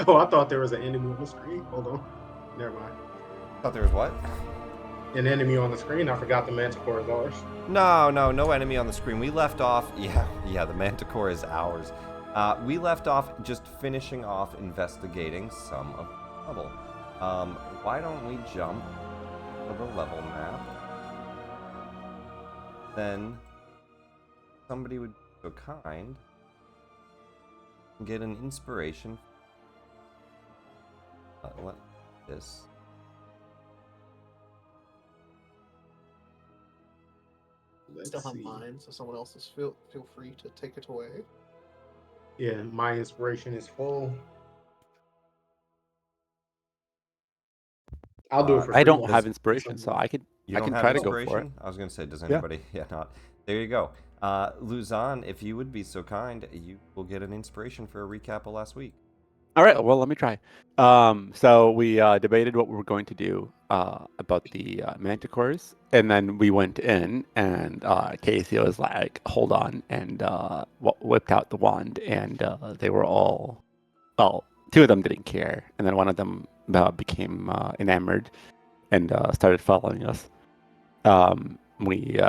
Oh, I thought there was an enemy on the screen. Hold on. Never mind. Thought there was what? An enemy on the screen. I forgot the manticore is ours. No enemy on the screen. We left off. Yeah, the manticore is ours. We left off just finishing off investigating some of the level. Why don't we jump to the level map? Then somebody would be so kind and get an inspiration. Let this. Still have mine, so someone else's feel free to take it away. Yeah, my inspiration is full. I'll do it for free. I don't have inspiration, so I can try to go for it. Inspiration? I was gonna say, does anybody? Yeah, not. There you go. Luzon, if you would be so kind, you will get an inspiration for a recap of last week. All right, well, let me try. So we debated what we were going to do about the manticores, and then we went in, and Casey was like, "Hold on," and whipped out the wand, and they were all, well, two of them didn't care, and then one of them became enamored and started following us. We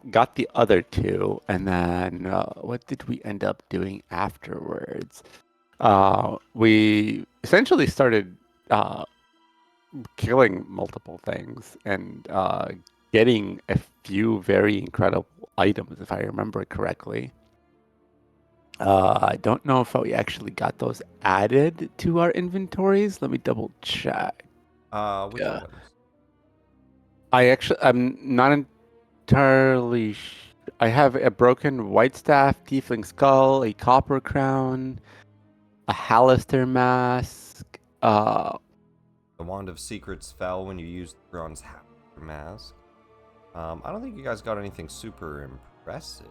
got the other two, and then what did we end up doing afterwards? We essentially started killing multiple things and getting a few very incredible items, if I remember correctly. I don't know if we actually got those added to our inventories. Let me double check. Which Yeah. items? I'm not entirely. I have a broken white staff, tiefling skull, a copper crown, a Hallister mask. The Wand of Secrets fell when you used the bronze Hallister mask. I don't think you guys got anything super impressive.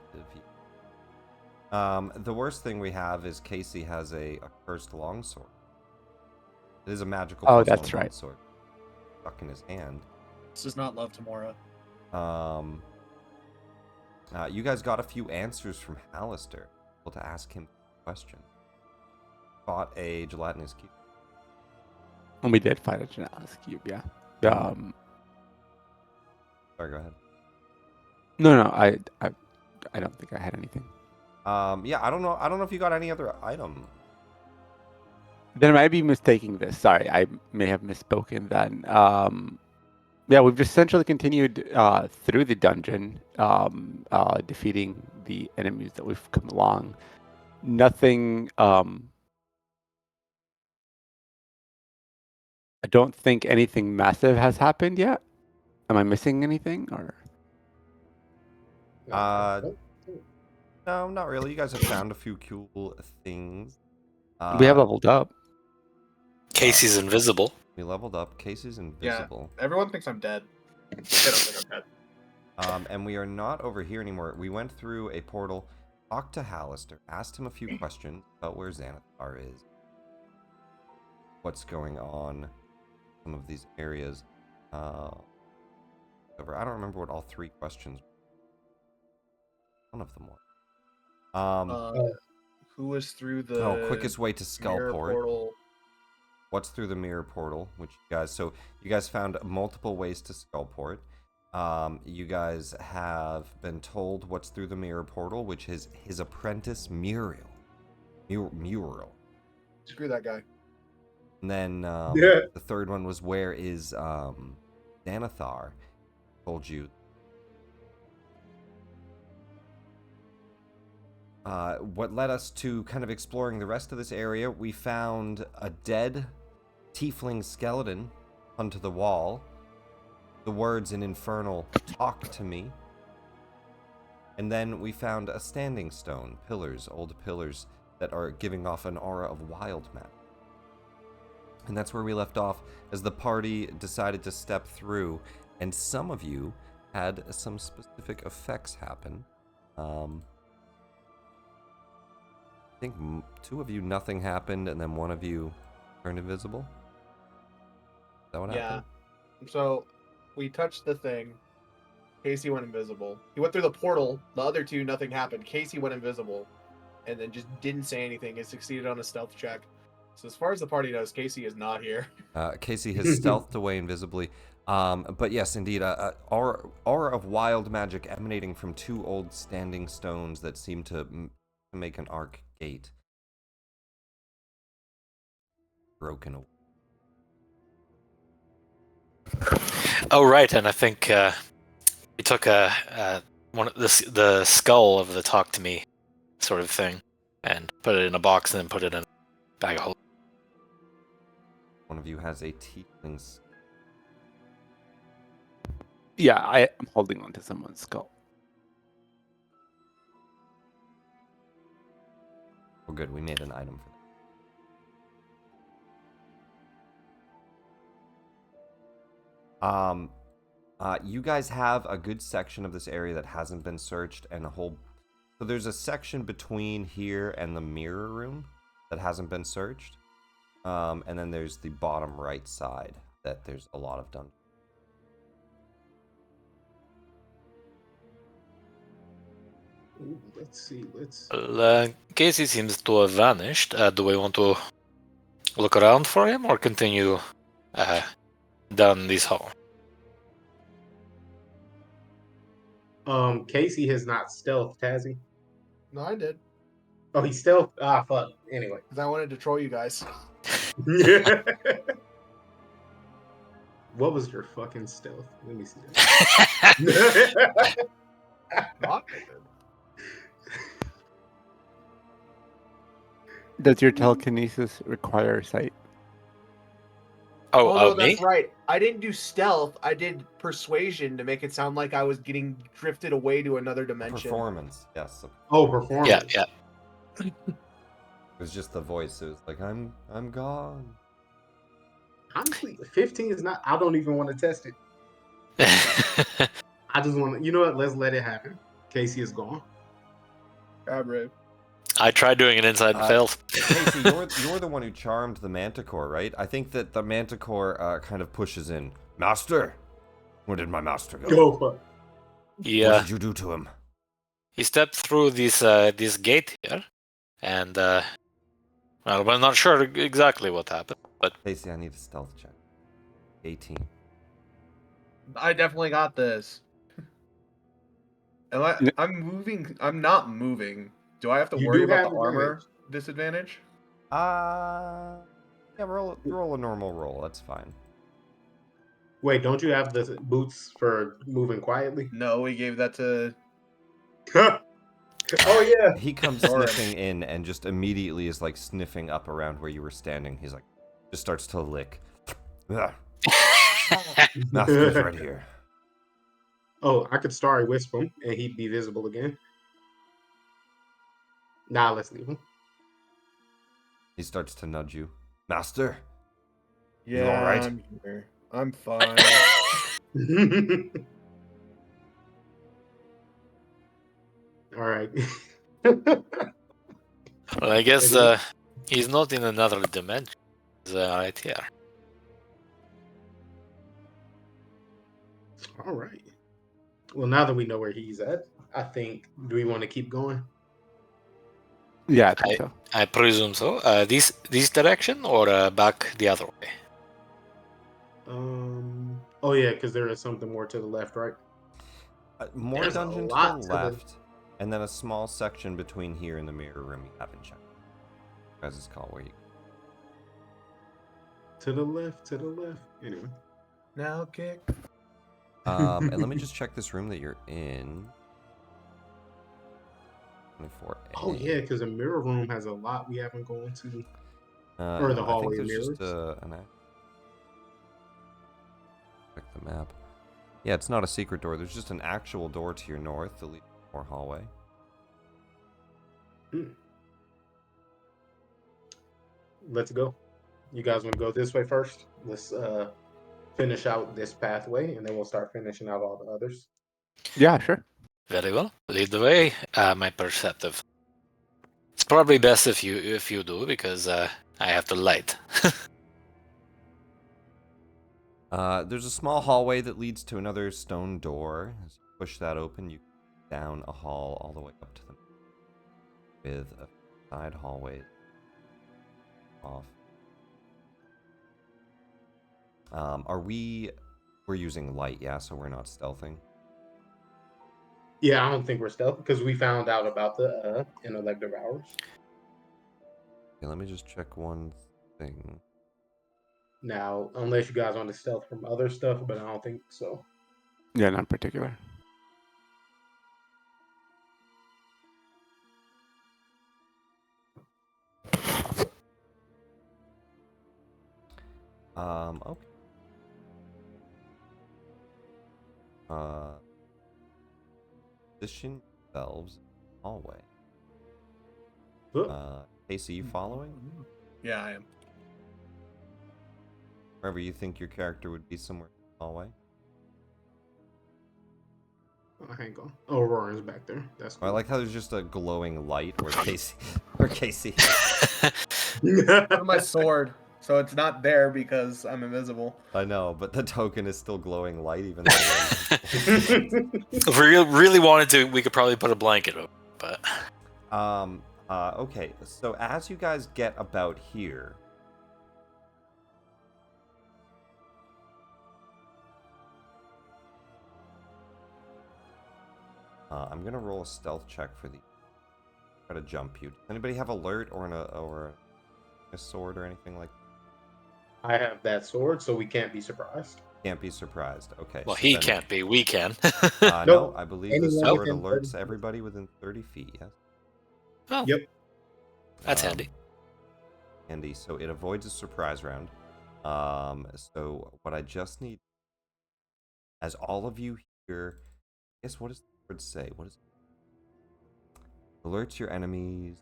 The worst thing we have is Casey has a cursed longsword. It is a magical. Oh, that's right. Longsword stuck in his hand. This does not love Tamora. You guys got a few answers from Hallister. Able to ask him a question. Fought a gelatinous cube. And we did fight a gelatinous cube, yeah. Sorry, go ahead. No, I don't think I had anything. Yeah, I don't know if you got any other item. Then I might be mistaking this. Sorry, I may have misspoken then. Yeah, we've just essentially continued through the dungeon, defeating the enemies that we've come along. Nothing. I don't think anything massive has happened yet. Am I missing anything, or? No, not really. You guys have found a few cool things. We have leveled up. Casey's invisible. We leveled up. Casey's invisible. Yeah, everyone thinks I'm dead. They don't think I'm dead. And we are not over here anymore. We went through a portal, talked to Hallister, asked him a few questions about where Xanathar is, what's going on in some of these areas. I don't remember what all three questions were. One of them was. Who was through the quickest way to Skullport. Portal? What's through the mirror portal? You guys found multiple ways to Skullport. You guys have been told what's through the mirror portal, which is his apprentice Muriel. Screw that guy. And then the third one was where is Xanathar? Told you. What led us to kind of exploring the rest of this area, we found a dead tiefling skeleton onto the wall. The words in Infernal, "Talk to me." And then we found a standing stone, old pillars that are giving off an aura of wild magic. And that's where we left off as the party decided to step through, and some of you had some specific effects happen. I think two of you, nothing happened, and then one of you turned invisible. Is that what happened? Yeah. So we touched the thing. Casey went invisible. He went through the portal. The other two, nothing happened. Casey went invisible, and then just didn't say anything. He succeeded on a stealth check. So as far as the party knows, Casey is not here. Casey has stealthed away invisibly. But yes, indeed, aura of wild magic emanating from 2 old standing stones that seem to make an arc gate. Broken away. Oh right, and I think he took one of the skull of the talk to me sort of thing, and put it in a box, and then put it in a bag of holding. One of you has a tiefling. Yeah, I am holding on to someone's skull. Oh, good. We made an item for that. You guys have a good section of this area that hasn't been searched, and a whole. So there's a section between here and the mirror room that hasn't been searched, and then there's the bottom right side that there's a lot of dungeons. Ooh, let's see. Well, Casey seems to have vanished. Do we want to look around for him, or continue down this hall? Casey has not stealthed, has he? No, I did. Oh, he stealthed. Ah, fuck. Anyway. Because I wanted to troll you guys. What was your fucking stealth? Let me see that. Not good. Does your telekinesis require sight? Oh, no, me? that's right. I didn't do stealth. I did persuasion to make it sound like I was getting drifted away to another dimension. Performance, yes. Oh, performance. Yeah. It was just the voice. It was like, I'm gone. Honestly, 15 is not. I don't even want to test it. I just want to. You know what? Let's let it happen. Casey is gone. Rude. I tried doing an inside and failed. Casey, you're the one who charmed the manticore, right? I think that the manticore kind of pushes in. Master, where did my master go? Go for it. What Yeah, did you do to him? he stepped through this gate here, and well, we're not sure exactly what happened, but Casey, I need a stealth check. 18. I definitely got this. I'm moving. I'm not moving. Do I have to You worry do about have the armor advantage. disadvantage? Yeah, roll a normal roll. That's fine. Wait, don't you have the boots for moving quietly? No, we gave that to. Oh yeah. He comes Doran. sniffing in and just immediately is like sniffing up around where you were standing. He's like, just starts to lick. Ugh, Master's right here. Oh, I could Starry Wisp him and he'd be visible again. Nah, let's leave him. He starts to nudge you. Master? Yeah, all right? I'm here. I'm fine. All right. well, I guess he's not in another dimension. He's right here. All right. Well, now that we know where he's at, I think, do we want to keep going? Yeah, I think so. I presume so. This direction, or back the other way? Oh yeah, because there is something more to the left, right? More There's a dungeon to lot the to the- left, and then a small section between here and the mirror room you haven't checked. As it's called, where you. To the left, to the left. Anyway. Now kick. And let me just check this room that you're in. 24A. Oh yeah, because the mirror room has a lot we haven't gone to. Or the hallway I think there's mirrors. just an app. Check the map. Yeah, it's not a secret door. There's just an actual door to your north that leads to more hallway. Let's go. You guys want to go this way first? Let's finish out this pathway, and then we'll start finishing out all the others. Yeah, sure. Very well. Lead the way, my perceptive. It's probably best if you do, because I have to light. There's a small hallway that leads to another stone door. As you push that open, you go down a hall all the way up to the with a side hallway off We're using light, yeah, so we're not stealthing. Yeah, I don't think we're stealth because we found out about the intellect devourers. Okay, let me just check one thing. Now, unless you guys want to stealth from other stuff, but I don't think so. Yeah, not in particular. Okay. Position yourselves in the hallway. Casey, you following? Yeah, I am. Wherever you think your character would be, somewhere in the hallway. Oh, hang on. Oh, Roran's back there. That's cool. I like how there's just a glowing light where Casey. Put my sword, so it's not there because I'm invisible. I know, but the token is still glowing light, even though. If we really wanted to, we could probably put a blanket over, but. Okay, so as you guys get about here. I'm gonna roll a stealth check for the. Try to jump you. Does anybody have alert or a sword or anything like that? I have that sword, so we can't be surprised. Can't be surprised. Okay. Well, so he then- can't be. We can. No, No, I believe the anyone sword within 30 alerts feet. everybody within 30 feet. Yes. Oh, Yep. that's handy. Handy. So it avoids a surprise round. So what I just need, as all of you here, I guess what does the word say? What is it? Alerts your enemies.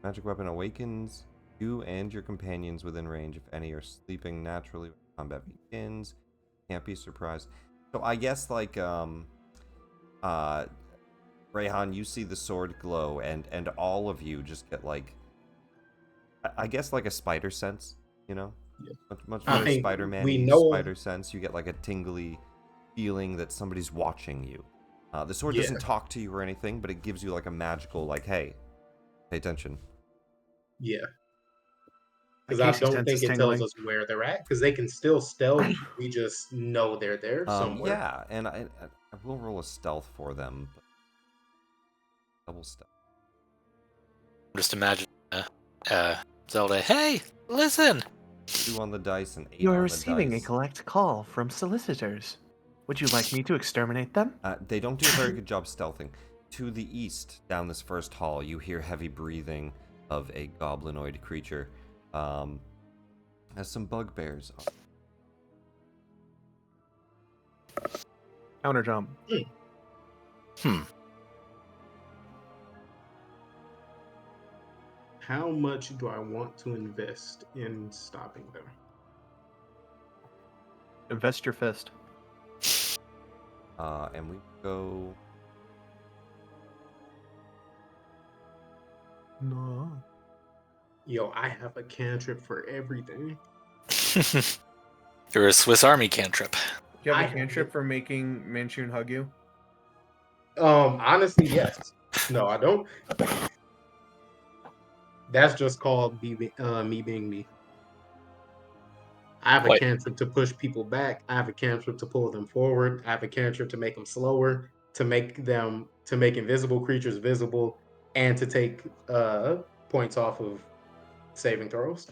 Magic weapon awakens you and your companions within range if any are sleeping naturally when combat begins. Can't be surprised. So I guess like Rayhan, you see the sword glow and all of you just get like I guess like a spider sense, you know? Yeah. Much I better think Spider-Man we know- spider sense. You get like a tingly feeling that somebody's watching you. The sword Yeah. doesn't talk to you or anything, but it gives you like a magical like, hey, pay attention. Yeah. My Because I Casey don't sense think is it tells tingling. us where they're at. Because they can still stealth. We just know they're there somewhere. Yeah, and I will roll a stealth for them. But double stealth. Just imagine Zelda. Hey, listen. 2 on the dice and 8 You on are the receiving a dice. collect call from solicitors. Would you like me to exterminate them? They don't do a very good job stealthing. To the east, down this first hall, you hear heavy breathing of a goblinoid creature. Has some bugbears. Counter jump. How much do I want to invest in stopping them? Invest your fist. And we go. No. Yo, I have a cantrip for everything. You're a Swiss Army cantrip. Do you have I a have cantrip it. for making Manchun hug you? Honestly, yes. No, I don't. That's just called me being me. I have a Wait. cantrip to push people back. I have a cantrip to pull them forward. I have a cantrip to make them slower, to make invisible creatures visible, and to take points off of saving throws.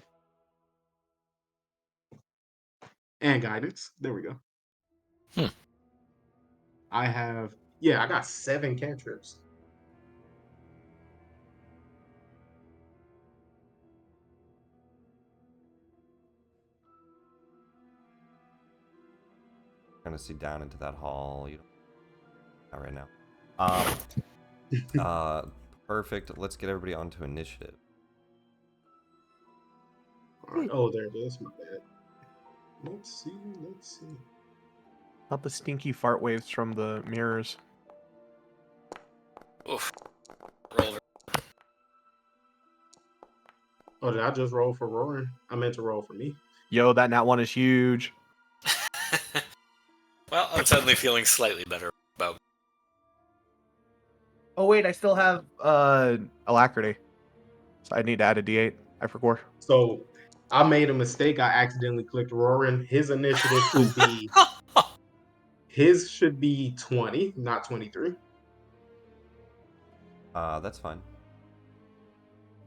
And guidance. There we go. I got 7 cantrips. Kind of see down into that hall. You don't. Not right now. Perfect. Let's get everybody onto initiative. All right. Oh, there it is. My bad. Let's see. Not the stinky fart waves from the mirrors. Oof. Roller. Oh, did I just roll for Roaring? I meant to roll for me. Yo, that nat one is huge. Well, I'm suddenly feeling slightly better about. Oh wait, I still have alacrity. So I need to add a d8. I forgot. So I made a mistake. I accidentally clicked Roaring. His initiative should be 20, not 23. That's fine.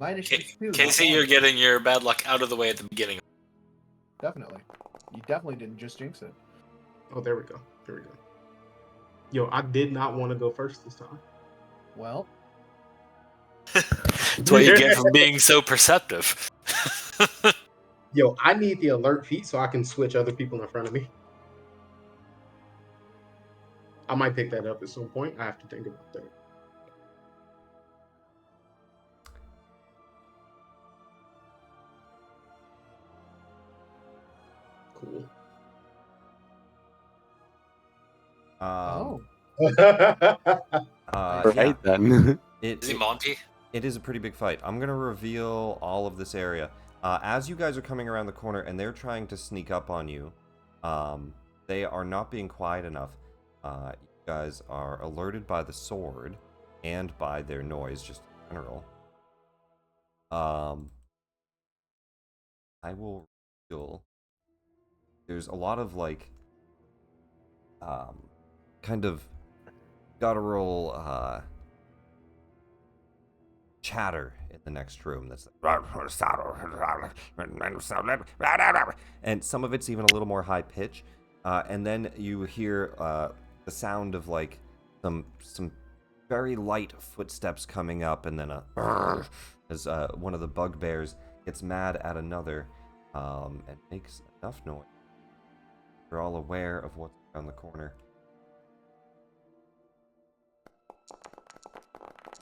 My initiative's 2. not Casey, 1. you're getting your bad luck out of the way at the beginning. Definitely. You definitely didn't just jinx it. Oh, there we go. Yo, I did not want to go first this time. Well, That's what you get for being so perceptive. Yo, I need the alert feat so I can switch other people in front of me. I might pick that up at some point. I have to think about that. Cool. oh. Right then. Is he Monty? It is a pretty big fight. I'm going to reveal all of this area. As you guys are coming around the corner and they're trying to sneak up on you, they are not being quiet enough. You guys are alerted by the sword and by their noise, just in general. I will reveal. There's a lot of, like, kind of guttural, chatter in the next room that's like, and some of it's even a little more high pitch, and then you hear the sound of like some very light footsteps coming up, and then as one of the bugbears gets mad at another and makes enough noise. You're all aware of what's around the corner.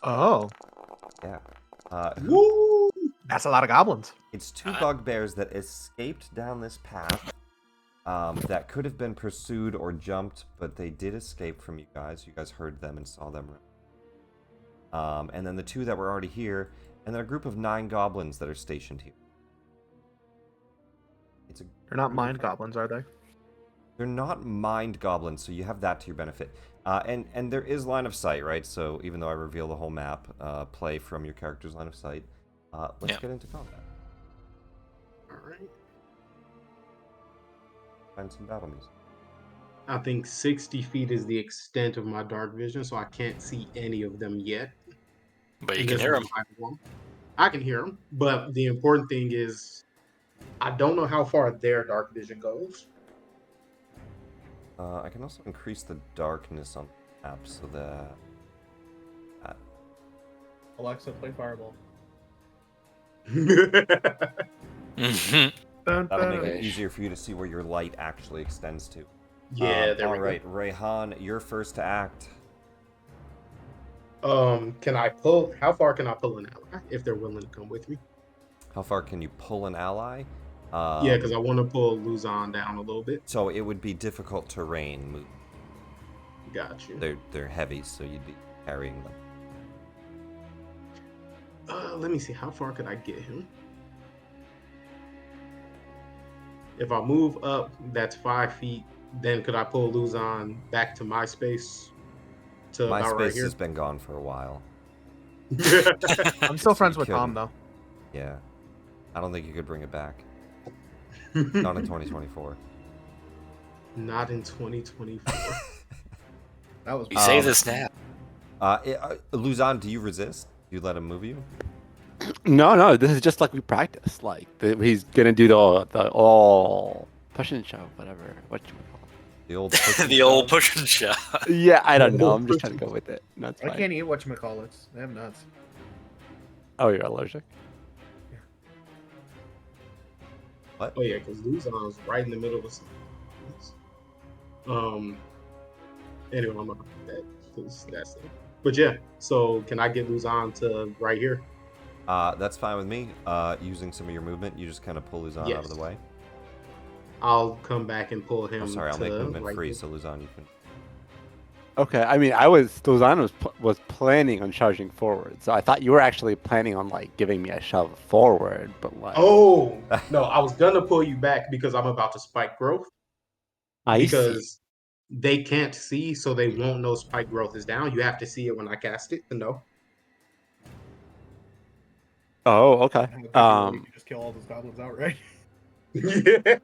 Oh, Yeah. Woo! that's a lot of goblins. It's two bugbears that escaped down this path that could have been pursued or jumped, but they did escape from you guys. You guys heard them and saw them. And then the two that were already here, and then a group of 9 goblins that are stationed here. They're not mind goblins, are they? They're not mind goblins, so you have that to your benefit. And there is line of sight, right? So even though I reveal the whole map, play from your character's line of sight. Let's get into combat. Alright. Find some battle music. I think 60 feet is the extent of my dark vision, so I can't see any of them yet. But you can hear him. I can hear them, but the important thing is I don't know how far their dark vision goes. I can also increase the darkness on the map so that... Alexa, play Fireball. Mhm. That'll make it easier for you to see where your light actually extends to. Yeah, there we go. Alright, Rayhan, you're first to act. Can I pull? How far can I pull an ally if they're willing to come with me? How far can you pull an ally? Yeah, because I want to pull Luzon down a little bit. So it would be difficult terrain move. Got you. They're heavy, so you'd be carrying them. Let me see. How far could I get him? If I move up, that's 5 feet. Then could I pull Luzon back to my space? To My about space right here? has been gone for a while. I'm still friends You with Tom, couldn't. though. Yeah. I don't think you could bring it back. Not in 2024. Not in 2024. That was You say this now. Luzon, do you resist? Do you let him move you? No, this is just like we practice. Like he's gonna do the all push and shove, whatever. What you call The old The old push and shove. it? Yeah, I don't know. I'm just trying to go with it. No, it's I fine. can't eat whatchamacallits. They have nuts. Oh, you're allergic? Oh yeah, because Luzon's right in the middle of something. Anyway, I'm gonna do that because that's it. But yeah, so can I get Luzon to right here? That's fine with me. Using some of your movement, you just kind of pull Luzon out of the way. I'll come back and pull him. Oh, sorry, I'll make movement right free, here. so Luzon, you can. Okay, I mean, Luzon was planning on charging forward, so I thought you were actually planning on like giving me a shove forward, but like. Oh no, I was gonna pull you back because I'm about to spike growth. Because they can't see, so they won't know spike growth is down. You have to see it when I cast it to know. Oh, okay. You can just kill all those goblins outright. Yeah.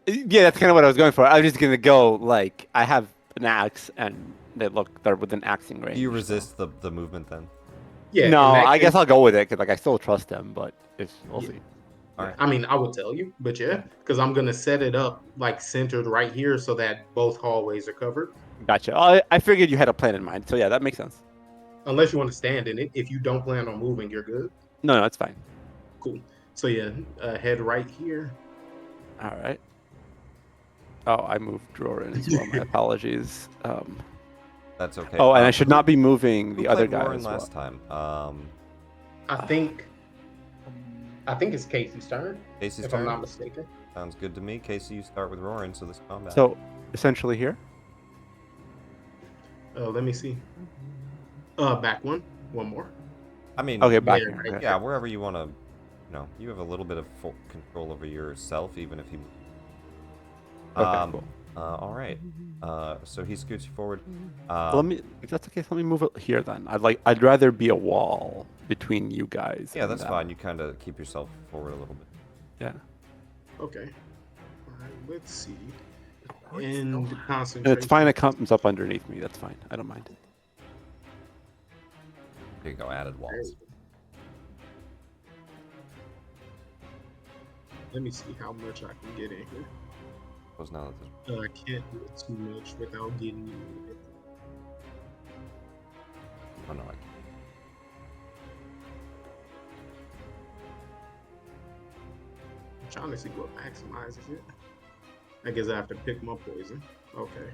Yeah, that's kind of what I was going for. I was just gonna go like I have an axe, and they're within axing range. Do you so- resist the movement then? Yeah. No, In that I guess case, I'll go with it because like I still trust him, but we'll Yeah. see. All right. I mean, I would tell you, but yeah, Yeah. because I'm gonna set it up like centered right here so that both hallways are covered. Gotcha. I figured you had a plan in mind, so yeah, that makes sense. Unless you want to stand in it. If you don't plan on moving, you're good. No, it's fine. Cool. So yeah, head right here. All right. Oh, I moved drawer in as well. My apologies. That's okay. Oh, and I should not be moving Who the other played guy Roarin as well. last time? I think it's Casey's turn, Casey's if turn. I'm not mistaken. Sounds good to me. Casey, you start with Roarin, so this combat. So essentially here. Let me see. Back one more. I mean, Okay, back Yeah, here. right. Okay. yeah, wherever you want to, you have a little bit of full control over yourself, even if you. Okay, cool. All right. So he scoots you forward. If that's the case, let me move it here then. I'd rather be a wall between you guys. Yeah, and that's them. fine. You kind of keep yourself forward a little bit. Yeah. Okay. All right. Let's see. And And concentration. it's fine. It comes up underneath me. That's fine. I don't mind. There you go. Added walls. Let me see how much I can get in here. Suppose now that there's I can't do it too much without getting you. oh no, I can't. I'm trying to see what maximizes it. I guess I have to pick my poison. Okay.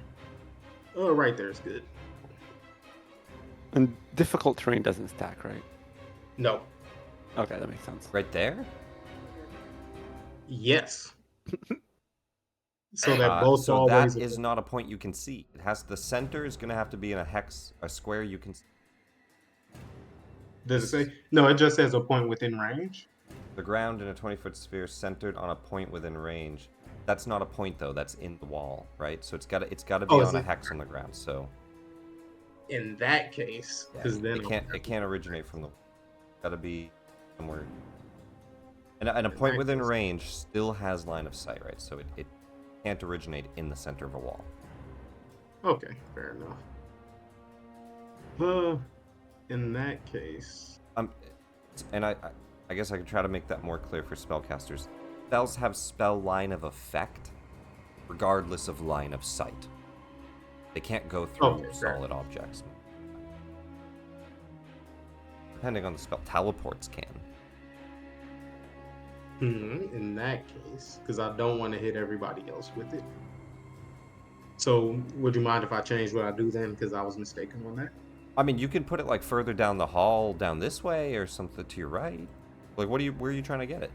Oh, right there is good. And difficult terrain doesn't stack, right? No. Okay, that makes sense. Right there. Yes. So that both So hallways. that is not a point you can see. It has the center is going to have to be in a square you can see. Does it say? No, it just says a point within range. The ground in a 20-foot sphere centered on a point within range. That's not a point though. That's in the wall, right? So it's got to be Oh, is on a it? hex on the ground. So In that case, yeah, because then it can't originate from the. Got to be somewhere. And a point that within case- range still has line of sight, right? So it can't originate in the center of a wall. Okay, fair enough. In that case, And I guess I could try to make that more clear for spellcasters. Spells have spell line of effect, regardless of line of sight. They can't go through Okay, fair. solid objects. Depending on the spell, teleports can. in that case, because I don't want to hit everybody else with it. So, would you mind if I change what I do then? Because I was mistaken on that. I mean, you can put it like further down the hall, down this way, or something to your right. Like, where are you trying to get it?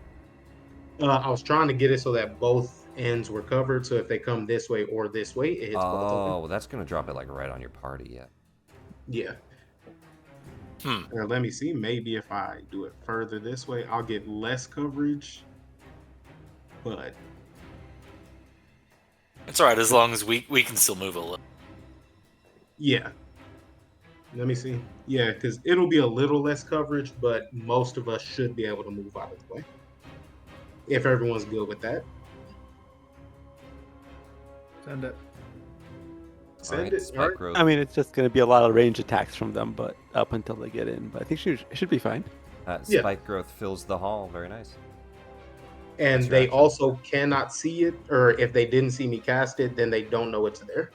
I was trying to get it so that both ends were covered. So if they come this way or this way, it hits both of them. Oh, well, that's gonna drop it like right on your party, yeah. Yeah. Hmm. Let me see. Maybe if I do it further this way, I'll get less coverage. But It's all right as long as we can still move a little. yeah. Let me see. Yeah, because it'll be a little less coverage, but most of us should be able to move out of the way. If everyone's good with that. Send it. Send Alright, it. spike All right. growth. I mean, it's just going to be a lot of range attacks from them, but up until they get in. But I think it should be fine. Yeah. Spike growth fills the hall. Very nice. And That's your they action. also cannot see it, or if they didn't see me cast it, then they don't know it's there.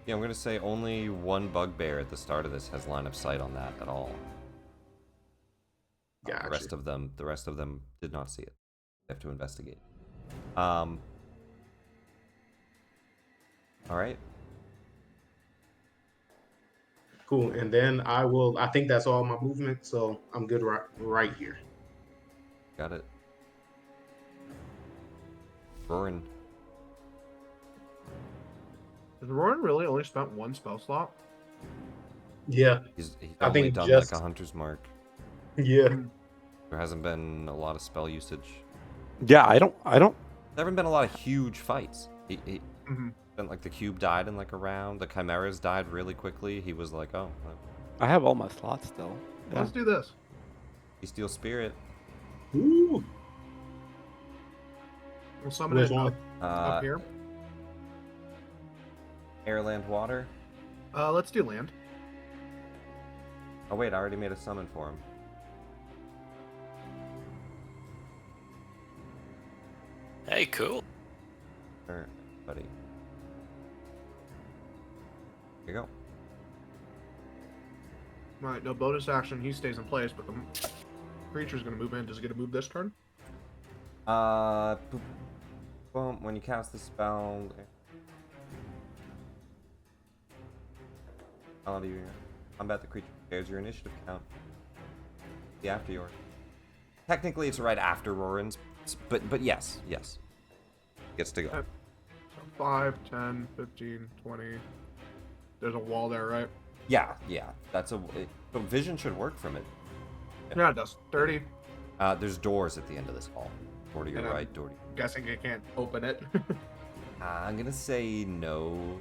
Yeah, I'm gonna say only one bugbear at the start of this has line of sight on that at all. Gotcha. The rest of them did not see it. They have to investigate. All right. Cool. And then I think that's all my movement, so I'm good right here. Got it. Roarin. Has Roran really only spent one spell slot? Yeah. He's I only think done just- like a hunter's mark. Yeah. There hasn't been a lot of spell usage. Yeah, I don't. There haven't been a lot of huge fights. He Mhm. spent like the cube died in like a round. The chimeras died really quickly. He was like, oh. I have all my slots still. Yeah. Let's do this. Steel Spirit. Ooh. We'll summon Which it one? up here. Air, land, water. Let's do land. Oh wait, I already made a summon for him. Hey, cool. Sure, buddy. Here you go. Right, no bonus action. He stays in place, but the creature's going to move in. Does it get to move this turn? Boom. When you cast the spell, combat the creature shares your initiative count. The after yours. Technically, it's right after Roran's, but yes. Gets to go. Okay. So 5, 10, 15, 20. There's a wall there, right? Yeah. That's so vision should work from it. Yeah, it does. 30. There's doors at the end of this hall. Door to your And I'm right, door to guessing it can't open it. I'm gonna say no.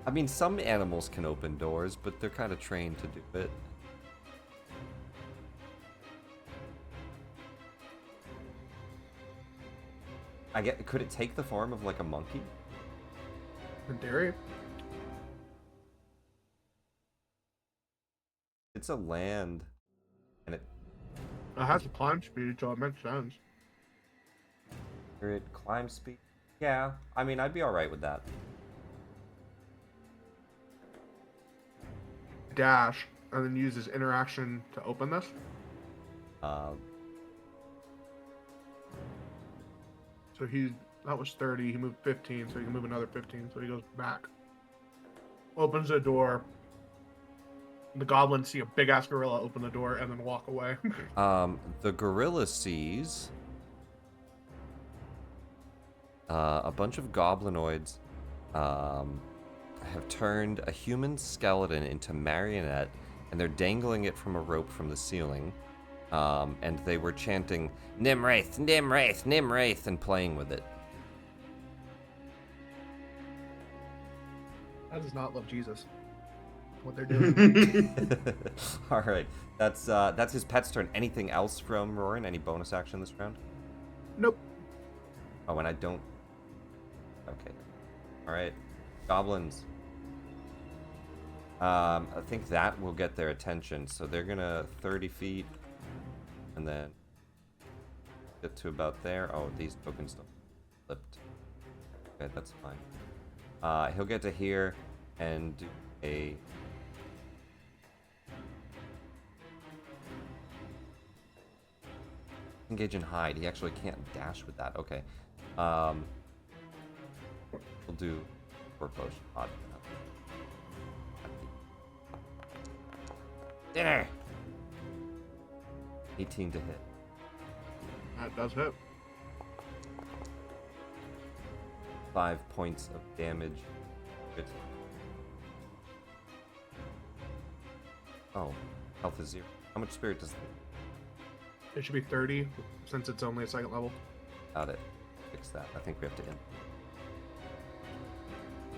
I mean, some animals can open doors, but they're kind of trained to do it. Could it take the form of like a monkey? In theory. It's a land, and it Has a climb speed, so it makes sense. climb speed. Yeah, I mean, I'd be all right with that. Dash, and then use his interaction to open this. So that was 30. He moved 15, so he can move another 15. So he goes back. Opens the door. The goblins see a big ass gorilla open the door and then walk away. The gorilla sees a bunch of goblinoids have turned a human skeleton into marionette, and they're dangling it from a rope from the ceiling. And they were chanting Nimwraith, Nimwraith, Nimwraith, and playing with it. That does not love Jesus. What they're doing. All right, that's his pet's turn. Anything else from Roran? Any bonus action this round? Nope. Oh, and I don't. Okay. All right, goblins. I think that will get their attention, so they're gonna 30 feet, and then get to about there. Oh, these tokens don't flipped. Okay, that's fine. He'll get to here and do a engage and hide. He actually can't dash with that. Okay. We'll do for potion. Odd. Dinner. 18 to hit. That does hit. 5 points of damage. Good. Oh, health is 0. How much spirit does It should be 30 since it's only a second level. Got it. Fix that. I think we have to end.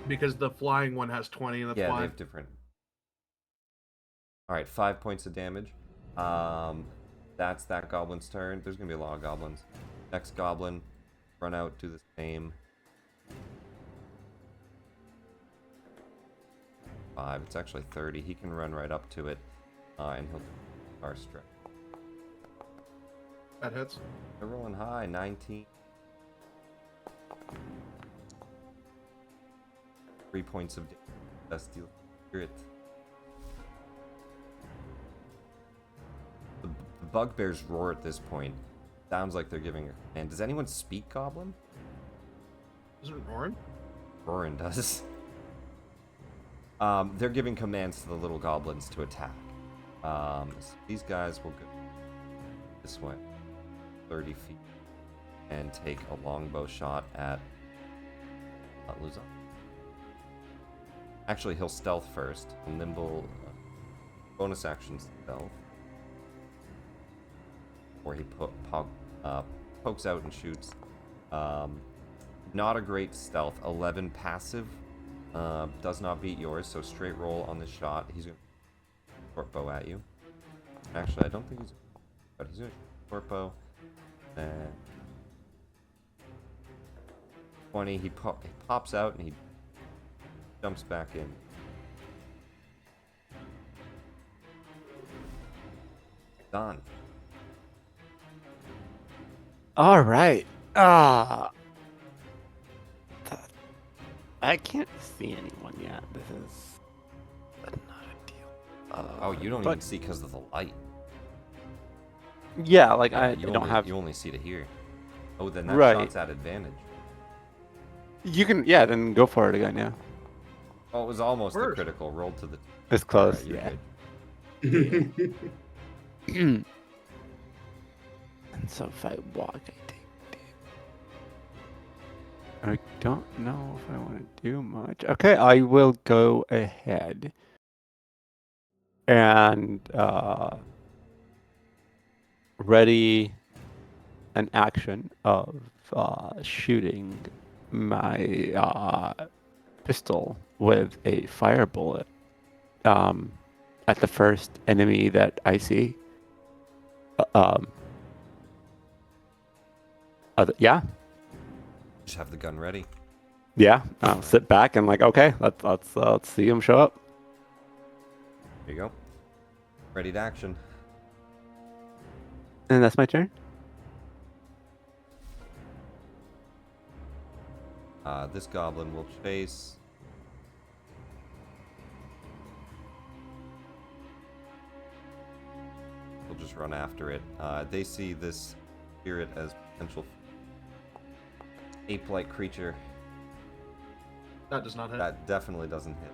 Because the flying one has 20 and the Yeah, they flying. have different. All right, 5 points of damage. That's that goblin's turn. There's gonna be a lot of goblins. Next goblin, run out, do the same. 5. It's actually 30. He can run right up to it, and he'll do our strike. That hits. They're rolling high. 19. 3 points of damage. That's Steel Spirit. The bugbears roar at this point. Sounds like they're giving a command. Does anyone speak Goblin? Isn't it Roran? Roran does. They're giving commands to the little goblins to attack. So these guys will go this way, 30 feet, and take a longbow shot at Luzon. Actually, he'll stealth first. Nimble, bonus action stealth. Or he pokes out and shoots. Not a great stealth. 11 passive. Does not beat yours, so straight roll on this shot. He's gonna short bow at you. Actually, I don't think he's. But he's going to short bow. And 20. He pops out and he jumps back in. Done. All right. I can't see anyone yet. This is not ideal. Oh, you don't but- even see because of the light. Yeah, like Yeah, I don't have. You only see to here. Oh, then that Right. shot's at advantage. You can, yeah. Then go for it again. Yeah, Oh, it was almost a First. critical. Rolled to the. it's close. Alright, you're Yeah. good. And so if I walk, I take. I don't know if I want to do much. Okay, I will go ahead and ready an action of shooting my pistol with a fire bullet at the first enemy that I see. Yeah. Just have the gun ready. Yeah, I'll sit back and like, okay, let's see him show up. There you go. Ready to action. And that's my turn. This goblin will chase. We'll just run after it. They see this spirit as potential ape-like creature. That does not hit. That definitely doesn't hit.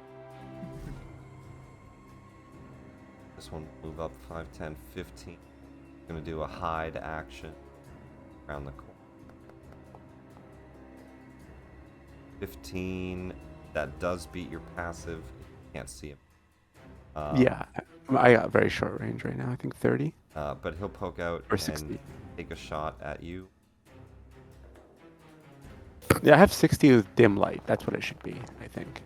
This one will move up 5, 10, 15. Gonna do a hide action around the corner. 15. That does beat your passive. You can't see him. Yeah, I got very short range right now. I think 30 But he'll poke out or 60. and take a shot at you. Yeah, I have 60 with dim light. That's what it should be, I think.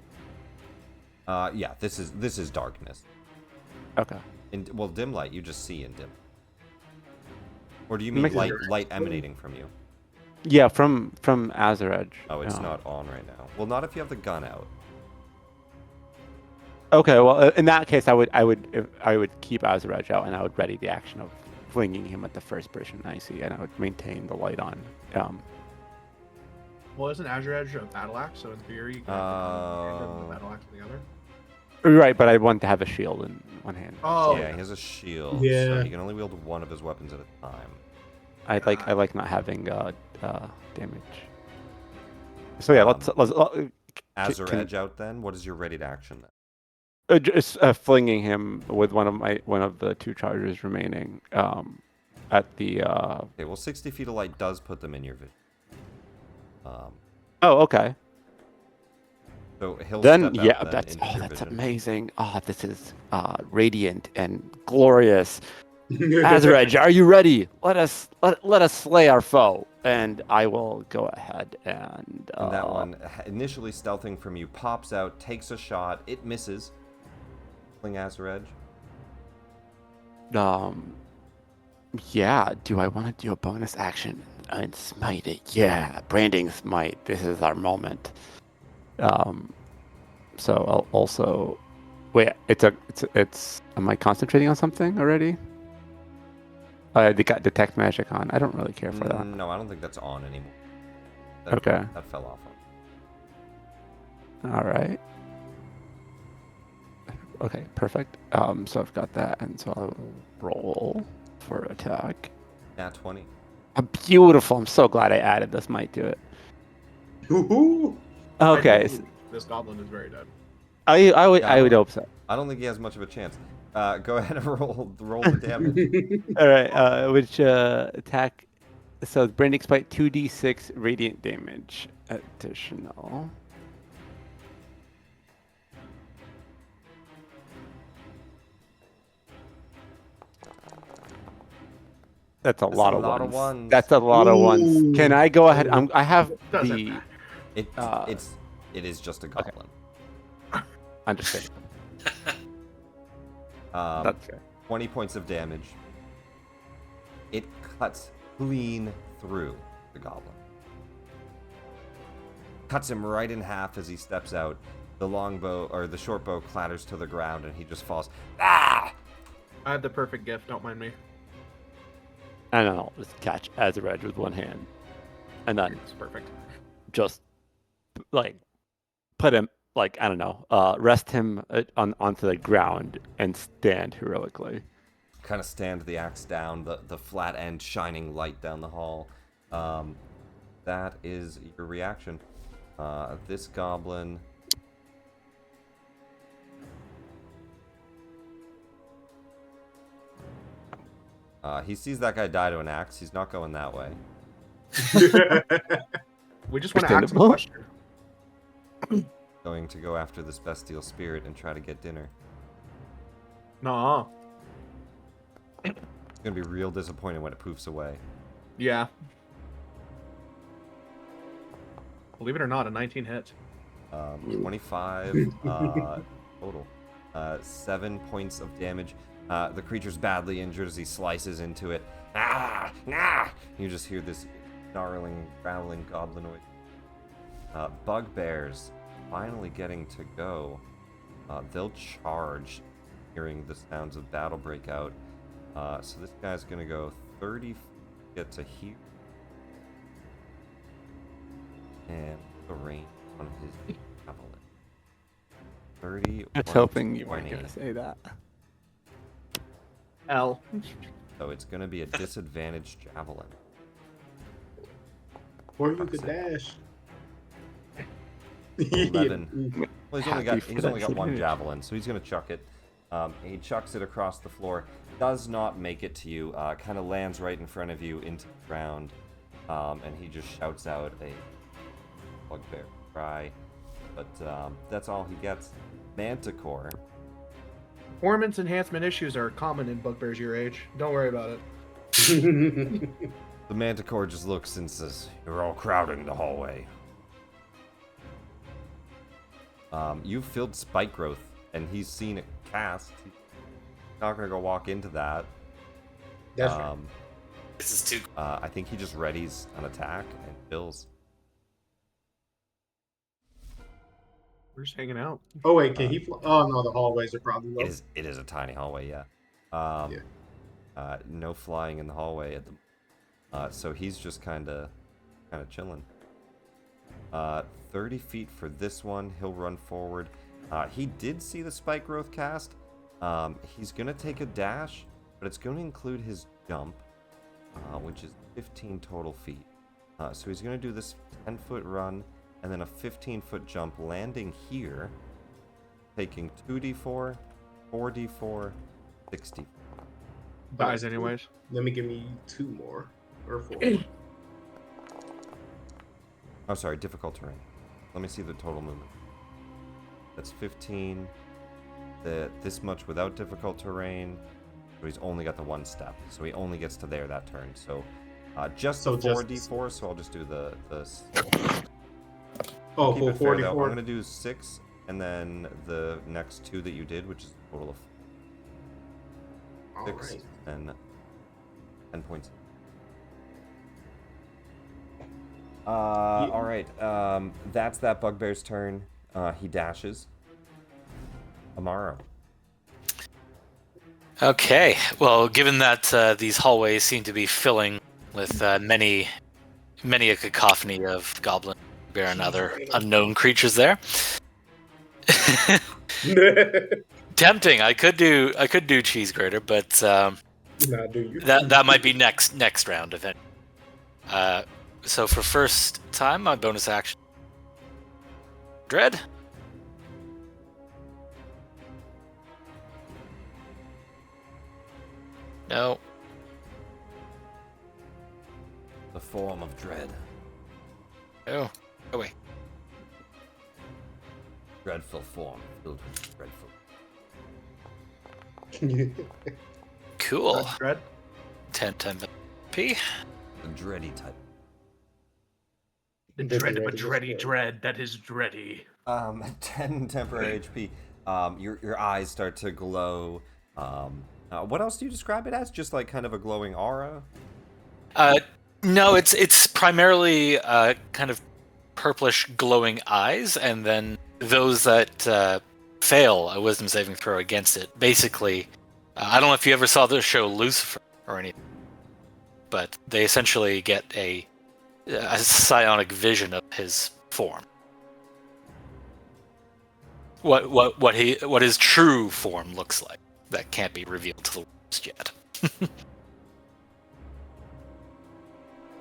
Yeah, this is darkness. Okay. Well, dim light you just see in dim. Or do you mean Makes light emanating from you? Yeah, from Azaraj. Oh, it's not on right now. Well, not if you have the gun out. Okay, well, in that case, I would keep Azaraj out, and I would ready the action of flinging him at the first person I see, and I would maintain the light on. Well, isn't Azure Edge a battle axe? So in theory, you can have the battle axe in the other. Right, but I want to have a shield in one hand. Oh, Yeah, he has a shield. So Yeah. he can only wield one of his weapons at a time. I like not having damage. So yeah, let's Azure can- Edge out then? What is your ready to action then? just flinging him with one of the 2 charges remaining at the. Okay, well, 60 feet of light does put them in your vision. Oh, okay. So he'll Then step out yeah, then that's into your that's vision. amazing. Oh, this is radiant and glorious. Azaraj, are you ready? Let us slay our foe, and I will go ahead and. And that one, initially stealthing from you, pops out, takes a shot. It misses. Fling Azure Edge. Yeah. Do I want to do a bonus action and smite it? Yeah, branding smite. This is our moment. So I'll also. Wait, it's. Am I concentrating on something already? They got detect magic on. I don't really care for that. No, I don't think that's on anymore. Okay. That fell off. All right. Okay, perfect. So I've got that, and so I'll roll for attack. Nat 20. Beautiful. I'm so glad I added this might to it. Woohoo! Okay. This goblin is very dead. I would hope so. I don't think he has much of a chance. Go ahead and roll the damage. All right. Which attack? So branding spite 2d6 radiant damage additional. That's a lot of ones. That's a lot of ones. Ooh. Can I go ahead? I have Doesn't the. matter. It is just a goblin. Understood. That's fair. 20 points of damage. It cuts clean through the goblin. Cuts him right in half as he steps out. The longbow or the short bow clatters to the ground and he just falls. Ah! I had the perfect gift. Don't mind me. And then I'll just catch Azaraj with one hand. And then It's perfect. just, like, put him, like, I don't know, rest him onto the ground and stand heroically. Kind of stand the axe down, the flat end shining light down the hall. That is your reaction. This goblin... he sees that guy die to an axe. He's not going that way. We just want to ask him a Understandable. question. Going to go after this bestial spirit and try to get dinner. Nah. It's going to be real disappointing when it poofs away. Yeah. Believe it or not, a 19 hit. 25 total. 7 points of damage. The creature's badly injured as he slices into it. Ah! Nah! You just hear this snarling, growling goblinoid. Bugbears finally getting to go. They'll charge, hearing the sounds of battle break out. So this guy's gonna go 30 to get to here. And the range on his javelin. 30. I was hoping you weren't going to say that. L. So it's gonna be a disadvantaged javelin. Or you could dash. 11. Well, he's only got Happy for one that. javelin, so he's gonna chuck it. He chucks it across the floor. Does not make it to you. Kind of lands right in front of you into the ground, and he just shouts out a bugbear cry. But that's all he gets. Manticore. Performance enhancement issues are common in bugbears your age. Don't worry about it. The Manticore just looks and says, "You're all crowding the hallway." You've filled spike growth, and he's seen it cast. He's not gonna go walk into that. That's right. This is too. I think he just readies an attack and fills. We're just hanging out. Oh wait, can he? Oh no, the hallways are probably low. It is a tiny hallway, yeah. No flying in the hallway at the. So he's just kind of chilling. 30 feet for this one. He'll run forward. He did see the spike growth cast. He's gonna take a dash, but it's going to include his jump, which is 15 total feet. So he's gonna do this 10-foot run and then a 15-foot jump, landing here, taking 2d4, 4d4, 60. Dies anyways. Let me give me 2 more or 4. Oh, sorry, difficult terrain. Let me see the total movement. That's 15. This much without difficult terrain. So he's only got the 1 step. So he only gets to there that turn. So just So the just- 4d4. So I'll just do the. Oh, Keep full it fair, though. 44. I'm gonna do 6, and then the next 2 that you did, which is a total of All 6, right. and 10 points. All right. That's that bugbear's turn. He dashes. Amaro. Okay. Well, given that these hallways seem to be filling with many a cacophony of goblin, bear, and other unknown creatures there. Tempting. I could do cheese grater, but Nah, do you? that might be next round event. So for first time, my bonus action. Dread. No. The form of dread. Oh. Oh wait. Dreadful form filled with dreadful. Cool. Dread. 10 P. The dready type. The The dread of a dread dready is dread that is dready. 10 temporary HP. Your eyes start to glow. What else do you describe it as? Just like kind of a glowing aura? No, it's primarily kind of purplish glowing eyes, and then those that fail a wisdom saving throw against it. Basically, I don't know if you ever saw the show Lucifer or anything, but they essentially get a psionic vision of his form. What his true form looks like that can't be revealed to the world just yet.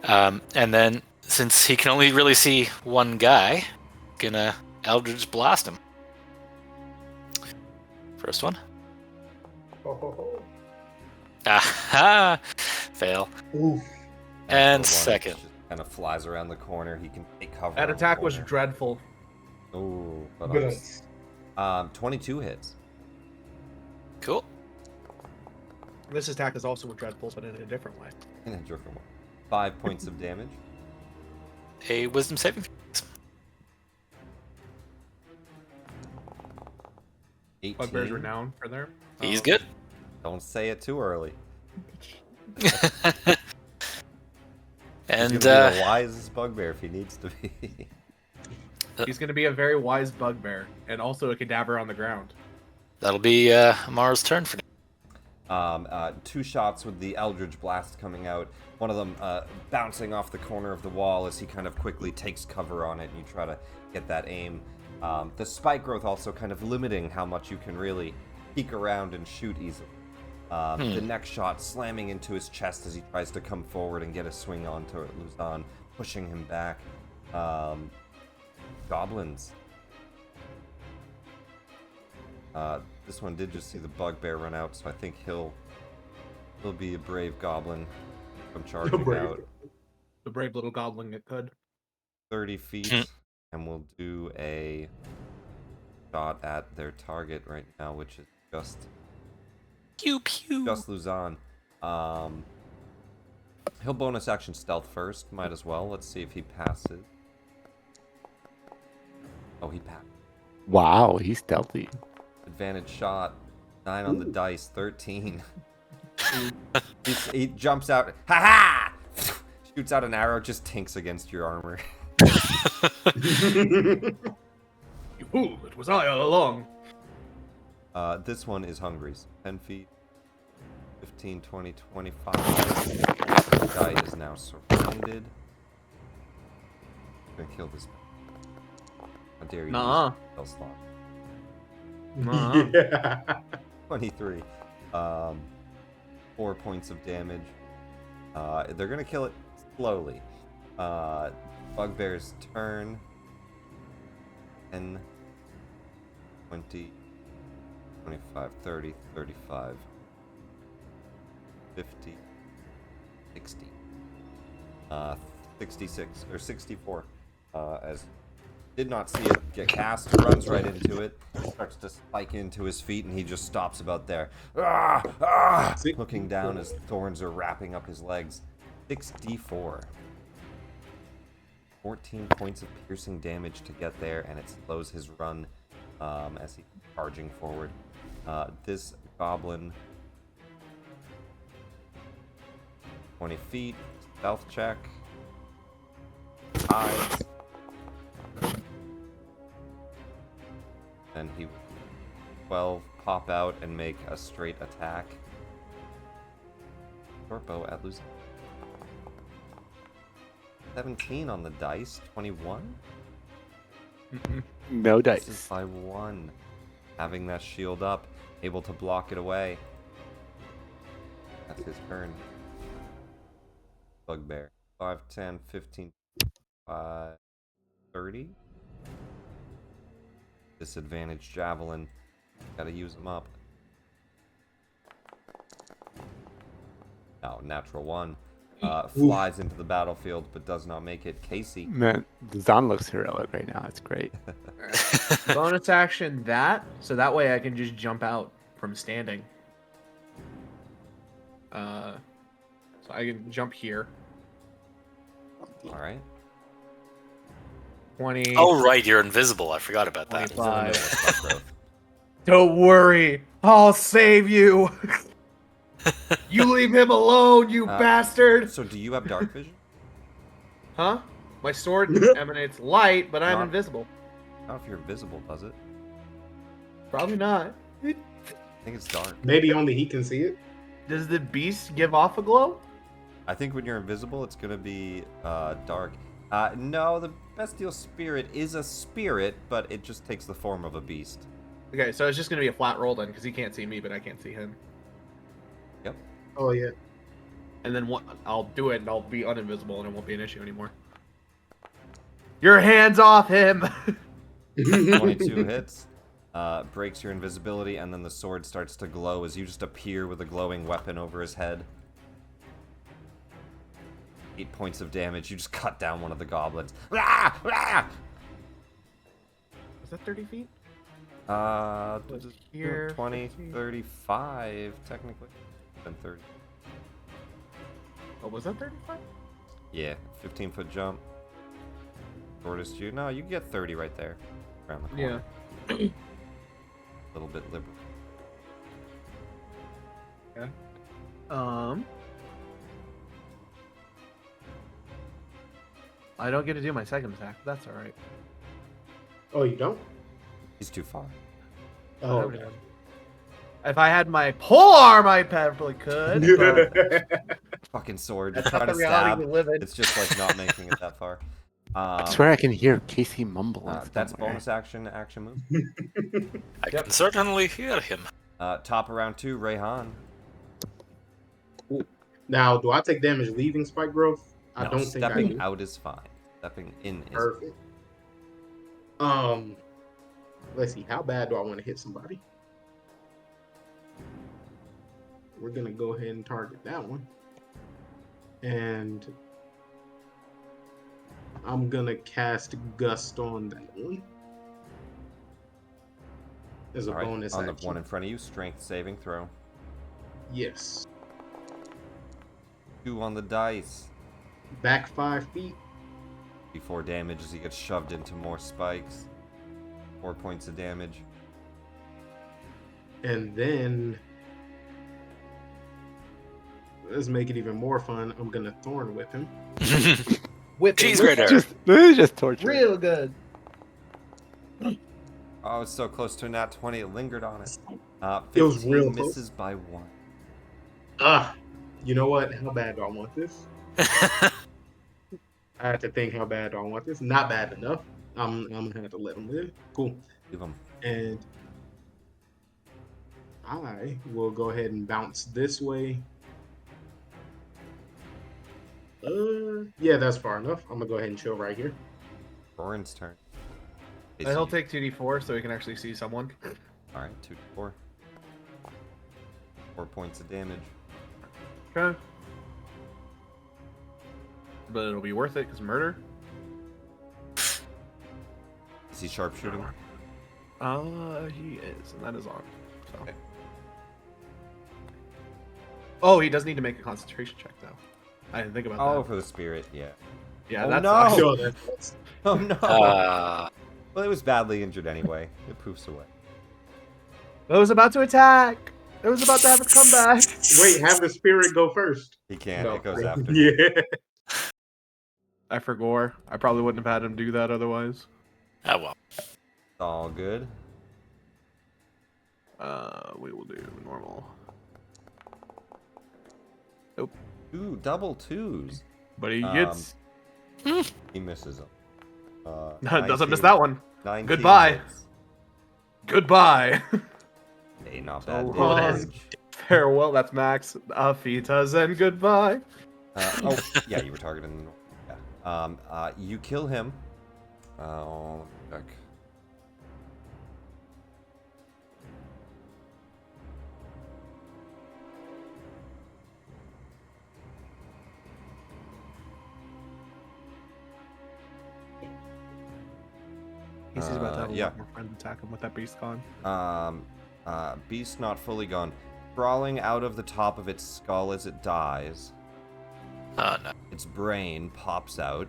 And then, since he can only really see one guy, gonna Eldritch Blast him. First one. Aha! Fail. Oof. And The one second. just kind of flies around the corner. He can take cover. That on the attack was corner. dreadful. Ooh, but Good. 22 hits. Cool. This attack is also dreadful, but in a different way. In a different one. 5 points of damage. A wisdom saving. 18. Bugbears renowned for there. He's good. Don't say it too early. And He's gonna be the wisest bugbear if he needs to be. He's going to be a very wise bugbear, and also a cadaver on the ground. that'll be Amara's turn for now. 2 shots with the Eldritch Blast coming out. One of them bouncing off the corner of the wall as he kind of quickly takes cover on it, and you try to get that aim. The spike growth also kind of limiting how much you can really peek around and shoot easily. The next shot slamming into his chest as he tries to come forward and get a swing onto Luzon, pushing him back. Goblins. This one did just see the bugbear run out, so I think he'll be a brave goblin. I'm charging out The brave little goblin it could. 30 feet, and we'll do a shot at their target right now, which is just Pew pew. Luzon. He'll bonus action stealth first, might as well. Let's see if he passes. Oh, he passed. Wow, he's stealthy. Advantage shot. 9 on the dice. 13. he jumps out. Ha ha! Shoots out an arrow. Just tinks against your armor. You fool! It was I all along. This one is Hungry's. 10 feet. 15, 20, 25. The guy is now surrounded. I'm gonna kill this man. How dare you Nuh-uh. use spell slot. Nuh-uh. Yeah. 23. 4 points of damage. They're gonna kill it slowly. Bugbear's turn. 10, 20, 25, 30, 35, 50, 60. 66, or 64. As did not see it get cast, runs right into it, starts to spike into his feet, and he just stops about there. Ah! Ah! Looking down as thorns are wrapping up his legs. 6d4. 14 points of piercing damage to get there, and it slows his run as he's charging forward. This goblin, 20 feet, stealth check. Hides. And he 12 pop out and make a straight attack. Short bow at losing. 17 on the dice. 21. No This is dice. by 1. Having that shield up, able to block it away. That's his turn. Bugbear. 5, 10, 15, 5, 30. Disadvantage javelin. Gotta use them up. Oh, natural 1. Flies into the battlefield but does not make it. Casey. Man, Zan looks heroic right now. It's great. Bonus action that, so that way I can just jump out from standing. So I can jump here. Alright. 20. Oh right, you're invisible. I forgot about that. 25. Spell growth. Don't worry, I'll save you. You leave him alone, you bastard. So do you have dark vision? Huh? My sword emanates light, but I'm Not- invisible. I don't know if you're visible, does it? Probably not. I think it's dark. Maybe only he can see it. Does the beast give off a glow? I think when you're invisible, it's gonna be dark. No, the bestial spirit is a spirit, but it just takes the form of a beast. Okay, so it's just gonna be a flat roll then, because he can't see me, but I can't see him. Yep. Oh yeah. And then I'll do it, and I'll be uninvisible, and it won't be an issue anymore. Your hands off him! 22 hits. Breaks your invisibility, and then the sword starts to glow as you just appear with a glowing weapon over his head. 8 points of damage. You just cut down one of the goblins. Rah! Rah! Is that 30 feet? Here, 20, 35, technically. Then 30. Oh, was that 35? Yeah, 15-foot jump. Shortest you. No, you can get 30 right there. Around the corner. Yeah. A little bit liberal. I don't get to do my second attack, but that's alright. Oh, you don't? He's too far. Oh, okay. If I had my pole arm, I probably could. But Fucking sword. that's You're not trying the to reality stab. we live in. It's just like not making it that far. I swear I can hear Casey mumbling. That's somewhere. bonus action move. I can certainly hear him. Top of round 2, Rayhan. Now, do I take damage leaving spike growth? I No, don't think I stepping do. out is fine. Stepping in is Perfect. Let's see. How bad do I want to hit somebody? We're gonna go ahead and target that one, and I'm gonna cast Gust on that one as a all right. bonus On the action. one in front of you, strength saving throw. Yes. 2 on the dice. Back 5 feet. Before damage as he gets shoved into more spikes. 4 points of damage. And then let's make it even more fun. I'm gonna Thorn Whip him. Whip Cheese him. grater. This is just torture. Real good. Oh, it's so close to a nat 20, it lingered on it. 15 It was real close. misses by 1. You know what? How bad do I want this? I had to think, how bad do I want this? Not bad enough. I'm gonna have to let him live. Cool. Leave him. And I will go ahead and bounce this way. Yeah, that's far enough. I'm gonna go ahead and chill right here. Rorin's turn. He'll take 2d4 so he can actually see someone. Alright, 2 to 4. 4 points of damage. Okay. But it'll be worth it because murder. Is he sharpshooting? He is, and that is on. So. Okay. Oh, he does need to make a concentration check though. I didn't think about Oh, that. for the spirit, yeah. Yeah, Oh, that's no! Sure, that's- Oh no! Well, it was badly injured anyway. It poofs away. It was about to attack. It was about to have a comeback. Wait, have the spirit go first. He can't, No. it goes after. Yeah. I forgot. I probably wouldn't have had him do that otherwise. Oh well. It's all good. We will do normal. Ooh, double 2s. But he gets. He misses him. Doesn't miss that one. 19 Goodbye. hits. Goodbye. Hey, not bad So long. damage. Farewell. That's max. Afitas and goodbye. Oh, yeah, you were targeting. Yeah. You kill him. Oh, fuck. He's about to have a yeah. lot more friends attack him with that beast con. Beast not fully gone. Crawling out of the top of its skull as it dies. Oh no. Its brain pops out.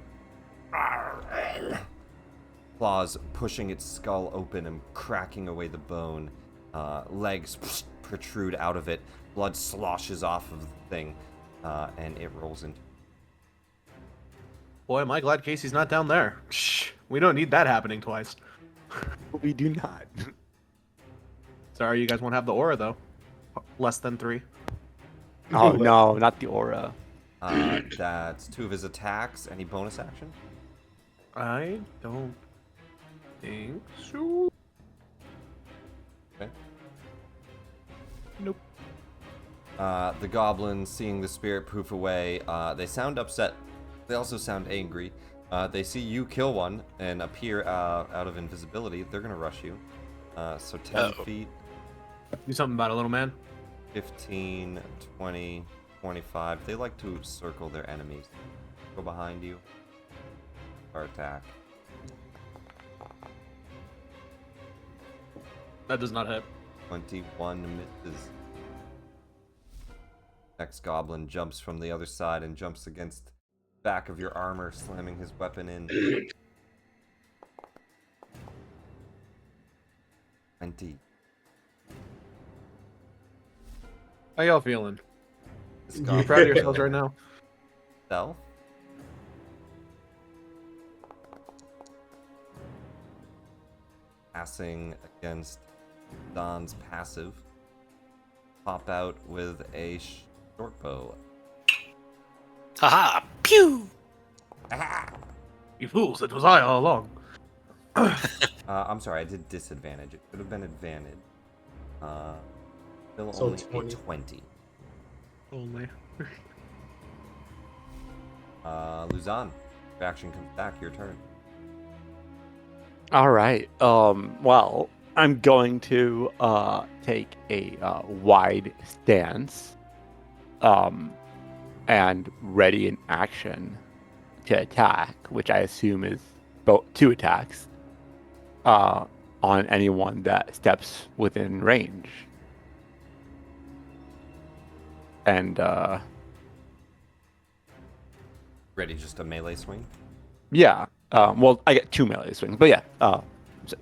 Claws pushing its skull open and cracking away the bone. Legs protrude out of it. Blood sloshes off of the thing, and it rolls into. Boy, am I glad Casey's not down there. Shh, we don't need that happening twice. We do not. Sorry, you guys won't have the aura though. Less than 3. Oh no, not the aura. That's 2 of his attacks. Any bonus action? I don't think so. Okay. Nope. The goblins, seeing the spirit poof away, they sound upset. They also sound angry. They see you kill one and appear out of invisibility. They're going to rush you. So 10 feet, Do something about it, little man. 15, 20, 25. They like to circle their enemies. Go behind you. Or attack. That does not hit. 21 misses. Next goblin jumps from the other side and jumps against the back of your armor, slamming his weapon in. 20. How y'all feeling? This You goblin proud of yourselves right now? Stealth. Passing against Don's passive. Pop out with a short bow. Haha! Pew! You fools, it was I all along. I'm sorry, I did disadvantage. It could have been advantage. Still So only 20. a 20. Only. Luzon, reaction comes back. Your turn. All right. Well, I'm going to take a wide stance, and ready in action to attack, which I assume is both 2 attacks, on anyone that steps within range. And Ready, just a melee swing. yeah, well, I get 2 melee swings, but yeah,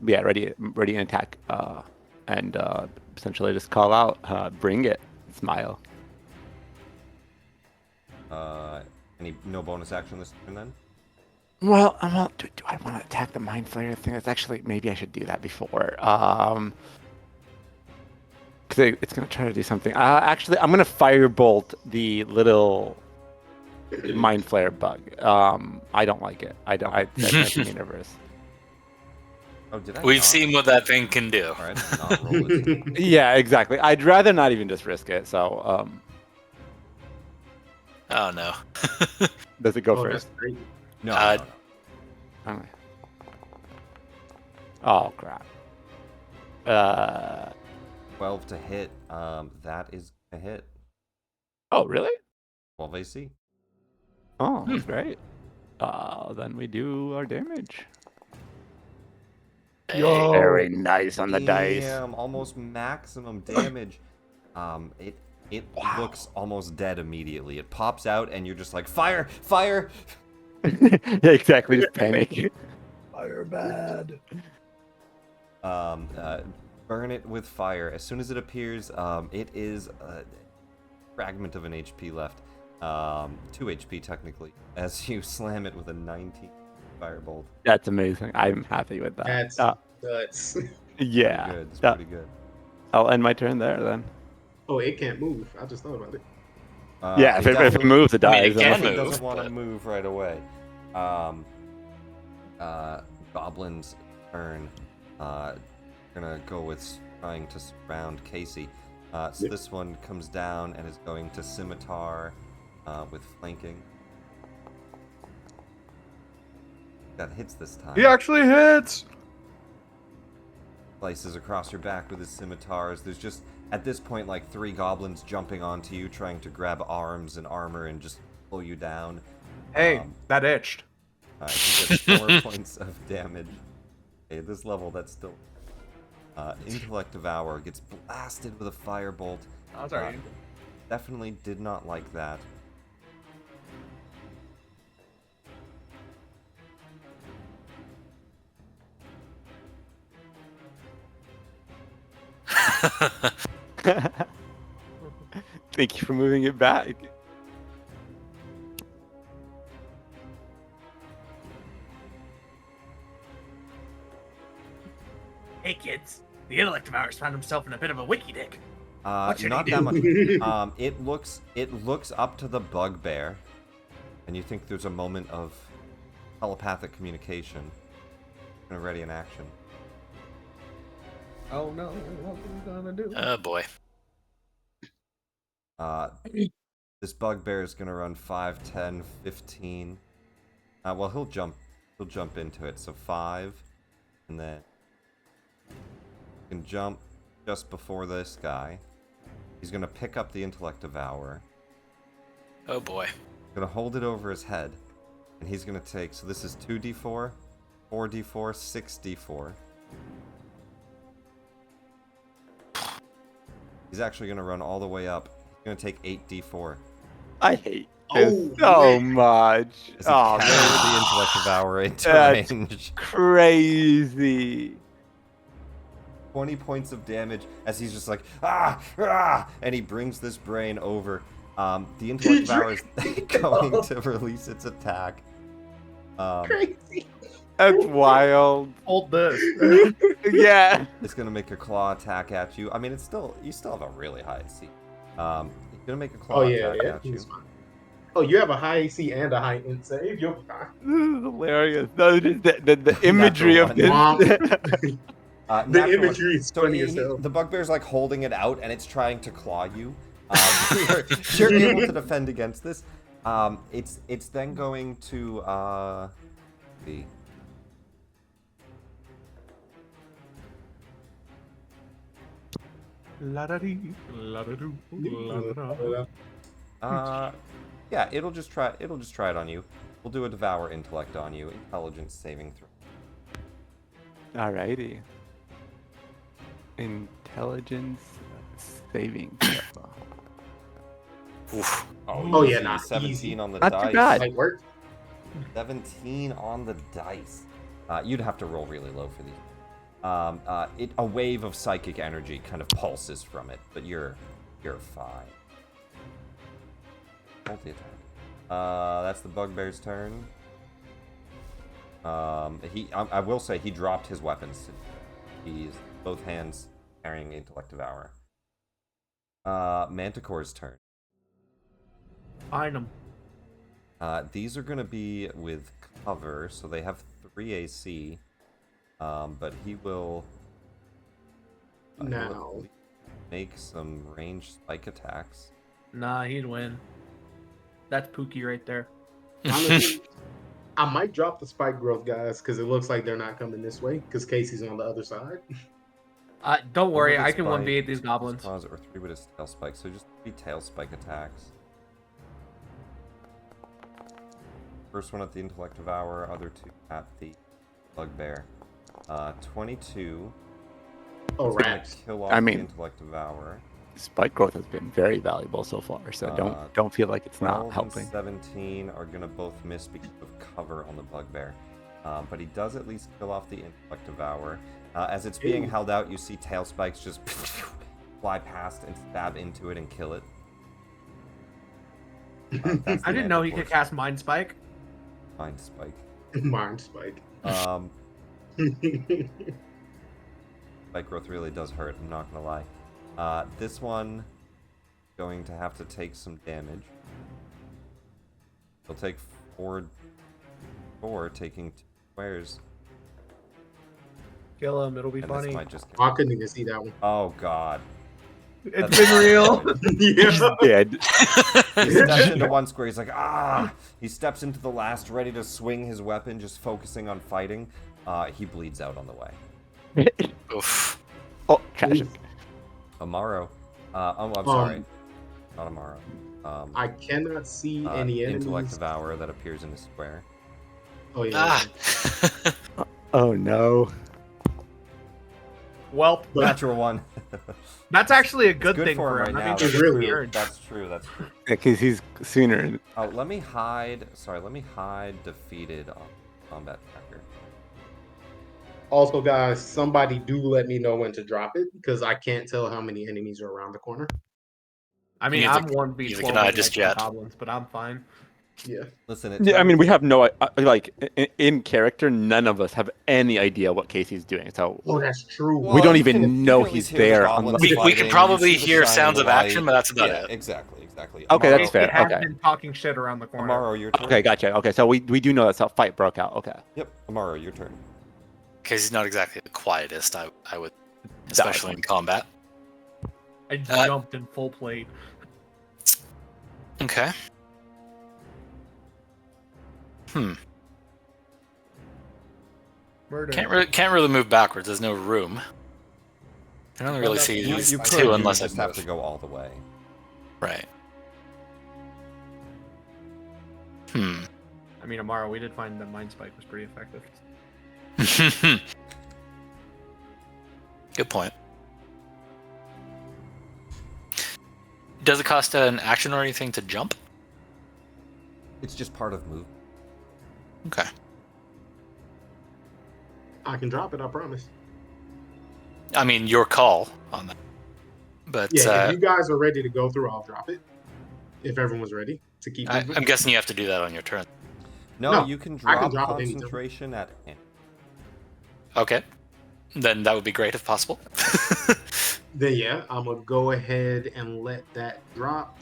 yeah, ready in attack, and essentially just call out, bring it, smile. No bonus action this turn then? Well, do I want to attack the mind flayer thing? That's actually, maybe I should do that before. Because it's gonna try to do something. Actually, I'm gonna firebolt the little mind flayer bug. I don't like it. That makes me nervous. Oh, did I? We've not? seen what that thing can do. All right, I'll not roll this. Yeah, exactly. I'd rather not even just risk it. So, Oh no. does it go Oh, first? that's great. No, Uh, no. Okay. Oh crap. 12 to hit. That is a hit. Oh really? 12 AC. Oh, that's great. Then we do our damage. Yo. Very nice on the dice. Damn, almost maximum damage. It Wow. looks almost dead immediately. It pops out, and you're just like, fire, fire. Yeah, exactly. Just panic. Fire bad. Burn it with fire. As soon as it appears, it is a fragment of an HP left. 2 HP technically, as you slam it with a 19 firebolt. That's amazing. I'm happy with that. That's nuts. Yeah. Pretty good. It's pretty good. I'll end my turn there then. Oh, it can't move. I just thought about it. Yeah, if it definitely- moves, it I mean, dies. it can definitely move, doesn't want to but- move right away. Goblin's turn. Gonna go with trying to surround Casey. So Yep. this one comes down and is going to scimitar with flanking. That hits this time. He actually hits. Slices across your back with his scimitars. There's just, at this point, like 3 goblins jumping onto you, trying to grab arms and armor and just pull you down. Hey, that itched. You get 4 points of damage. Okay, at this level, that's still... Intellect Devour gets blasted with a firebolt. Oh, sorry. Definitely did not like that. Thank you for moving it back. Hey kids, the intellect devourers found himself in a bit of a wiki dick. What should Not he that do? much. It looks up to the bugbear, and you think there's a moment of telepathic communication. Gonna ready in action. Oh no, what are we gonna do? Oh boy. This bugbear is gonna run 5, 10, 15. Well, he'll jump into it. So 5, and then he can jump just before this guy. He's gonna pick up the intellect devourer. Oh boy. Gonna hold it over his head, and he's gonna take. So this is 2d4, 4d4, 6d4. He's actually gonna run all the way up. He's gonna take 8d4. I hate this so much. As he Oh carries man, the intellect devourer into That's range. crazy. 20 points of damage as he's just like and he brings this brain over. The intellect devourer is going to release its attack. Crazy. That's wild. Hold this. Yeah. It's gonna make a claw attack at you. I mean, you still have a really high AC. It's gonna make a claw attack at you. he's fine. Oh, you have a high AC and a high int save. You'll be fine. This is hilarious. No, just the imagery of this. The Natural imagery is So funny as hell. the bugbear's like holding it out and it's trying to claw you. You're able to defend against this. It's then going to see. La-da-dee, la-da-doo, la-da-da. Yeah, it'll just try it on you. We'll do a devour intellect on you. Intelligence saving throw. Alrighty. Intelligence saving throw. Oof. Oh, yeah, easy. nah, 17 easy. on the Not too dice. bad. Might work. 17 on the dice. You'd have to roll really low for these. A wave of psychic energy kind of pulses from it, but you're fine. Multi-attack. That's the bugbear's turn. I will say he dropped his weapons. He's both hands carrying intellect devour. Manticore's turn. Find him. These are gonna be with cover, so they have 3 AC. But he will Now. make some ranged spike attacks. Nah, he'd win. That's Pookie right there. Honestly, I might drop the spike growth guys because it looks like they're not coming this way because Casey's on the other side. Don't worry, One with I can spike, 1v8 these two with goblins. claws, or 3 with his tail spike, so just 3 tail spike attacks. First one at the intellect devourer, other 2 at the bugbear. 22. Oh, It's gonna rats. kill off I the mean- intellect devourer. Spike growth has been very valuable so far, so don't feel like it's 12 not and helping. 17 are gonna both miss because of cover on the bugbear. But he does at least kill off the intellect devourer. As it's being Ew. held out, you see tail spikes just fly past and stab into it and kill it. That's the I didn't know he could Manticore's cast Mind Spike. mind spike. Mind spike. Spike growth really does hurt, I'm not gonna lie. This one going to have to take some damage. He'll take 4, taking 2 squares. Kill him, it'll be And funny. this might just I couldn't even see that one. Oh god. It's That's- been real. Yeah. Dead. He steps into one square, he's like, ah! He steps into the last, ready to swing his weapon, just focusing on fighting. He bleeds out on the way. Oof. Oh, tragic. Amaro. I'm sorry. Not Amaro. I cannot see any Intellect enemies. Devourer that appears in the square. Oh, yeah. Ah. Oh no. Welp. Natural 1. That's actually a It's good thing for him right That now. means It he's really good is. turn. That's true, that's true. Because he's sooner. Oh, let me hide defeated on combat tracker. Also, guys, somebody do let me know when to drop it because I can't tell how many enemies are around the corner. I mean, Neither- I'm 1v12 neither can I with just like yet. goblins, but I'm fine. Yeah. Listen, it Yeah, I mean, we turns- have no like in character. None of us have any idea what Casey's doing. So Oh, that's true. Well, don't you even can- you know can at least he's hear the there goblins unless- We can fighting, probably you see the hear shining sounds of action, light. but that's about Yeah, it. exactly. Okay, that's Amaro, fair. Casey has Okay. been talking shit around the corner. Amaro, your turn. Okay, gotcha. Okay, so we do know that fight broke out. Okay. Yep, Amaro, your turn. Because he's not exactly the quietest, I would, especially in combat. I jumped in full plate. Okay. Murder. Can't really move backwards. There's no room. I don't really see You, these you two could, you unless just I have move. to go all the way. Right. I mean, Amaro, we did find that Mind Spike was pretty effective. Good point. Does it cost an action or anything to jump? It's just part of move. Okay. I can drop it, I promise. I mean, your call on that. But Yeah, if you guys are ready to go through, I'll drop it. If everyone's ready to keep moving. I'm guessing you have to do that on your turn. No, No, you can I can drop drop it anytime. concentration at any. Okay. Then that would be great if possible. Then yeah, I'm gonna go ahead and let that drop.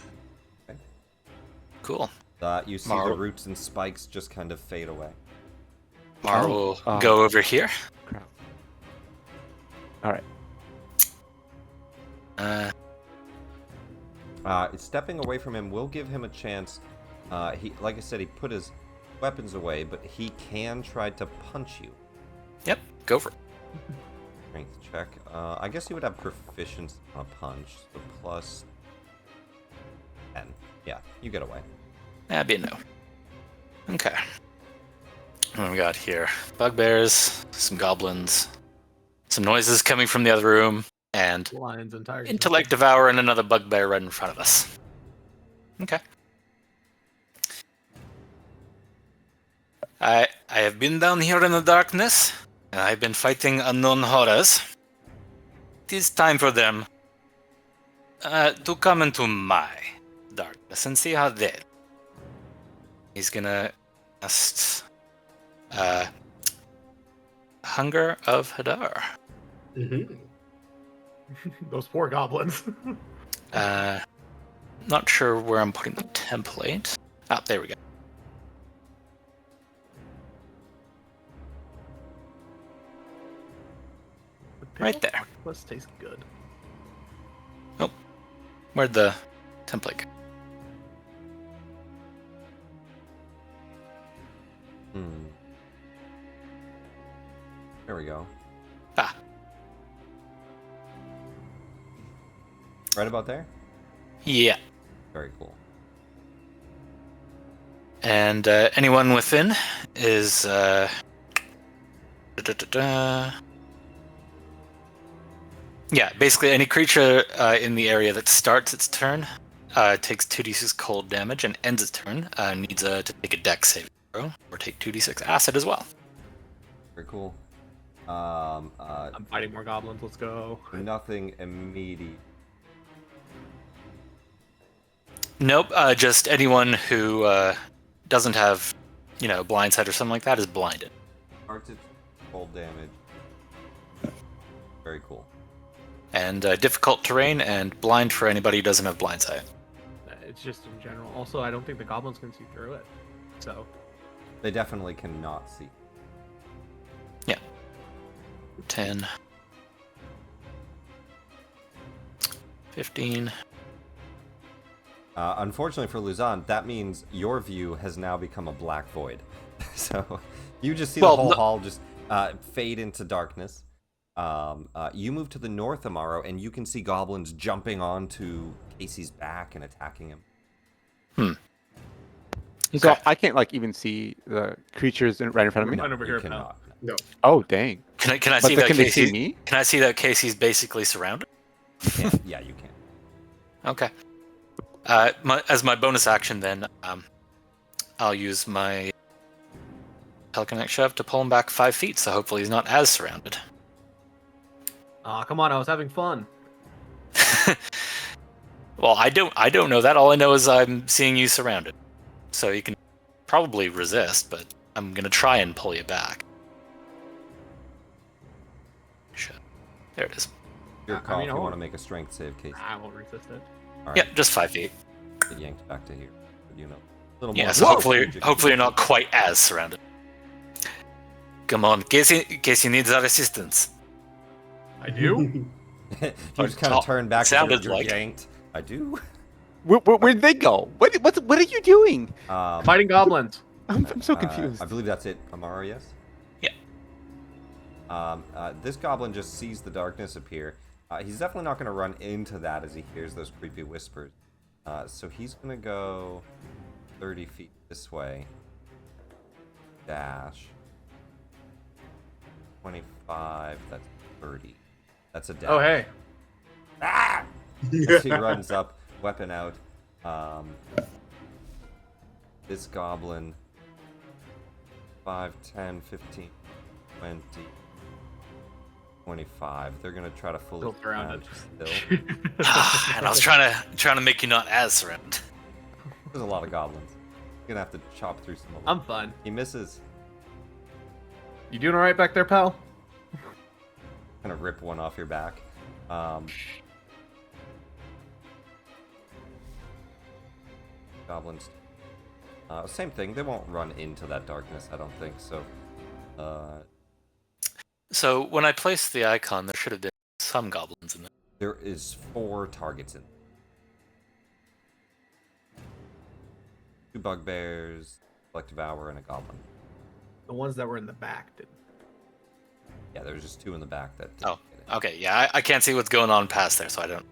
Cool. You see Maro. the roots and spikes just kind of fade away. Mara will go over here. Crap. All right. Stepping away from him will give him a chance. He, like I said, he put his weapons away, but he can try to punch you. Yep, go for it. Strength check. I guess you would have proficiency on a punch. So plus 10. Yeah, you get away. That'd be a no. Okay. What do we got here? Bugbears, some goblins, some noises coming from the other room, and Lions and tigers. intellect devourer and another bugbear right in front of us. Okay. I have been down here in the darkness, and I've been fighting unknown horrors. It is time for them to come into my darkness and see how they. He's gonna cast Hunger of Hadar. Mm-hmm. Those poor goblins. Not sure where I'm putting the template. Ah, there we go. Right there. Let's taste good. Where'd the template go? There we go. Ah, Right about there? yeah. Very cool. And anyone within is yeah, basically any creature in the area that starts its turn takes 2d6 cold damage and ends its turn needs to take a dex saving throw or take 2d6 acid as well. Very cool. I'm fighting more goblins. Let's go. Nothing immediate. Nope, just anyone who doesn't have, blindside or something like that is blinded. Starts its cold damage. Very cool. And difficult terrain and blind for anybody who doesn't have blindside. It's just in general. Also, I don't think the goblins can see through it. So, They definitely cannot see. 10, 15. Unfortunately for Luzon, that means your view has now become a black void. So you just see the whole hall just fade into darkness. You move to the north, Amaro, and you can see goblins jumping onto Casey's back and attacking him. So I can't even see the creatures right in front of me. Right over you here, cannot. No. Oh dang! Can I But see that can they Casey? see me? Can I see that Casey's basically surrounded? You can. Yeah, you can. Okay. As my bonus action, then I'll use my telekinetic shove to pull him back 5 feet, so hopefully he's not as surrounded. Aw, come on, I was having fun. Well, I don't know that. All I know is I'm seeing you surrounded. So you can probably resist, but I'm gonna try and pull you back. Shit. There it is. Your I call mean, if you I want to won't- make a strength save, Casey. I won't resist it. All right. Yeah, just 5 feet. Get yanked back to here. You know, a little Yeah, more. so hopefully strategic. you're not quite as surrounded. Come on, Casey needs our assistance. I do? You just kind of turn back. Sounded you're like- yanked. I do. Where'd they go? What are you doing? Fighting goblins. I'm so confused. I believe that's it, Amaro, yes? Yeah. This goblin just sees the darkness appear. He's definitely not going to run into that as he hears those creepy whispers. So he's going to go 30 feet this way. Dash. 25, that's 30. That's a dash. Oh, hey. Ah! As he runs up, weapon out. This goblin 5, 10, 15, 20, 25. They're gonna try to fully Still surrounded. still. And I was trying to make you not as surrounded. There's a lot of goblins. You're gonna have to chop through some of them. I'm fine. He misses. You doing alright back there, pal? Gonna rip one off your back. Goblins. Same thing. They won't run into that darkness, I don't think. So, So when I placed the icon, there should have been some goblins in there. there is 4 targets in. 2 bugbears, intellect devour, and a goblin. The ones that were in the back did. Yeah, there's just 2 in the back that. Oh, okay. Yeah, I can't see what's going on past there, so I don't.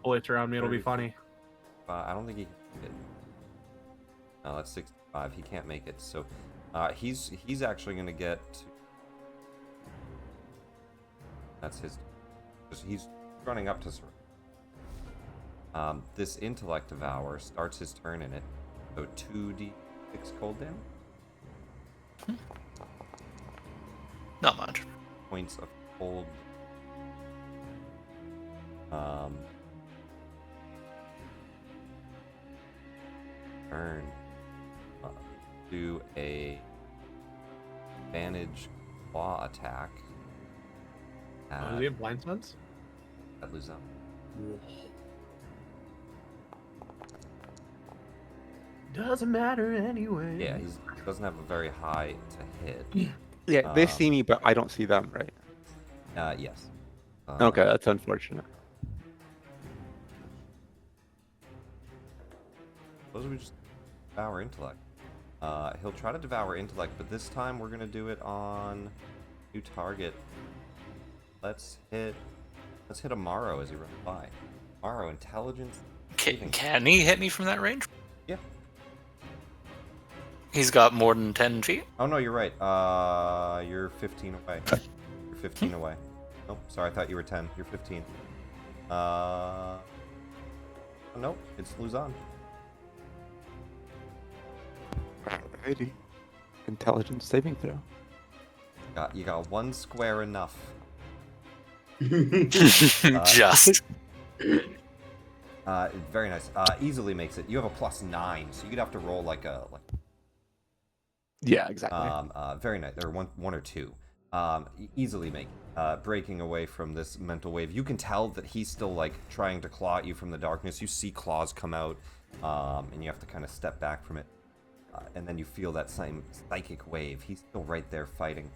Bullets around me, it'll be funny. I don't think he can make it. No, that's 65. He can't make it. So, he's actually gonna get. That's his. He's running up to. This intellect devour starts his turn in it. So 2d6 cold damage. Not much. Points of cold. Turn. Do a advantage claw attack. Does he have blind sense? At Luzon. Doesn't matter anyway. Yeah, he doesn't have a very high to hit. Yeah, they see me, but I don't see them, right? Yes. Okay, that's unfortunate. Suppose we just devour intellect. He'll try to devour intellect, but this time we're gonna do it on new target. Let's hit Amaro as he runs by. Amaro, intelligence. Can he hit me from that range? Yeah. He's got more than 10 feet. Oh no, you're right. You're 15 away. You're 15 away. Nope, sorry, I thought you were 10. You're 15. Nope, it's Luzon. Alrighty. Intelligence saving throw. You got 1 square enough. Just. Very nice. Easily makes it. You have a +9, so you'd have to roll like a Yeah, exactly. very nice. Or one or two. Easily make breaking away from this mental wave. You can tell that he's still like trying to claw at you from the darkness. You see claws come out, and you have to kind of step back from it. And then you feel that same psychic wave. He's still right there fighting.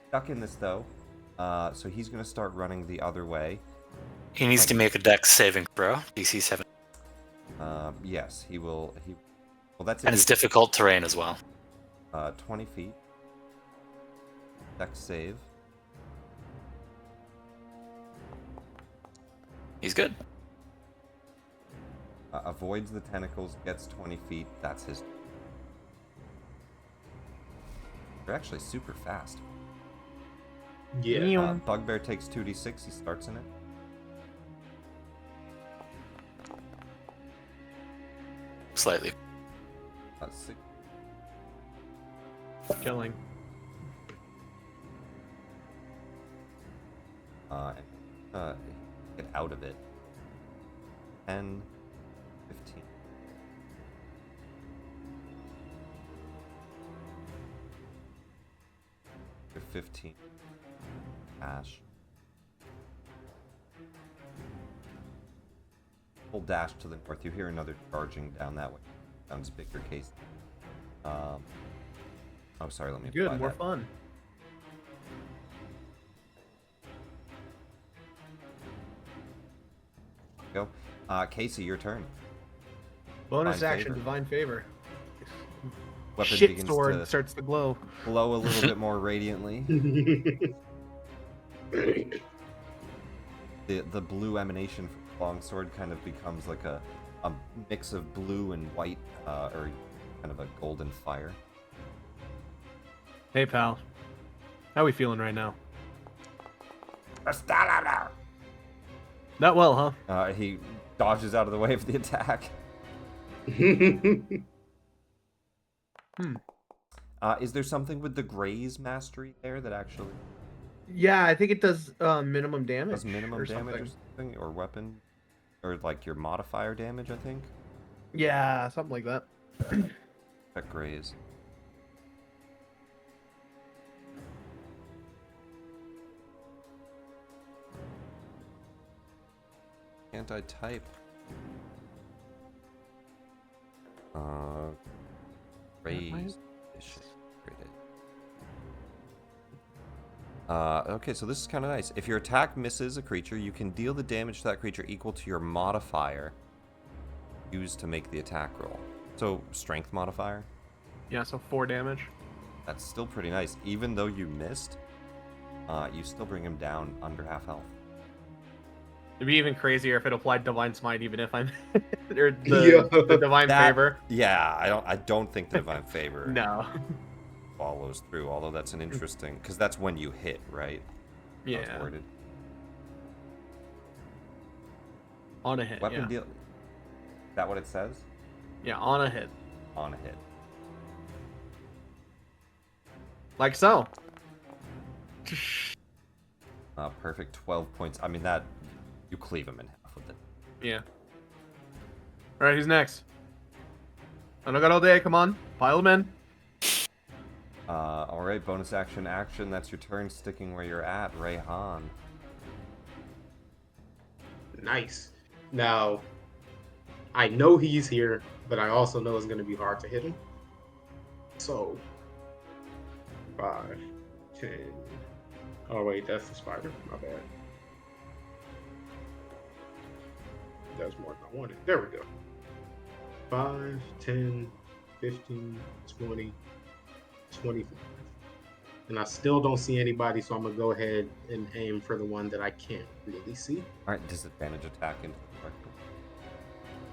Stuck in this though, so he's gonna start running the other way. He needs to make a dex saving throw. DC 7. Yes, he will. Well, that's And it's difficult terrain as well. 20 feet. Dex save. He's good. Avoids the tentacles, gets 20 feet. That's his. They're actually super fast. Yeah. Bugbear takes 2d6. He starts in it. Slightly. 6 Killing. Get out of it. 10, 15. You're 15. Dash. Full dash to the north. You hear another charging down that way. Sounds bigger case. Oh, sorry. Let me. Good. apply More that. fun. Go. Casey, your turn. Bonus Divine action, favor. divine favor. Weapon Shit begins sword to starts to glow. glow a little bit more radiantly. The blue emanation from the longsword kind of becomes like a mix of blue and white, or kind of a golden fire. Hey, pal. How we feeling right now? Not well, huh? He dodges out of the way of the attack. Is there something with the Gray's mastery there that actually Yeah, I think it does minimum damage. does minimum or damage something. or something? Or weapon? Or like your modifier damage, I think? Yeah, something like that. That Gray's. Anti-type. Raise. Okay, so this is kind of nice. If your attack misses a creature, you can deal the damage to that creature equal to your modifier used to make the attack roll. So, strength modifier. Yeah, so 4 damage. That's still pretty nice. Even though you missed, you still bring him down under half health. It'd be even crazier if it applied divine smite, even if I'm or the divine favor. Yeah, I don't think the divine favor No. follows through. Although that's an interesting, because that's when you hit, right? How it's Yeah. worded. On a hit. Weapon Yeah. deal. Is that what it says? Yeah, on a hit. On a hit. Like so. Perfect. 12 points. I mean, that you cleave him in half with it. Yeah. Alright, who's next? I don't got all day, come on. Pile them in. All right. Bonus action. That's your turn. Sticking where you're at, Rayhan. Nice. Now, I know he's here, but I also know it's going to be hard to hit him. So, 5, 10. Oh, wait, that's the spider. My bad. That's more than I wanted. There we go. 5, 10, 15, 20, 25. And I still don't see anybody, so I'm going to go ahead and aim for the one that I can't really see. All right. Disadvantage attack into the rectum.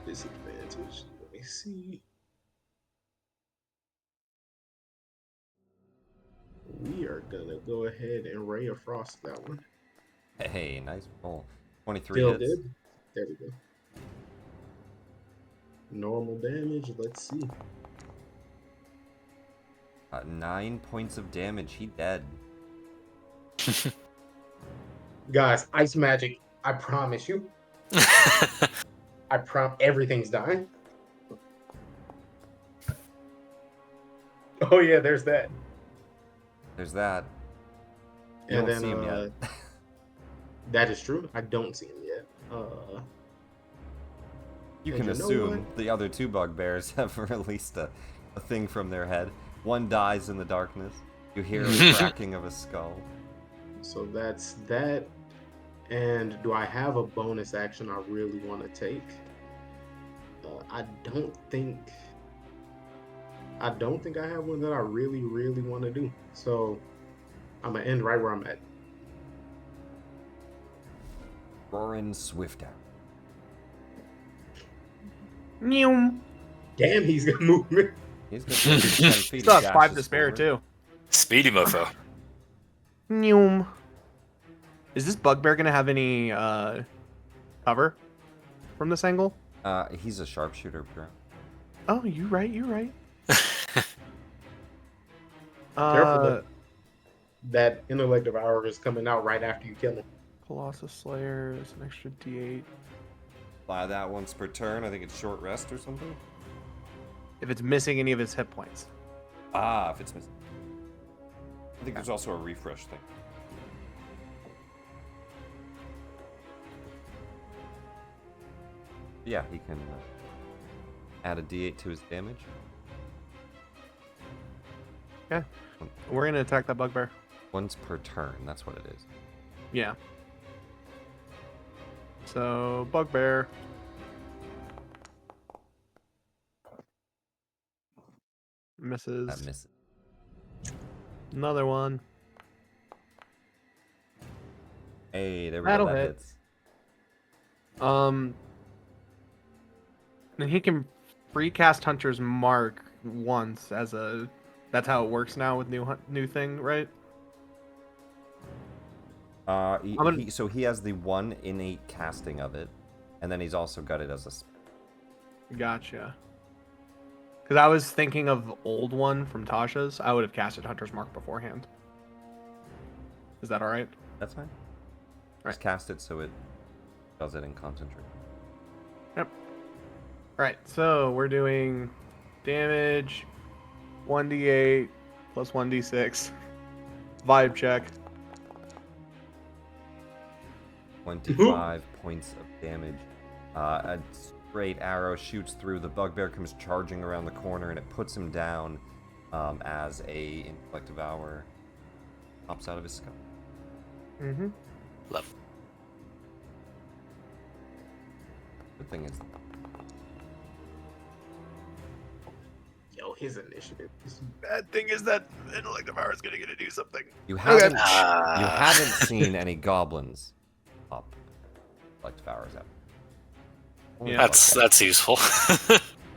Disadvantage. Let me see. We are gonna go ahead and ray of frost that one. Hey, nice roll. 23 Still hits. good. There we go. Normal damage. Let's see. 9 points of damage. He dead. Guys, ice magic. I promise you. Everything's dying. Oh yeah, there's that. There's that. You And don't then see him yet. that is true. I don't see him yet. You and can know assume what? the other 2 bugbears have released a thing from their head. One dies in the darkness. You hear the cracking of a skull. So that's that. And do I have a bonus action I really want to take? I don't think I have one that I really, really want to do. So I'm gonna end right where I'm at. Roaring Swiftout. Neum. Damn, he's gonna move me. He's got 10 feet. Still has 5 to dashes spare forward. too. Speedy mofo. Neum. Is this bugbear gonna have any cover from this angle? He's a sharpshooter, bro. Oh, you're right. Careful that intellect devour is coming out right after you kill him. Colossus Slayer is an extra D8. Fly that once per turn. I think it's short rest or something. If it's missing any of his hit points. Ah, if it's missing. I think there's also a refresh thing. Yeah, he can add a D8 to his damage. Yeah. We're gonna attack that bugbear. Once per turn, that's what it is. Yeah. So bugbear. Misses. That misses. Another one. Hey, there we That'll go. That hit. hits. And he can free cast Hunter's Mark once as a. That's how it works now with new thing, right? So he has the one innate casting of it, and then he's also got it as a. Gotcha. Because I was thinking of the old one from Tasha's. I would have casted Hunter's Mark beforehand. Is that all right? That's fine. Right. Just cast it so it does it in concentrate. Yep. All right. So we're doing damage, 1d8 plus 1d6. Vibe check. 25 points of damage. A straight arrow shoots through. The bugbear comes charging around the corner, and it puts him down as a intellect devour pops out of his skull. Mm-hmm. Love. Good thing is, Yo, his initiative. Bad thing is that intellect devour is gonna get to do something. you haven't Ah. you haven't seen any goblins up like devours out. Only Yeah. That's useful.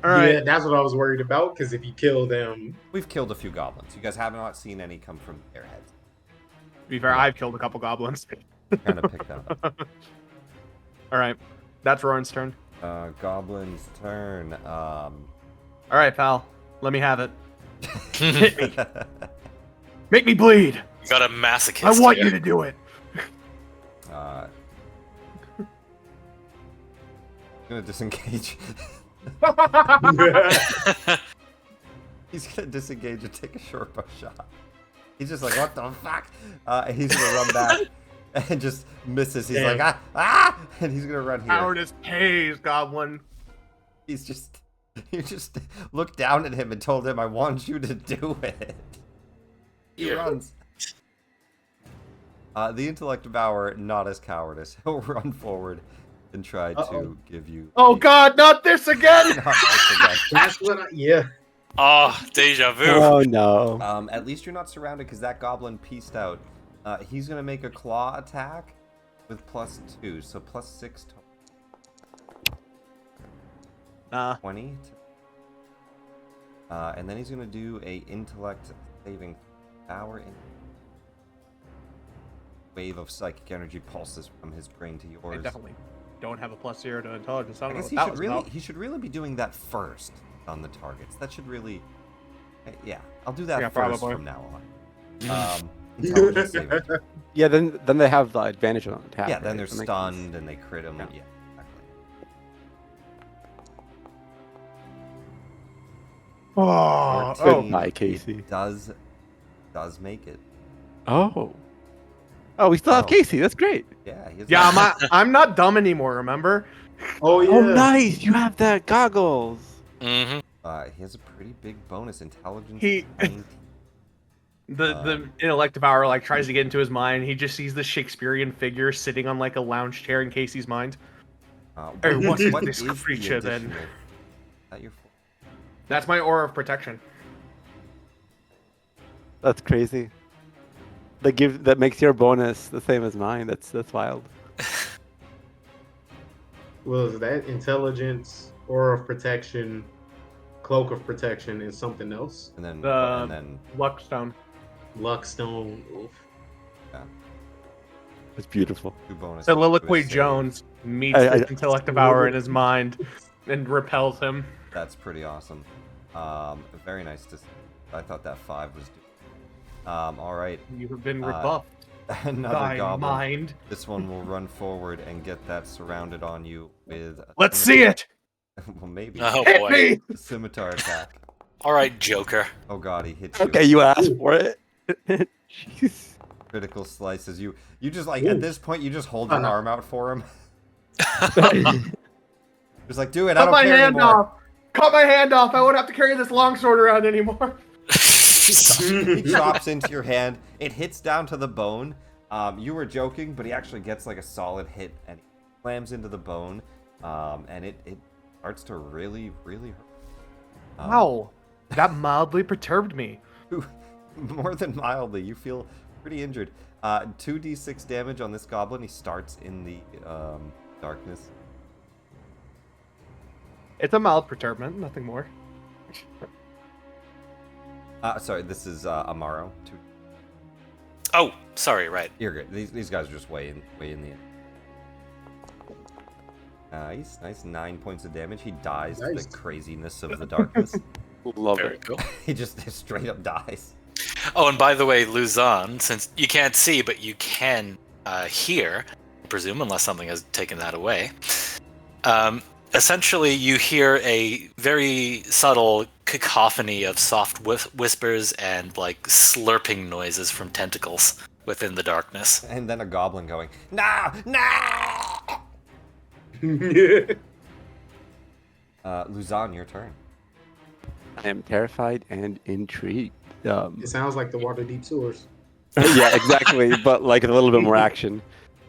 All right. Yeah, that's what I was worried about. Because if you kill them, We've killed a few goblins. You guys have not seen any come from their heads. To be fair, I've killed a couple goblins. Kind of pick that up. All right. That's Roran's turn. Goblin's turn. All right, pal. Let me have it. Hit me. Make me bleed. You got a masochist. I want here. you to do it. Gonna disengage. He's gonna disengage and take a short bow shot. He's just like, what the fuck? And he's gonna run back and just misses. He's Damn. like, ah! And he's gonna run here. Cowardice pays, goblin. He's just, you just looked down at him and told him, I want you to do it. He runs. The intellect devourer, not as cowardice. He'll run forward and try to give you. Oh God, not this again! Not this again. that's what yeah. Oh, deja vu. Oh no. At least you're not surrounded because that goblin pieced out. He's gonna make a claw attack with +2, so +6 to 20. And then he's gonna do a intellect saving power. Wave of psychic energy pulses from his brain to I yours. definitely don't have a +0 to intelligence. I I don't know guess what that was about. he should really be doing that first on the targets. That should really, yeah. I'll do that Yeah, first probably. from now on. Intelligence saving. Yeah, then they have the advantage on attack. Yeah, then right? they're That makes stunned sense. and they crit him. Yeah. Yeah, exactly. Oh, 14. Hi, Casey. Does make it. Oh. Oh, we still have Oh. Casey. That's great. Yeah, he has yeah, I'm not dumb anymore. Remember? Oh yeah. Oh, nice. You have the goggles. Mm-hmm. he has a pretty big bonus intelligence. He- 19. The intellect devourer like tries to get into his mind. He just sees the Shakespearean figure sitting on like a lounge chair in Casey's mind. Hey, what's what this is the creature, then? additional- That your full- That's my aura of protection. That's crazy. That makes your bonus the same as mine. That's wild. Was that intelligence, aura of protection, cloak of protection, and something else? and then The- Luckstone. Luckstone. Oof. It's beautiful. 2 bonus. Soliloquy to his save. Jones meets I- the intellect devourer in his mind and repels him. That's pretty awesome. Very nice to see. I thought that 5 was All right. You have been Uh, rebuffed. Another Thy goblin. mind. This one will run forward and get that surrounded on you with. Let's see it. Well, maybe Oh Hit boy. me. a scimitar attack. All right, Joker. Oh god, he hits you. Okay, you asked for it. Jeez. Critical slices you. You just like at this point you just hold your arm out for him. Just like do it. I Cut don't my care hand anymore. off. Cut my hand off. I won't have to carry this longsword around anymore. He chops into your hand. It hits down to the bone. You were joking, but he actually gets like a solid hit and he slams into the bone. And it starts to really, really hurt. Wow. That mildly perturbed me. More than mildly. You feel pretty injured. 2d6 damage on this goblin. He starts in the darkness. It's a mild perturbment, nothing more. Sorry, this is Amaro. Oh, sorry, right. You're good. These guys are just way in the end. Nice. 9 points of damage. He dies to the craziness of the darkness. Love Very it. cool. He just straight up dies. Oh, and by the way, Luzon, since you can't see, but you can hear, I presume, unless something has taken that away. Essentially, you hear a very subtle cacophony of soft whispers and like slurping noises from tentacles within the darkness. And then a goblin going, "No! No!" Luzon, your turn. I am terrified and intrigued. It sounds like the Waterdeep sewers. Yeah, exactly, but like a little bit more action.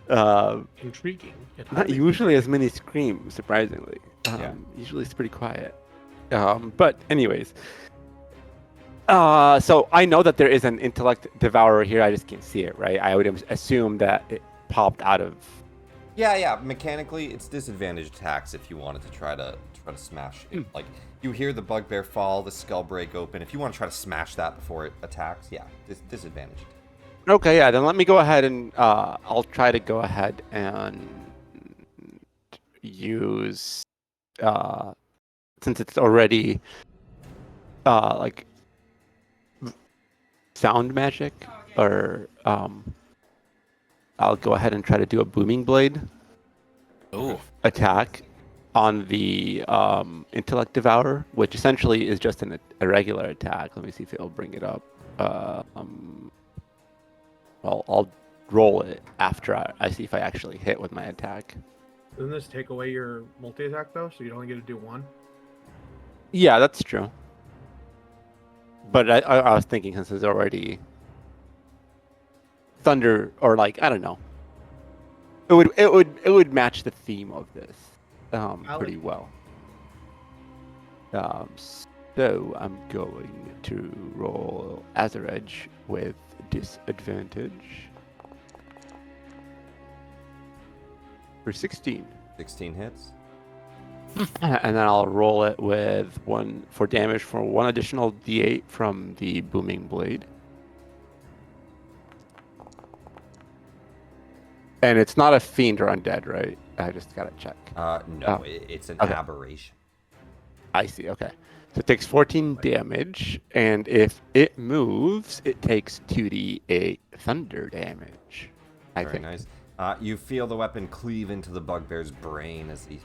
Intriguing. Not usually as many screams, surprisingly. Yeah. Usually it's pretty quiet. But anyways. So I know that there is an intellect devourer here. I just can't see it, right? I would assume that it popped out of. Yeah. Mechanically, it's disadvantaged attacks if you wanted to try to smash it. Like you hear the bugbear fall, the skull break open. If you want to try to smash that before it attacks, yeah, disadvantaged. Okay, yeah. Then let me go ahead and I'll try to go ahead and use since it's already like sound magic, or I'll go ahead and try to do a booming blade attack on the intellect devourer, which essentially is just a regular attack. Let me see if it'll bring it up. I'll roll it after I see if I actually hit with my attack. Doesn't this take away your multi-attack though, so you only get to do one? Yeah, that's true. But I was thinking, since it's already thunder, or like, I don't know, it would match the theme of this pretty well. So I'm going to roll Azareg with disadvantage for 16. 16 hits. And then I'll roll it with 1 for damage for 1 additional d8 from the booming blade. And it's not a fiend or undead, right? I just gotta check. No, it's an Okay. aberration. I see, okay. So it takes 14 damage, and if it moves, it takes 2d8 thunder damage. I Very think. nice. You feel the weapon cleave into the bugbear's brain as he's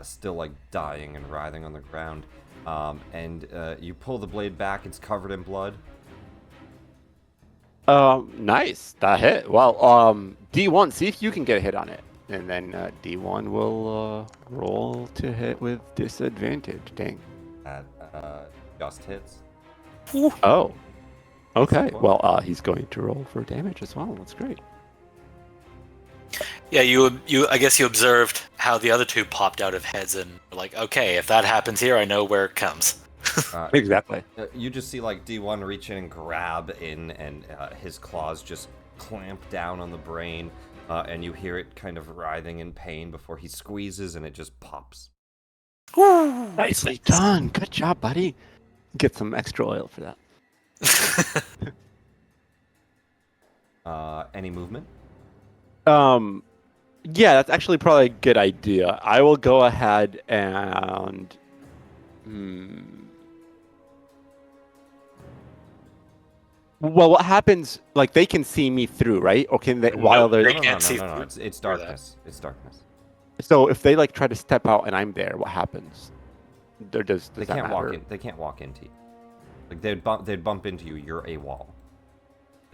still like dying and writhing on the ground. And you pull the blade back, it's covered in blood. Nice. That hit. Well, D1, see if you can get a hit on it. And then D1 will roll to hit with disadvantage. Dang. That just hits. Oh. Okay. Well, he's going to roll for damage as well. That's great. Yeah, I guess you observed how the other two popped out of heads and were like, okay, if that happens here, I know where it comes. Exactly. You just see like D1 reach in and grab in, and his claws just clamp down on the brain, and you hear it kind of writhing in pain before he squeezes and it just pops. Nicely done. Good job, buddy. Get some extra oil for that. Any movement? Yeah, that's actually probably a good idea. I will go ahead and Well, what happens? Like they can see me through, right? Or can they while Nope, they're they No, can't see through It's that. darkness. It's darkness. so if they like try to step out and I'm there, what happens? Does They that can't walk matter? in. They can't walk into you. Like they'd bump into you. You're a wall.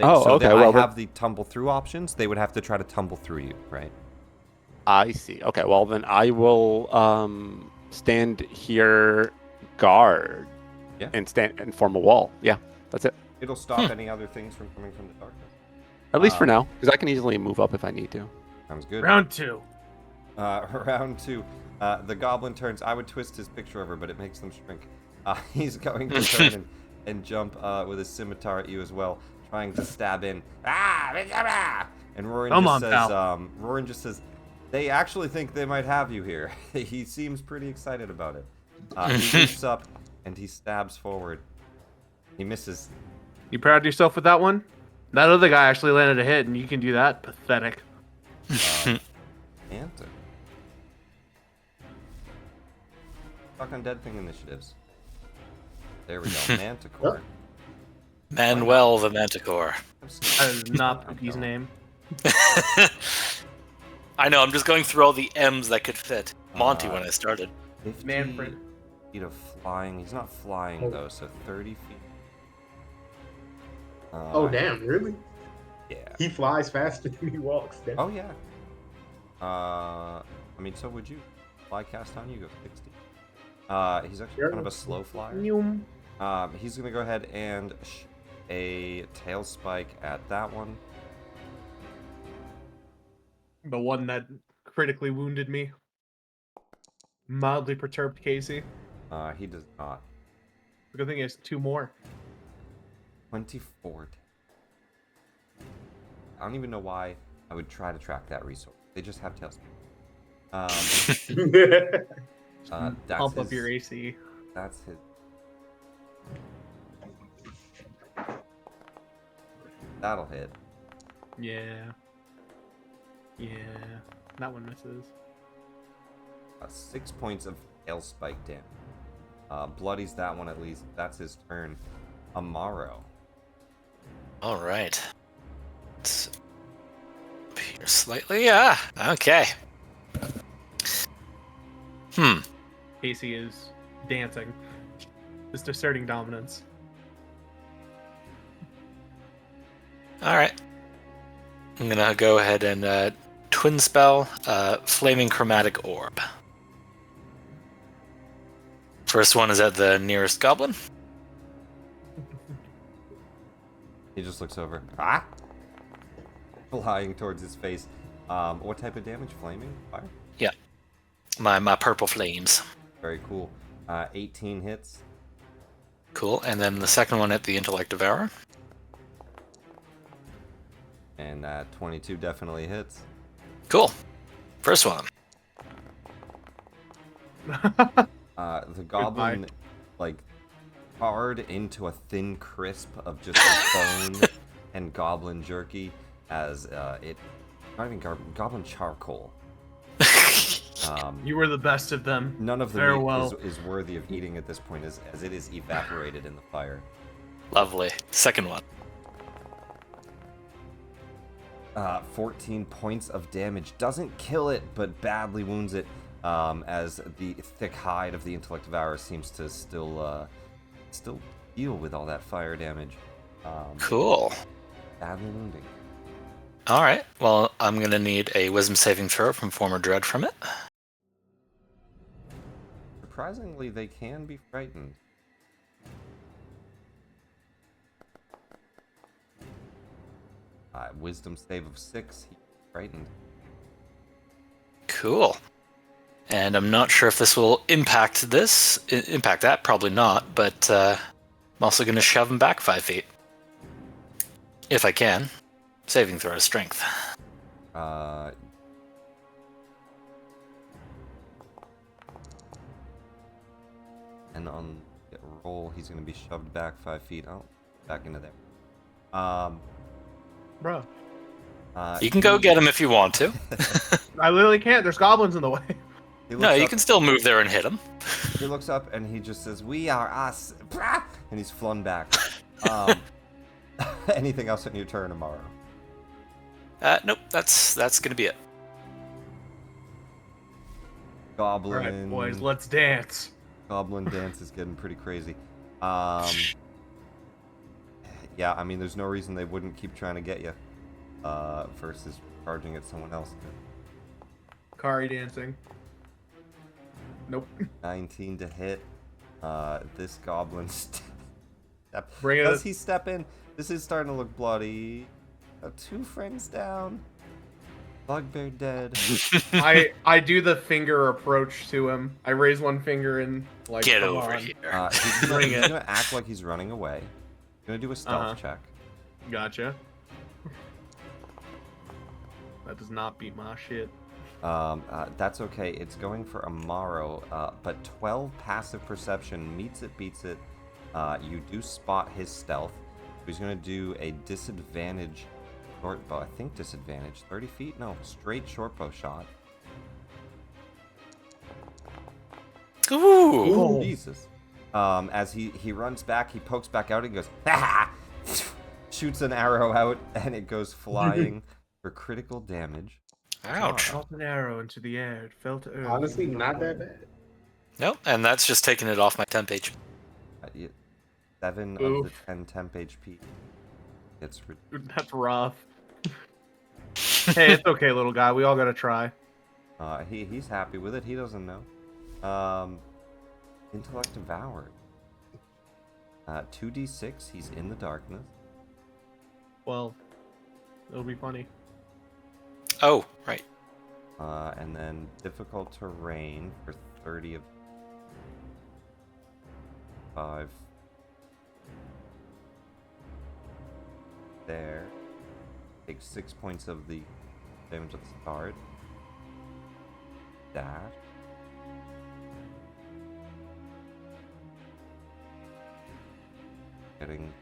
Oh, okay, I well, have the tumble through options. They would have to try to tumble through you, right? I see. Okay, well then I will stand here, guard, Yeah. and stand and form a wall. Yeah, that's it. It'll stop any other things from coming from the darkness. At least for now, because I can easily move up if I need to. Sounds good. Round 2. Round 2. The goblin turns. I would twist his picture over, but it makes them shrink. He's going to turn and jump with his scimitar at you as well, trying to stab in. And Roran just says, they actually think they might have you here. He seems pretty excited about it. He leaps up and he stabs forward. He misses. You proud of yourself with that one? That other guy actually landed a hit, and you can do that? Pathetic. Answer. Fuck undead thing initiatives. There we go. Manticore. Manuel the Manticore. That is not Pookie's name. I know, I'm just going through all the M's that could fit. Monty when I started. 50 Manfred. feet of flying. He's not flying though, so 30 feet. Oh damn! Really? Yeah. He flies faster than he walks. Damn. Oh yeah. I mean, so would you. Fly cast on you go 60. He's actually kind of a slow flyer. He's gonna go ahead and a tail spike at that one. The one that critically wounded me. Mildly perturbed Casey. He does not. The good thing is 2 more. 24. I don't even know why I would try to track that resource. They just have tail spike. That's Pump up his- your AC. That's his. That'll hit. Yeah. Yeah. That one misses. 6 points of tail spike damage. Bloodies that one at least. That's his turn. Amaro. All right. Let's up here slightly. Yeah. Okay. Casey is dancing. Just asserting dominance. All right. I'm gonna go ahead and twin spell flaming chromatic orb. First one is at the nearest goblin. He just looks over. Ah! Flying towards his face. What type of damage? Flaming? Fire? Yeah. My purple flames. Very cool. 18 hits. Cool. And then the second one at the intellect devourer. And 22 definitely hits. Cool. First one. The goblin, Goodbye. like, hard into a thin crisp of just bone and goblin jerky as it... Not even goblin charcoal. You were the best of them. None of the Farewell. meat is worthy of eating at this point as it is evaporated in the fire. Lovely. Second one. 14 points of damage. Doesn't kill it, but badly wounds it as the thick hide of the intellect devourer seems to still deal with all that fire damage. Cool. Badly wounding. All right. Well, I'm gonna need a wisdom saving throw from former dread from it. Surprisingly, they can be frightened. Wisdom save of 6. He's frightened. Cool. And I'm not sure if this will impact that. Probably not. But I'm also gonna shove him back 5 feet, if I can. Saving throw strength. And on the roll, he's going to be shoved back 5 feet. Oh, back into there. Bro. You can go get him if you want to. I literally can't. There's goblins in the way. No, you can still move there and hit him. He looks up and he just says, "We are us," and he's flung back. Anything else on your turn tomorrow? Nope, that's gonna be it. Goblin. All right, boys, let's dance. Goblin dance is getting pretty crazy. Yeah, I mean, there's no reason they wouldn't keep trying to get you. Versus charging at someone else. Kari dancing. Nope. 19 to hit. This goblin Bring it. Does he step in? This is starting to look bloody. 2 friends down. Bugbear dead. I do the finger approach to him. I raise one finger and like Get come over on. here. He's Bring it. gonna act like he's running away. He's gonna do a stealth check. Gotcha. That does not beat my shit. That's okay. It's going for a Morrow, but 12 passive perception meets it, beats it. You do spot his stealth. He's going to do a disadvantage short bow. I think disadvantage. 30 feet? No, straight short bow shot. Ooh. Jesus. As he runs back, he pokes back out and goes, ha! Shoots an arrow out, and it goes flying for critical damage. Ouch. Shot an arrow into the air. It fell to earth. Honestly, not that bad. Nope, and that's just taking it off my temp page. 7 of Oof. the 10 temp HP. It's That's rough. Hey, it's okay, little guy. We all gotta try. he's happy with it. He doesn't know. Intellect devoured. 2d6. He's in the darkness. Well, it'll be funny. Oh, right. And then difficult terrain for 30 of 5. There. Takes 6 points of the damage at the start. Dash. Getting.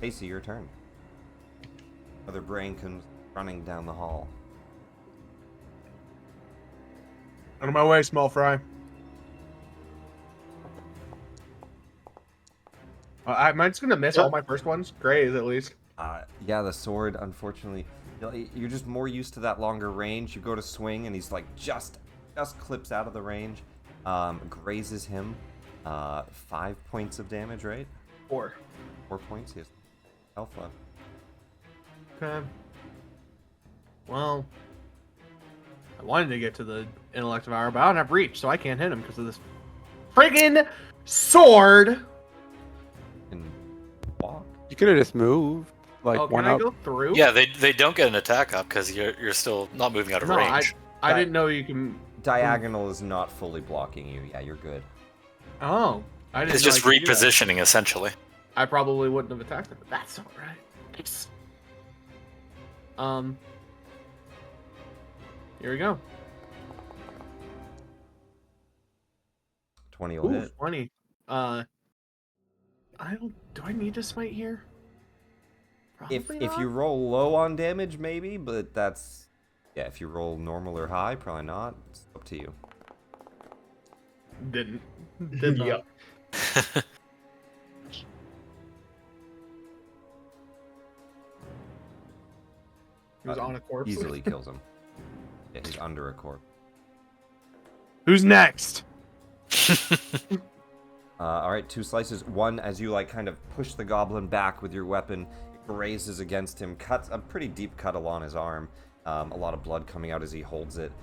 Casey, your turn. Other brain comes running down the hall. Out of my way, small fry. I'm just gonna miss all my first ones. Grays, at least. Yeah, the sword, unfortunately, you're just more used to that longer range. You go to swing, and he's like just clips out of the range, grazes him. 5 points of damage, right? 4. 4 points. He has health left. Okay. Well, I wanted to get to the intellect devourer, but I don't have reach, so I can't hit him because of this friggin' sword. Can walk. You could have just moved like Oh, one can I up. go through? Yeah, they don't get an attack up because you're still not moving out of No, range. I didn't know you can. Diagonal is not fully blocking you. Yeah, you're good. Oh, I didn't. It's know just I could do that. repositioning essentially. I probably wouldn't have attacked him, but that's all right. Here we go. 20 will Ooh, hit. 20. I don't. Do I need to smite here? If Probably you not. roll low on damage, maybe, but that's yeah. If you roll normal or high, probably not. It's up to you. Didn't. Did not. Yep. He was on a corpse. Easily kills him. Yeah, he's under a corpse. Who's next? All right, 2 slices. One, as you like kind of push the goblin back with your weapon, it grazes against him, cuts a pretty deep cut along his arm. A lot of blood coming out as he holds it.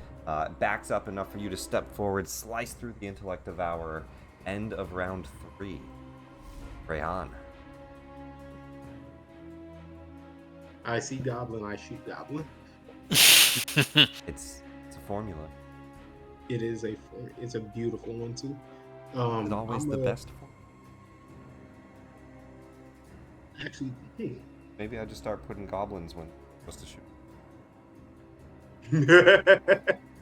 Backs up enough for you to step forward, slice through the intellect devourer. End of round 3. Rayan. I see goblin, I shoot goblin. It's a formula. It's a beautiful one too. It's always the best form. Actually, Maybe I just start putting goblins when I'm supposed to shoot.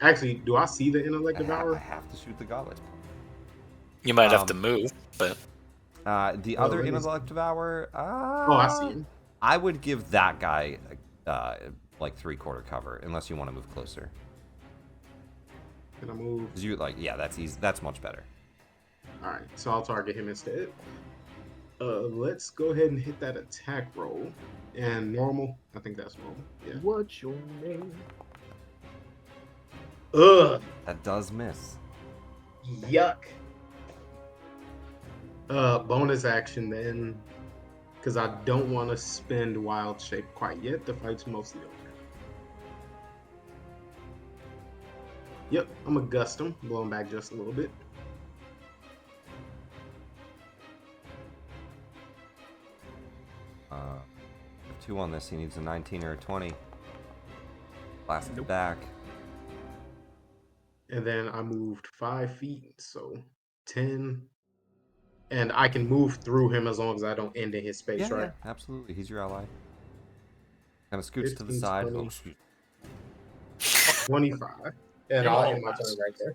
actually, do I see the intellect I devourer? have to shoot the goblin. You might have to move, but The Oh, other it is- intellect devourer. Oh, I see him. I would give that guy like 3/4 cover, unless you want to move closer. Can I move? 'Cause you yeah, that's easy. That's much better. All right, so I'll target him instead. Let's go ahead and hit that attack roll. And normal, I think that's normal. Yeah. What's your name? Ugh, That does miss. yuck. Bonus action then, because I don't want to spend wild shape quite yet. The fight's mostly over. Yep, I'm gonna gust him, blow him back just a little bit. Uh, 2 on this. He needs a 19 or a 20. Blast it back. And then I moved 5 feet, so 10. And I can move through him as long as I don't end in his space, Yeah, right? yeah, absolutely. He's your ally. Kind of scoots to the 15, side. 20. Oh, shoot. 25. And I'll end my turn right there.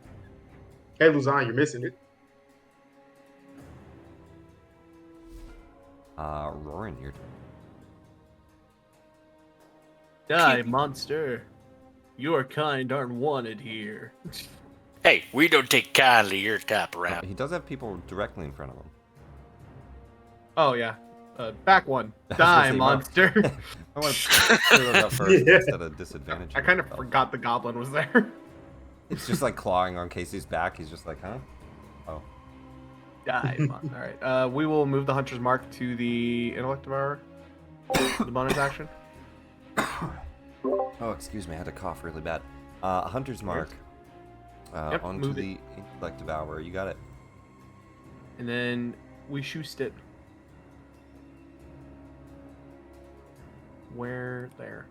Hey, Luzon, you're missing it. Roaring, your turn. Die, monster. Your kind aren't wanted here. Hey, we don't take kindly your type around. He does have people directly in front of him. Oh, yeah. Back one. I was gonna Die, say, monster. I want to clear those up first Yeah. instead of disadvantage. I kind of forgot the goblin was there. It's just like clawing on Casey's back. He's just like, huh? Oh. Die, All right. We will move the Hunter's Mark to the Intellect Devourer. The bonus action. Oh, excuse me. I had to cough really bad. Hunter's Mark. Yep, Onto move the Intellect Devourer. You got it. And then we shoost it. Where? There.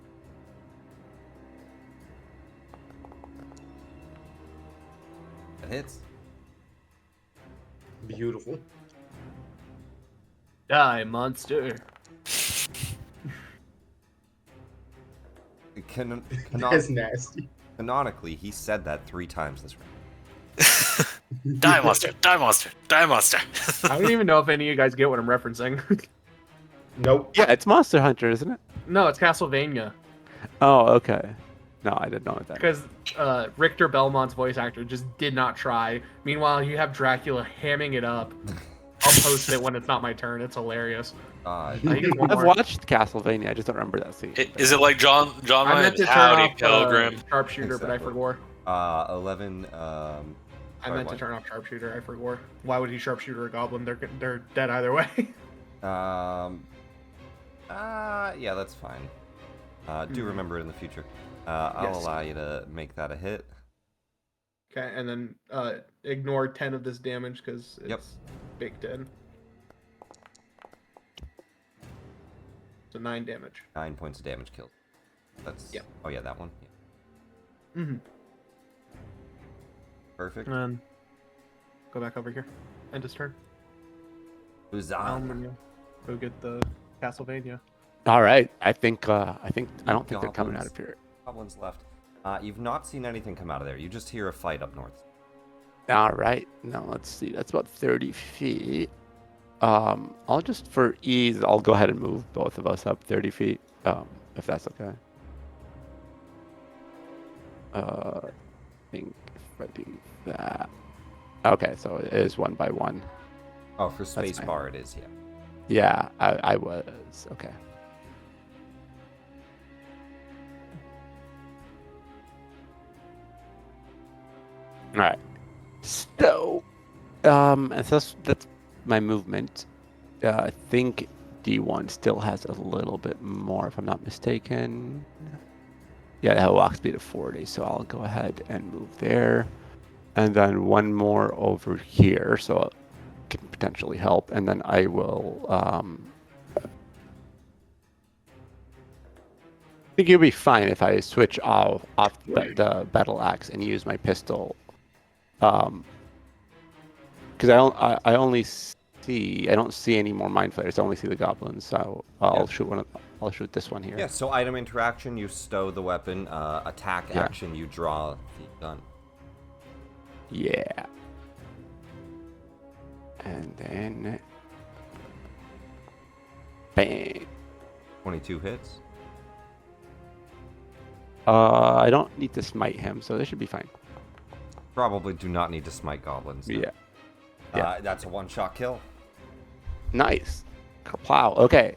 That hits. Beautiful. Die, monster. That's nasty. Canonically, he said that 3 times this round. Die monster, die monster, die monster. I don't even know if any of you guys get what I'm referencing. Nope. Yeah, it's Monster Hunter, isn't it? No, it's Castlevania. Oh, okay. No, I didn't know what that. Because Richter Belmont's voice actor just did not try. Meanwhile, you have Dracula hamming it up. I'll post it when it's not my turn. It's hilarious. God. I get one I've more. watched Castlevania. I just don't remember that scene. Is it like John I meant Wayne's to turn Howdy off Pilgrim? Sharpshooter, but I Exactly. forgot. 11. I sorry, meant to what? turn off Sharpshooter. I forgot. Why would he Sharpshooter a goblin? They're dead either way. Yeah, that's fine. Do remember it in the future. I'll Yes. allow you to make that a hit. Okay, and then ignore 10 of this damage because it's Yep. baked in. So 9 damage. 9 points of damage killed. That's. Yep. Oh yeah, that one. Yeah. Mm-hmm. Perfect. And then go back over here. End his turn. Who's I'm on? gonna go get the Castlevania. All right. I don't think they're coming out Goblins. of here. Goblins left. You've not seen anything come out of there. You just hear a fight up north. All right. Now let's see. That's about 30 feet. I'll just, for ease, I'll go ahead and move both of us up 30 feet, if that's okay. I think if I do that. Okay, so it is 1 by 1. Oh, for fine. spacebar it is, yeah. Yeah, I was. Okay. All right. So, and so that's my movement. I think D1 still has a little bit more, if I'm not mistaken. Yeah, it has a walk speed of 40, so I'll go ahead and move there. And then one more over here, so it can potentially help. And then I will, I think it'll be fine if I switch off the battle axe and use my pistol. Because I only see, I don't see any more mind flayers. I only see the goblins. So I'll shoot I'll shoot this one here. Yeah, so item interaction, you stow the weapon. Attack action, you draw the gun. Yeah. And then bang. 22 hits. I don't need to smite him, so this should be fine. Probably do not need to smite goblins. No. Yeah. Yeah. That's a one-shot kill. Nice. Plow. Okay.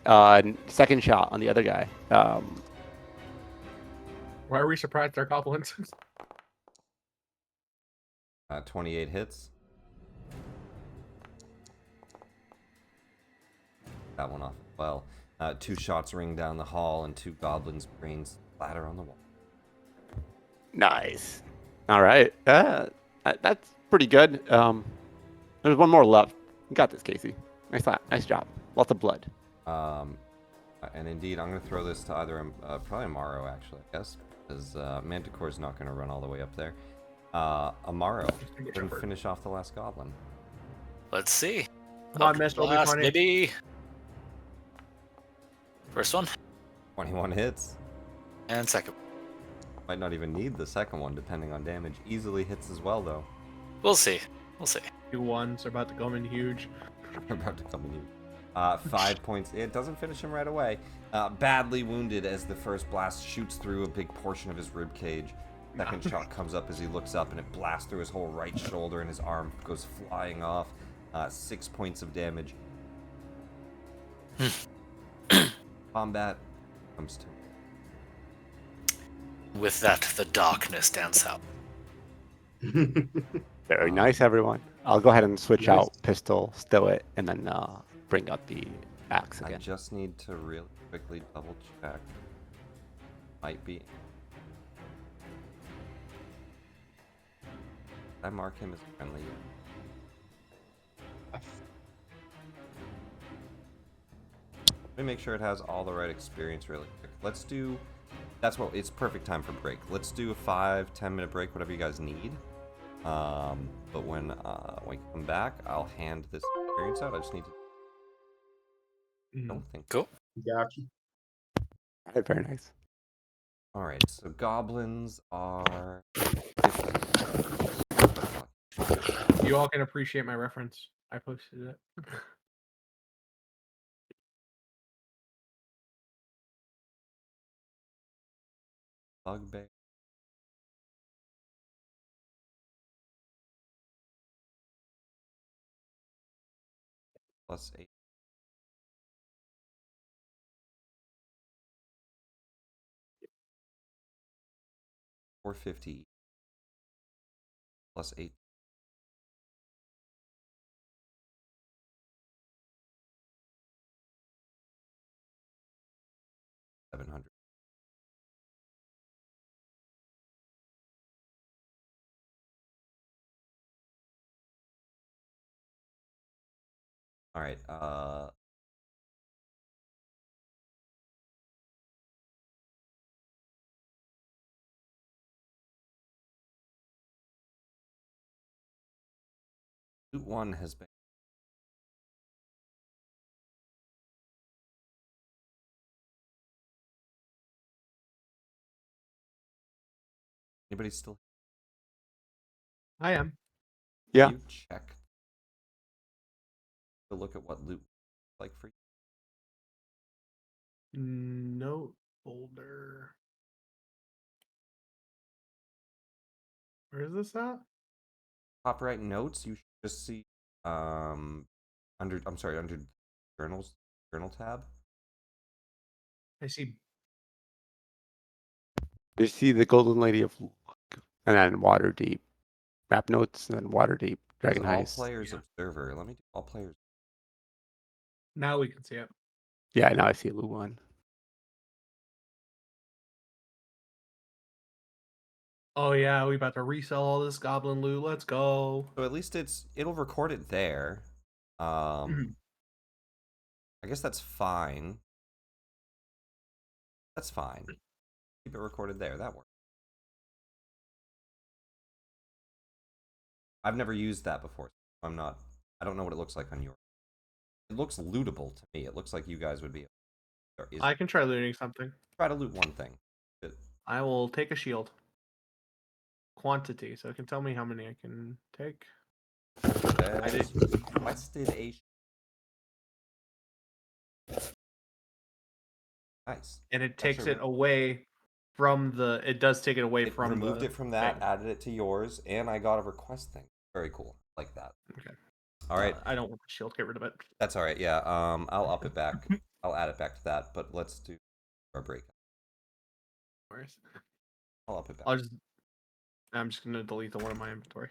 Second shot on the other guy. Why are we surprised they're goblins? 28 hits. That one off as well. 2 shots ring down the hall, and 2 goblins' brains splatter on the wall. Nice. All right. That's pretty good. There's one more left. You got this, Casey. Nice job. Lots of blood. And indeed, I'm going to throw this to either probably Amaro, actually, I guess, because Manticore's not going to run all the way up there. Amaro, going to finish off the last goblin. Let's see. Come on, Mr. Blast, Obi-Wan. maybe. First one 21 hits. and second. Might not even need the second one, depending on damage. Easily hits as well, though. We'll see. We'll see. 2 ones are about to come in huge. About to come in you. 5 points. It doesn't finish him right away. Badly wounded as the first blast shoots through a big portion of his rib cage. Second shot comes up as he looks up, and it blasts through his whole right shoulder, and his arm goes flying off. 6 points of damage. Combat comes to. With that, the darkness dance out. Very nice, everyone. I'll go ahead and switch Nice. out pistol, stow it, and then bring out the axe I again. just need to really quickly double check. Might be. Did I mark him as friendly? Let me make sure it has all the right experience really quick. Let's do. That's what it's perfect time for break. Let's do a 5-10 minute break, whatever you guys need. But when we come back, I'll hand this experience out. I just need to. Don't think. Cool. Got you. All right, very nice. All right, so goblins are. You all can appreciate my reference. I posted it. Bugbear. +8. $450 +8. $700. All right. Loot 1 has been. Anybody still? I am. Yeah. You check. To look at what loot is like for you. Note folder. Where is this at? Top right notes. You should just see under. I'm sorry, under journals. Journal tab. I see. You see the Golden Lady of Luck, and then Waterdeep map notes, and then Waterdeep Dragon All Heist. players Yeah. observer. Let me do all players. Now we can see it. Yeah, now I see Loot 1. Oh yeah, we about to resell all this goblin loot. Let's go. So at least it'll record it there. Mhm. I guess that's fine. That's fine. Keep it recorded there. That works. I've never used that before. So I don't know what it looks like on yours. It looks lootable to me. It looks like you guys would be. I can try looting something. Try to loot one thing. I will take a shield. Quantity, so it can tell me how many I can take. I did. requested a. Nice. And it takes Actually, it away from the. It does take it away It from removed the it from that, thing. added it to yours, and I got a request thing. Very cool. Like that. Okay. All right. I don't want the shield. Get rid of it. That's all right. Yeah. I'll up it back. I'll add it back to that. But let's do our break. I'll up it back. I'm just gonna delete the one in my inventory.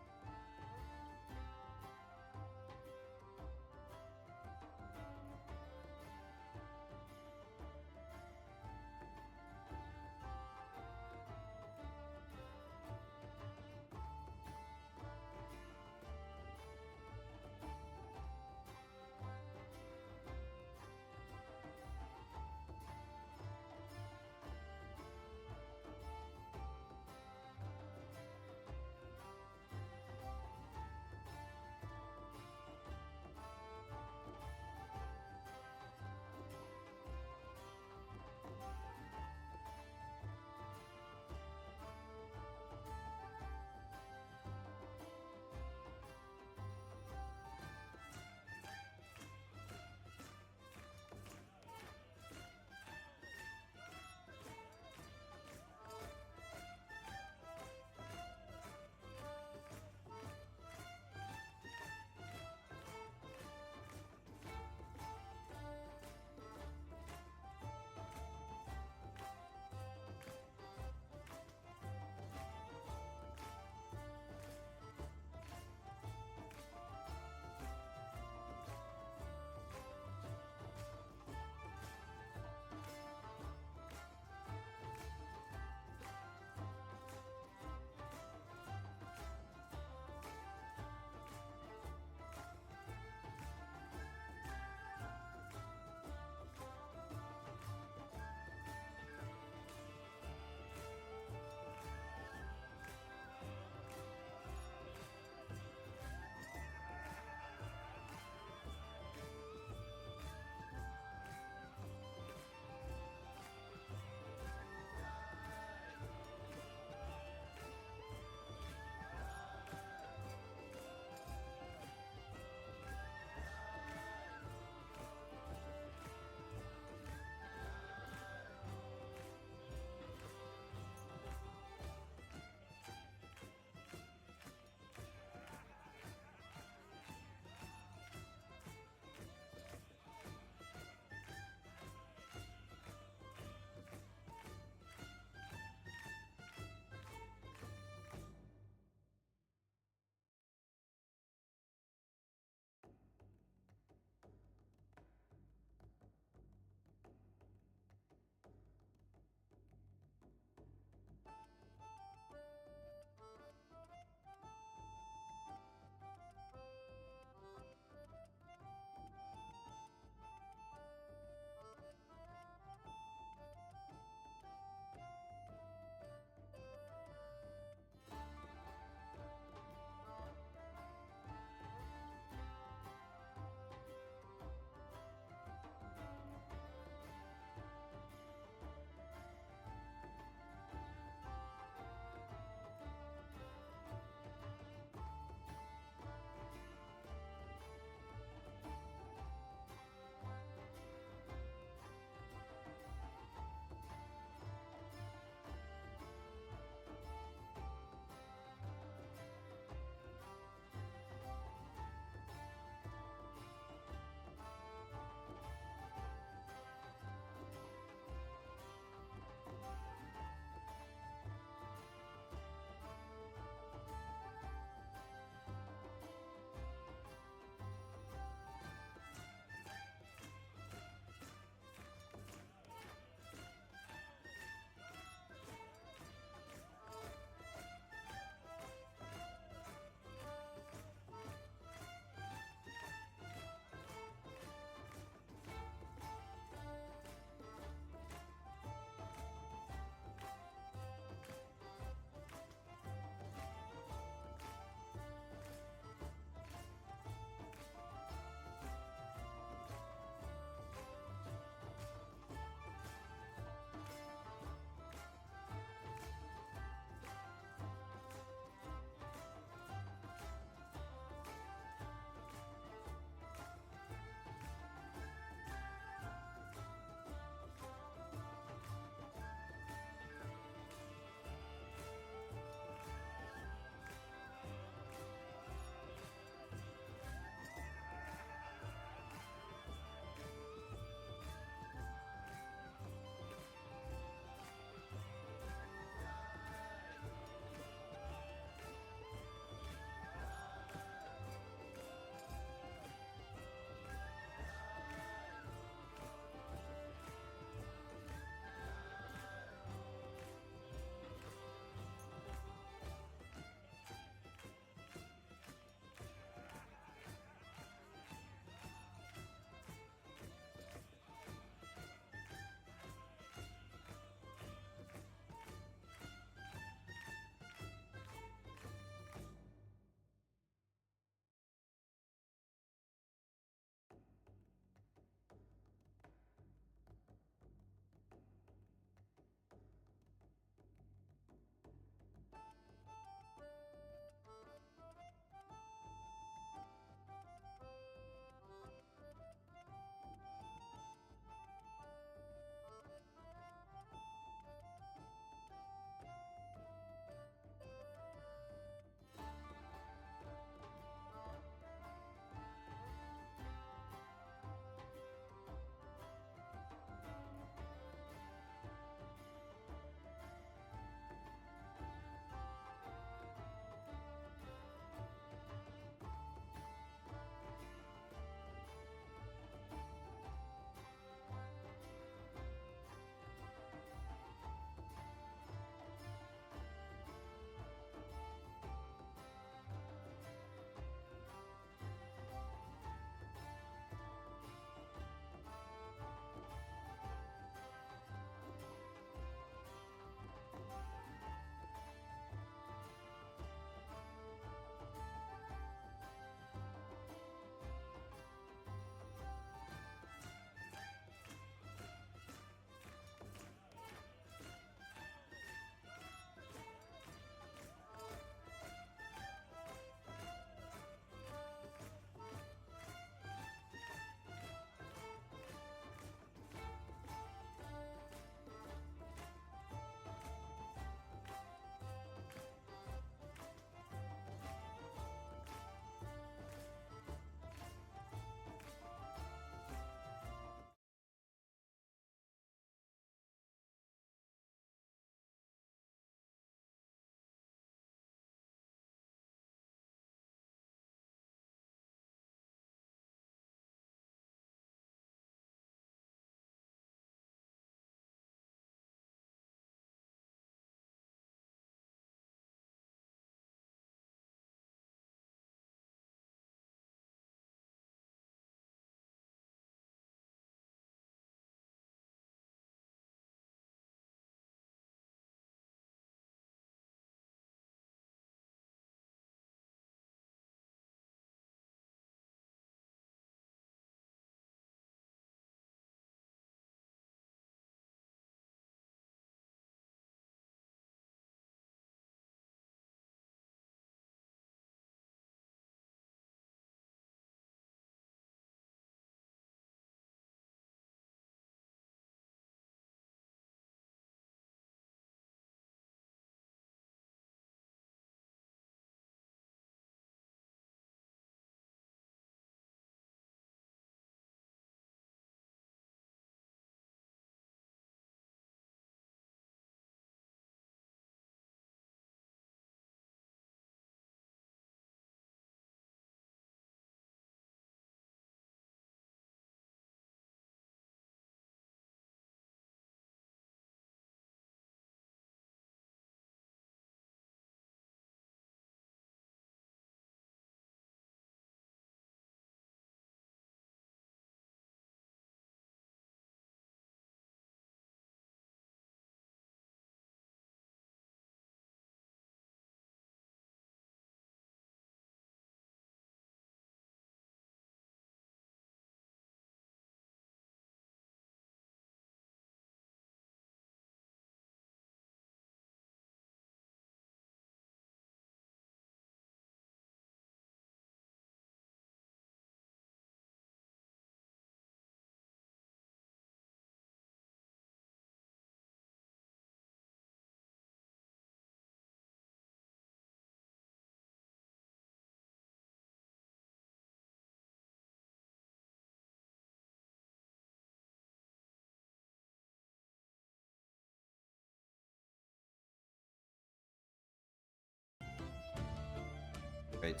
Right.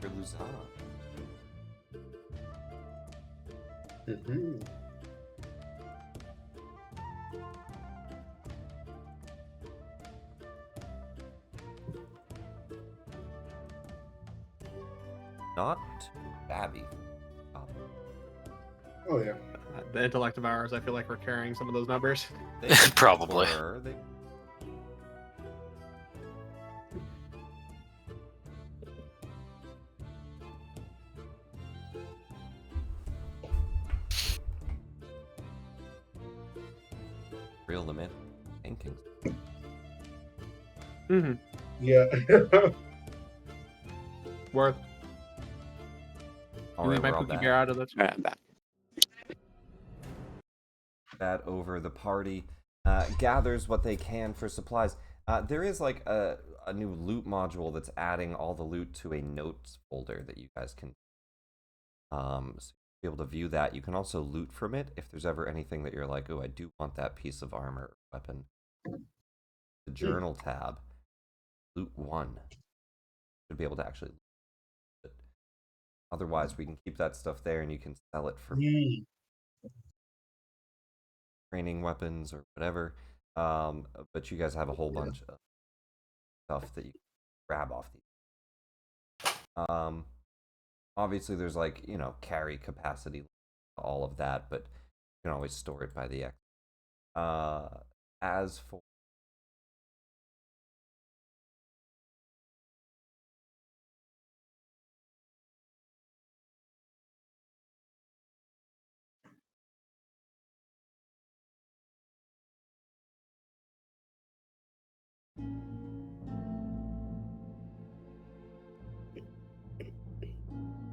For Luzon. Mhm. Not Babby. Oh yeah. The intellect of ours, I feel like we're carrying some of those numbers. Probably. They... Real the man. Thinking. Mm-hmm. Yeah. Worth. All You right, leave my we're all cookie back. bear out of this. Back. That over the party gathers what they can for supplies. There is like a new loot module that's adding all the loot to a notes folder that you guys can so be able to view that. You can also loot from it if there's ever anything that you're like, oh, I do want that piece of armor or weapon. The journal tab, loot 1, should be able to actually loot it. Otherwise, we can keep that stuff there and you can sell it for training weapons or whatever. But you guys have a whole bunch of stuff that you can grab off these. Obviously, there's like, carry capacity, all of that, but you can always store it by the X. As for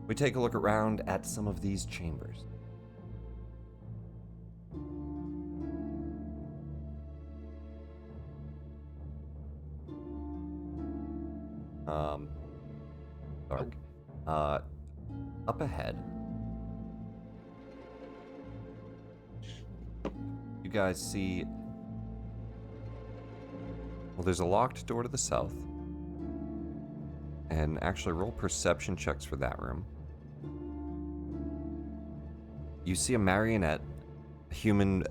we take a look around at some of these chambers. Dark. Up ahead, you guys see, well, there's a locked door to the south. And actually roll perception checks for that room. You see a marionette, a human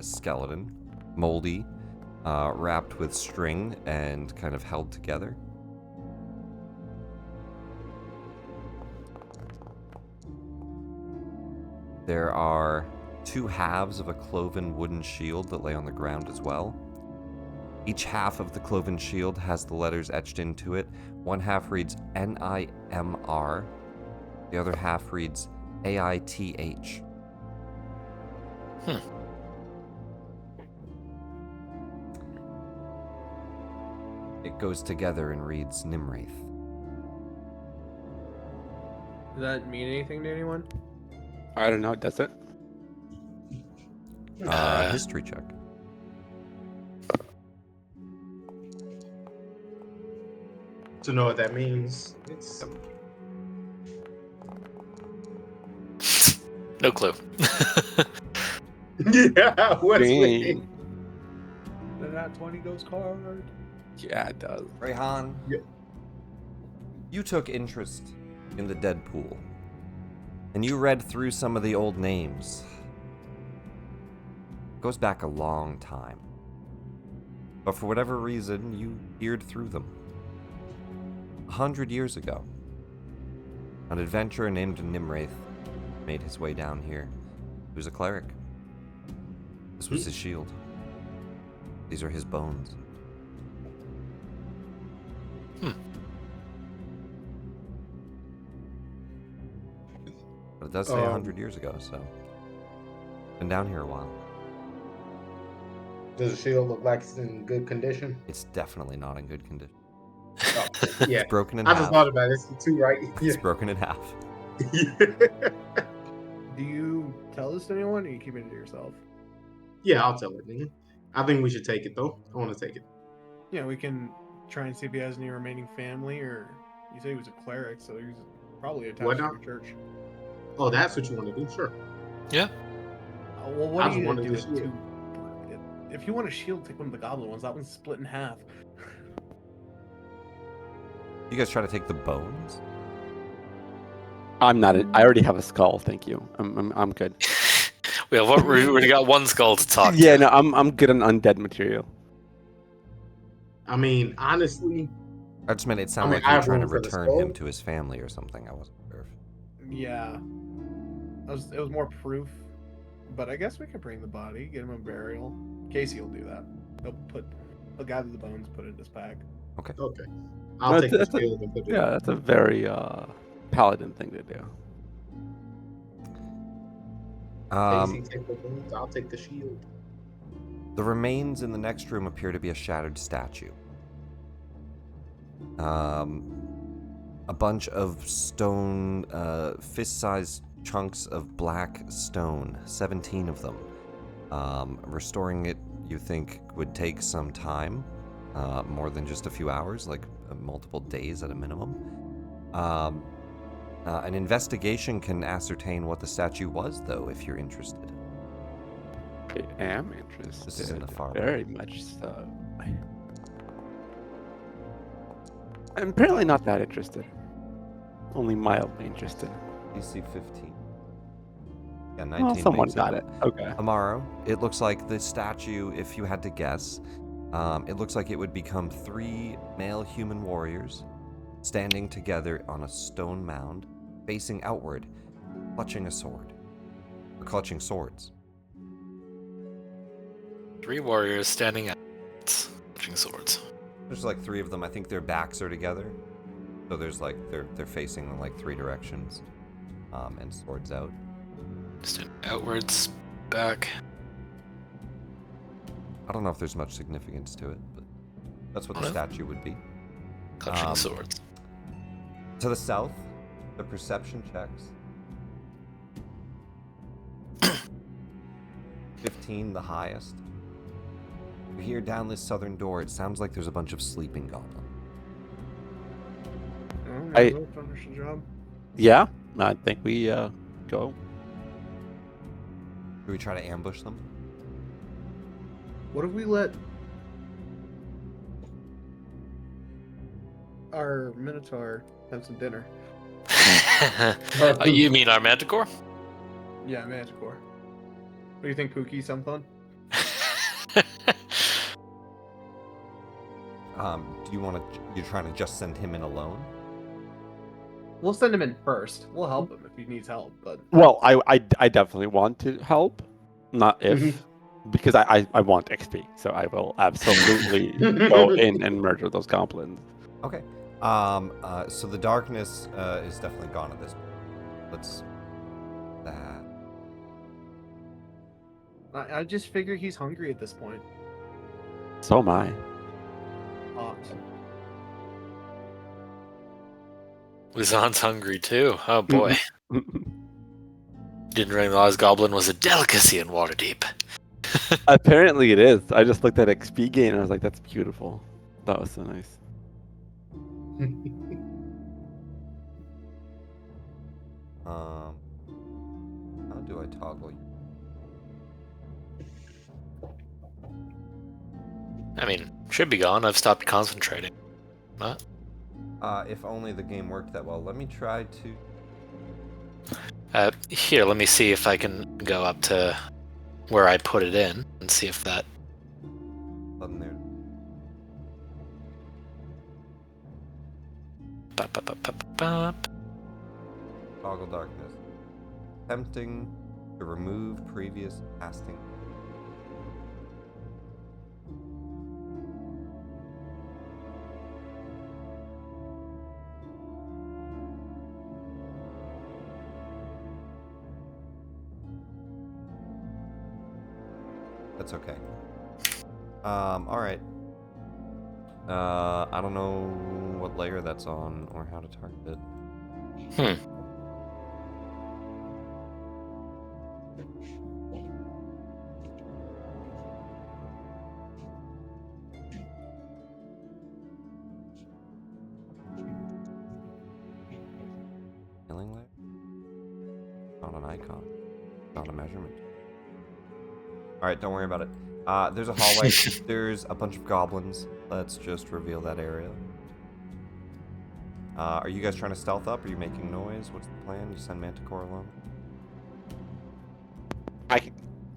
skeleton, moldy, wrapped with string and kind of held together. There are 2 halves of a cloven wooden shield that lay on the ground as well. Each half of the cloven shield has the letters etched into it. One half reads NIMR. The other half reads AITH. It goes together and reads Nimwraith. Does that mean anything to anyone? I don't know. Does it? History check. To know what that means, it's No clue. yeah. What's Dang. That 20 goes card. Yeah, it does. Rayhan, Yeah. you took interest in the dead pool, and you read through some of the old names. It goes back a long time. But for whatever reason, you peered through them. 100 years ago, an adventurer named Nimwraith made his way down here. He was a cleric. This was his shield. These are his bones. But it does say 100 years ago, so been down here a while. Does the shield look like it's in good condition? It's definitely not in good condition. Oh, yeah. It's broken in I half. just thought about it. It's too right. It's broken in half. Do you tell this to anyone or you keep it to yourself? Yeah, I'll tell it, nigga. I think we should take it though. I want to take it. Yeah, we can try and see if he has any remaining family, or you say he was a cleric, so he's probably attached What to now? the church. Oh, that's what you want to do? Sure. Yeah. Well, what I are just you going to wanted do the it shield. to? If you want a shield, take one of the goblin ones. That one's split in half. You guys try to take the bones? I'm not. I already have a skull. Thank you. I'm good. We already got one skull to talk Yeah, to. no, I'm good on undead material. I mean, honestly, I just meant it I sounded mean, like you I were have trying to room for the return him skull. to his family or something. I wasn't sure. Yeah. It was more proof. But I guess we could bring the body, get him a burial. Casey will do that. He'll gather the bones, put it in his pack. Okay, No, I'll take the that's a, shield and put it. yeah, that's a very paladin thing to do. Casey, take the bones. I'll take the shield. The remains in the next room appear to be a shattered statue. A bunch of stone, fist-sized chunks of black stone, 17 of them. Restoring it, you think, would take some time, more than just a few hours, like multiple days at a minimum. An investigation can ascertain what the statue was, though, if you're interested. I am interested. This is in the far very much so. I'm apparently not that interested. Only mildly interested. DC 15. Yeah, 19 Well, someone makes got it. Okay. Amaro, it looks like the statue, if you had to guess, it looks like it would become 3 male human warriors standing together on a stone mound, facing outward, clutching a sword. Or clutching swords. 3 warriors standing out, clutching swords. There's like 3 of them. I think their backs are together. So there's like, they're facing in like 3 directions, and swords out. Standing outwards, back. I don't know if there's much significance to it, but that's what the statue would be. Clutching swords. To the south, the perception checks. 15, the highest. You hear down this southern door, it sounds like there's a bunch of sleeping goblins. We'll finish the job. Yeah, I think we go. Do we try to ambush them? What if we let our Minotaur have some dinner? You mean our manticore? Yeah, Manticore. What do you think, Pookie? Some fun? Do you want to? You're trying to just send him in alone? We'll send him in first. We'll help him if he needs help, but Well, I definitely want to help. Not if, because I want XP, so I will absolutely go in and murder those goblins. Okay. So the darkness is definitely gone at this point. Let's that. I just figure he's hungry at this point. So am I. Awesome. Luzon's hungry too. Oh boy. Didn't realize goblin was a delicacy in Waterdeep. Apparently it is. I just looked at XP gain and I was like, that's beautiful. That was so nice. How do I toggle you? I mean, should be gone. I've stopped concentrating. Not. If only the game worked that well. Let me try to. Here, let me see if I can go up to where I put it in and see if that. Button there. Toggle darkness. Attempting to remove previous casting. That's okay. Alright. I don't know what layer that's on or how to target it. Healing layer? Not an icon. Not a measurement. Alright, don't worry about it. There's a hallway. There's a bunch of goblins. Let's just reveal that area. Are you guys trying to stealth up? Are you making noise? What's the plan? You send Manticore along?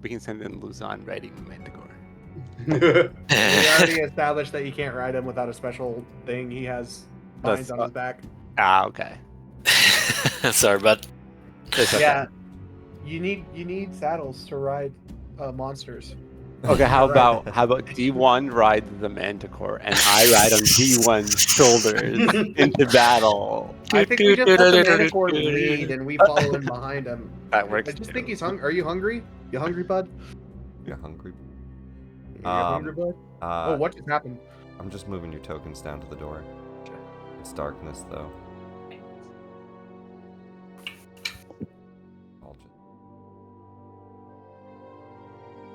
We can send in Luzon riding the Manticore. We already established that you can't ride him without a special thing. He has vines on his back. Okay. Sorry, bud. It's okay. Yeah, you need saddles to ride monsters. Okay, how Right. about D1 rides the Manticore and I ride on D1's shoulders into battle? I think we just let the Manticore lead and we follow in behind him. That works. I just too. think he's hungry. Are you hungry? You hungry, bud? You're hungry? You hungry, bud? Oh, what just happened? I'm just moving your tokens down to the door. It's darkness, though. I'll just...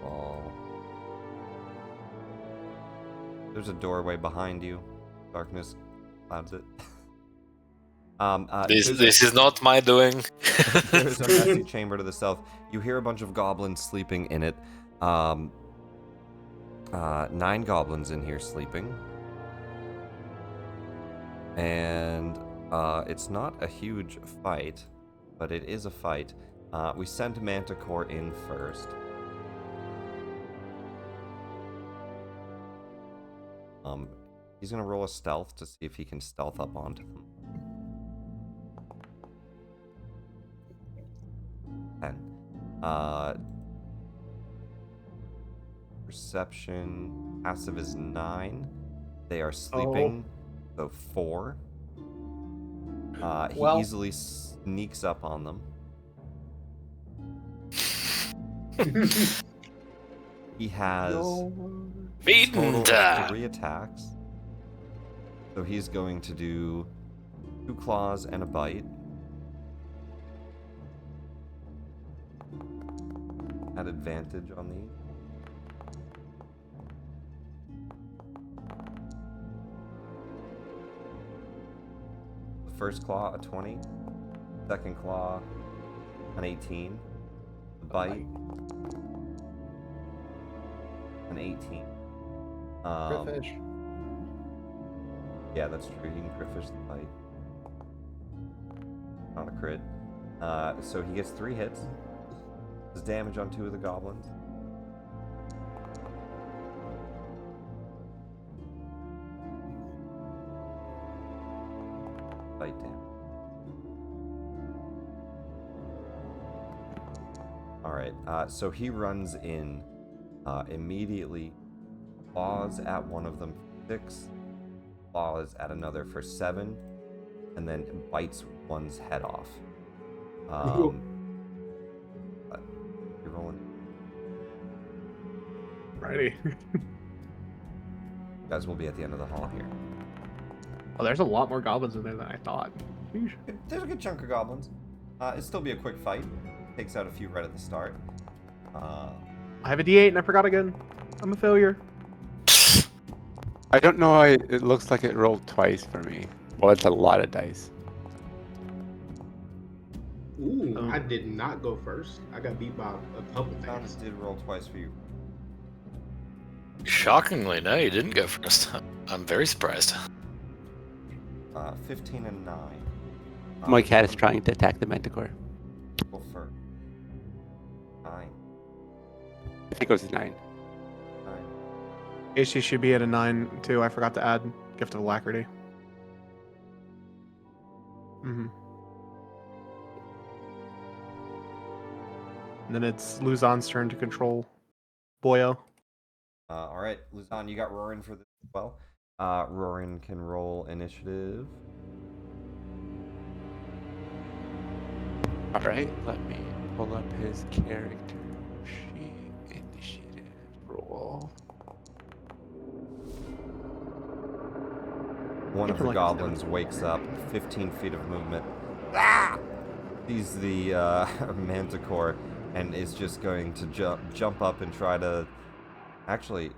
Ball. There's a doorway behind you. Darkness clouds it. This is not my doing. There's a messy chamber to the south. You hear a bunch of goblins sleeping in it. 9 goblins in here sleeping. And it's not a huge fight, but it is a fight. We sent Manticore in first. He's gonna roll a stealth to see if he can stealth up onto them. 10. Perception passive is 9. They are sleeping, so 4. He easily sneaks up on them. He has total of 3 attacks. So he's going to do 2 claws and a bite. At advantage on these. The first claw, a 20. Second claw, an 18. The bite, an 18. Crit fish. Yeah, that's true. You can crit fish the bite. Not a crit. So he gets 3 hits. Does damage on 2 of the goblins. Bite damage. Alright, so he runs in, immediately claws at one of them for 6, claws at another for 7, and then bites one's head off. You're rolling. Righty. You guys will be at the end of the hall here. Oh, there's a lot more goblins in there than I thought. Sheesh. There's a good chunk of goblins. It'll still be a quick fight. Takes out a few right at the start. I have a D8 and I forgot again. I'm a failure. I don't know why it looks like it rolled twice for me. Well, it's a lot of dice. Ooh, I did not go first. I got beat by a couple Thomas things. did roll twice for you. Shockingly, no, you didn't go first. I'm very surprised. 15 and 9. My cat is trying to attack the Manticore. Go for 9. I think it was 9. 9. AC should be at a 9 too. I forgot to add Gift of Alacrity. Mm-hmm. And then it's Luzon's turn to control Boyo. Alright, Luzon, you got Rorin for this as well. Rorin can roll initiative. Alright, let me pull up his character sheet. Initiative roll. One of the like goblins wakes up, 15 feet of movement. Sees the Manticore and is just going to jump up and try to... Actually,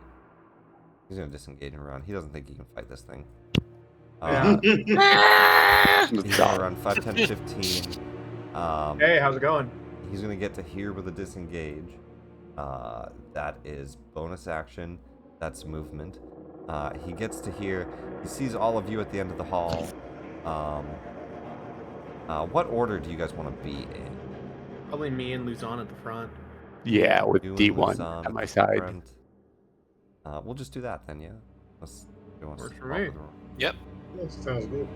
he's going to disengage and run. He doesn't think he can fight this thing. He's going to run 5, 10, 15. Hey, how's it going? He's going to get to here with a disengage. That is bonus action. That's movement. He gets to here. He sees all of you at the end of the hall. What order do you guys want to be in? Probably me and Luzon at the front. Yeah, with You and D1 Luzon at my the side. front. We'll just do that then, yeah. Unless you want Works to for swap me. with Rory. Yep. That sounds good.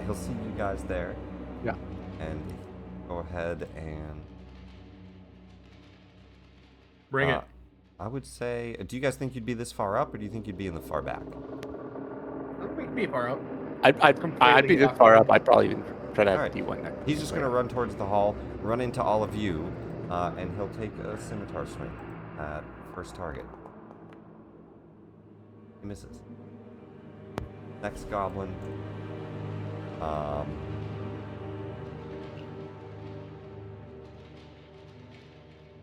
He'll see you guys there. Yeah. And go ahead and Bring it. I would say, do you guys think you'd be this far up, or do you think you'd be in the far back? I think we can be far up. I'd Completely be this off far road. up. I'd probably even try to have Alright. D1 next. He's just going to run towards the hall, run into all of you, and he'll take a scimitar swing at first target. He misses. Next goblin.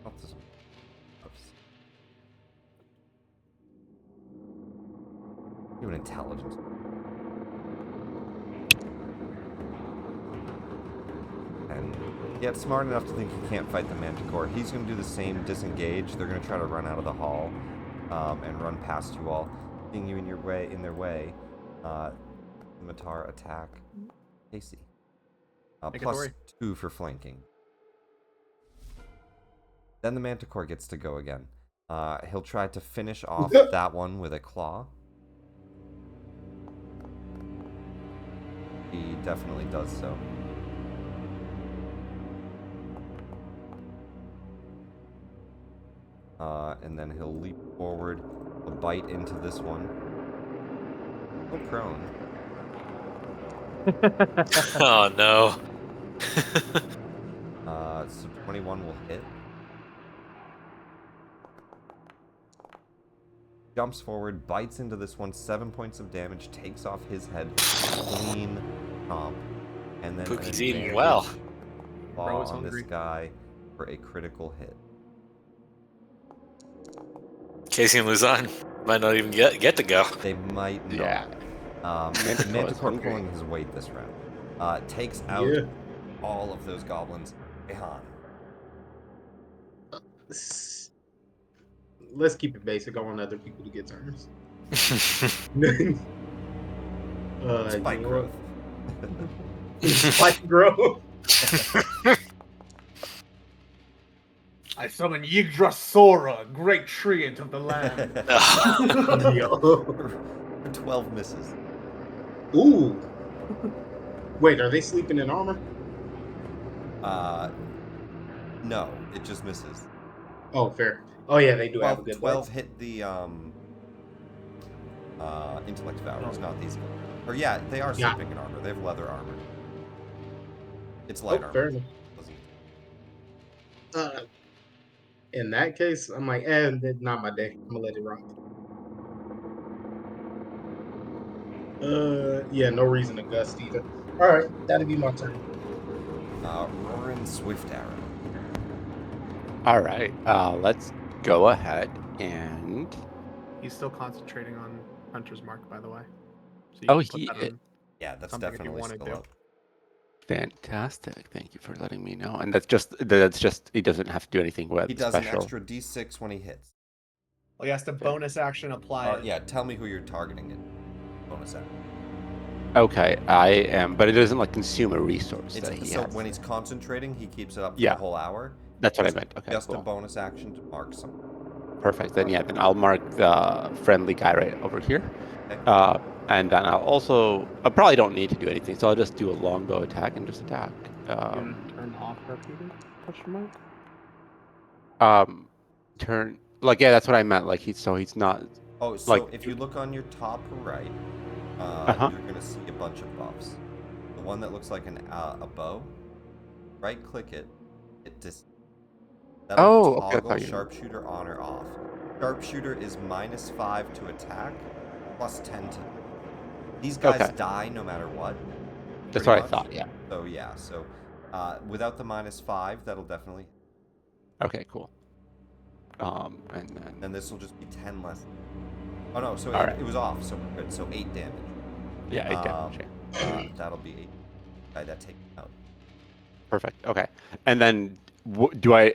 What's this one? Oops. Do an intelligence. And yet smart enough to think he can't fight the Manticore. He's going to do the same disengage. They're going to try to run out of the hall and run past you all, seeing you in their way. Scimitar attack. Casey. Plus 2 for flanking. Then the Manticore gets to go again. He'll try to finish off that one with a claw. He definitely does so. And then he'll leap forward, a bite into this one. Still prone. Oh no. So 21 will hit. Jumps forward, bites into this one, 7 points of damage, takes off his head, clean chomp, and then Pookie's an eating advantage well. claw Bro is on this hungry. guy for a critical hit. Casey and Luzon might not even get to go. They might not. Yeah. Manticore is Manticore hungry. pulling his weight this round. Takes out Yeah. all of those goblins. Ehan. Let's keep it basic. I want other people to get turns. Spike you know growth. what? Spike growth. I summon Yggdrasora, great treant of the land. Yo. 12 misses. Ooh. Wait, are they sleeping in armor? No, it just misses. Oh, fair. Oh yeah, they do have a good 12 legs. hit the intellect devourers, not these guys. Or yeah, they are Yeah. sleeping in armor. They have leather armor. It's light Oh, armor. fair enough. In that case, I'm like, that's not my day. I'm gonna let it rock. Yeah, no reason to gust either. All right, that'll be my turn. Roaring Swift Arrow. All right. Let's go ahead and. He's still concentrating on Hunter's Mark, by the way. So you Oh, can put he that is. on Yeah, that's something if you definitely wanna still do. up. Fantastic. Thank you for letting me know. And that's just he doesn't have to do anything with He does special. an extra d6 when he hits. Well, he has to bonus action apply it. Yeah, tell me who you're targeting it. Bonus action. Okay, I am, but it doesn't like consume a resource that he So has. when he's concentrating, he keeps it up for Yeah. the whole hour. That's what I Just- meant. Okay, Just cool. a bonus action to mark something. Perfect. Then then I'll mark the friendly guy right over here. Okay. And then I probably don't need to do anything, so I'll just do a longbow attack and just attack. Turn off repeated? Question mark? Turn that's what I meant. Like he's not. Oh, so like- if you look on your top right, Uh-huh. you're gonna see a bunch of buffs. The one that looks like a bow, right-click it. That'll Oh, okay, I toggle thought you- sharpshooter on or off. Sharpshooter is -5 to attack, +10 to. These guys Okay. die no matter what. That's pretty what I much. thought. Yeah. So yeah, so without the -5, that'll definitely. Okay. Cool. And then. Then this will just be 10 less. Oh no, so Alright. it was off, so we're good. So 8 damage. Yeah, 8 damage. Yeah. That'll be 8. That takes out. Perfect. Okay. And then do I?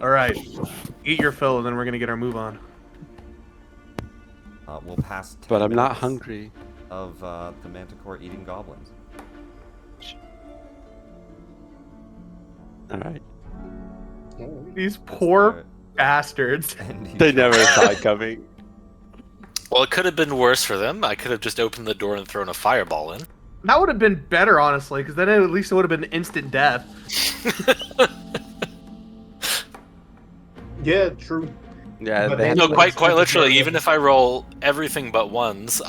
All right, eat your fill, and then we're gonna get our move on. We'll pass 10 But I'm not minutes hungry. of the manticore eating goblins. All right. These That's poor the bastards. end you They try- never saw it coming. Well, it could have been worse for them. I could have just opened the door and thrown a fireball in. That would have been better, honestly, because then at least it would have been instant death. Yeah, true. Yeah, But they had then- No, quite It's like literally. the- Even if I roll everything but ones,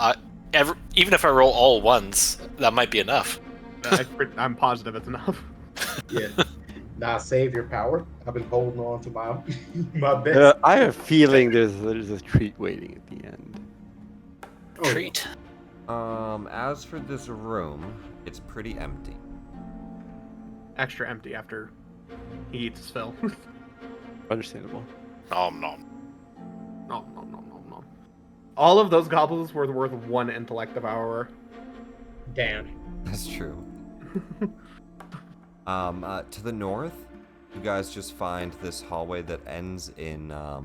even if I roll all ones, that might be enough. I'm positive it's enough. Yeah. Nah, save your power. I've been holding on to my my best. I have a feeling there's a treat waiting at the end. Oh, yeah. Treat. As for this room, it's pretty empty. Extra empty after he eats his fill. Understandable. Nom nom. No. All of those goblins were worth 1 intellect devourer. Damn. That's true. To the north, you guys just find this hallway that ends in how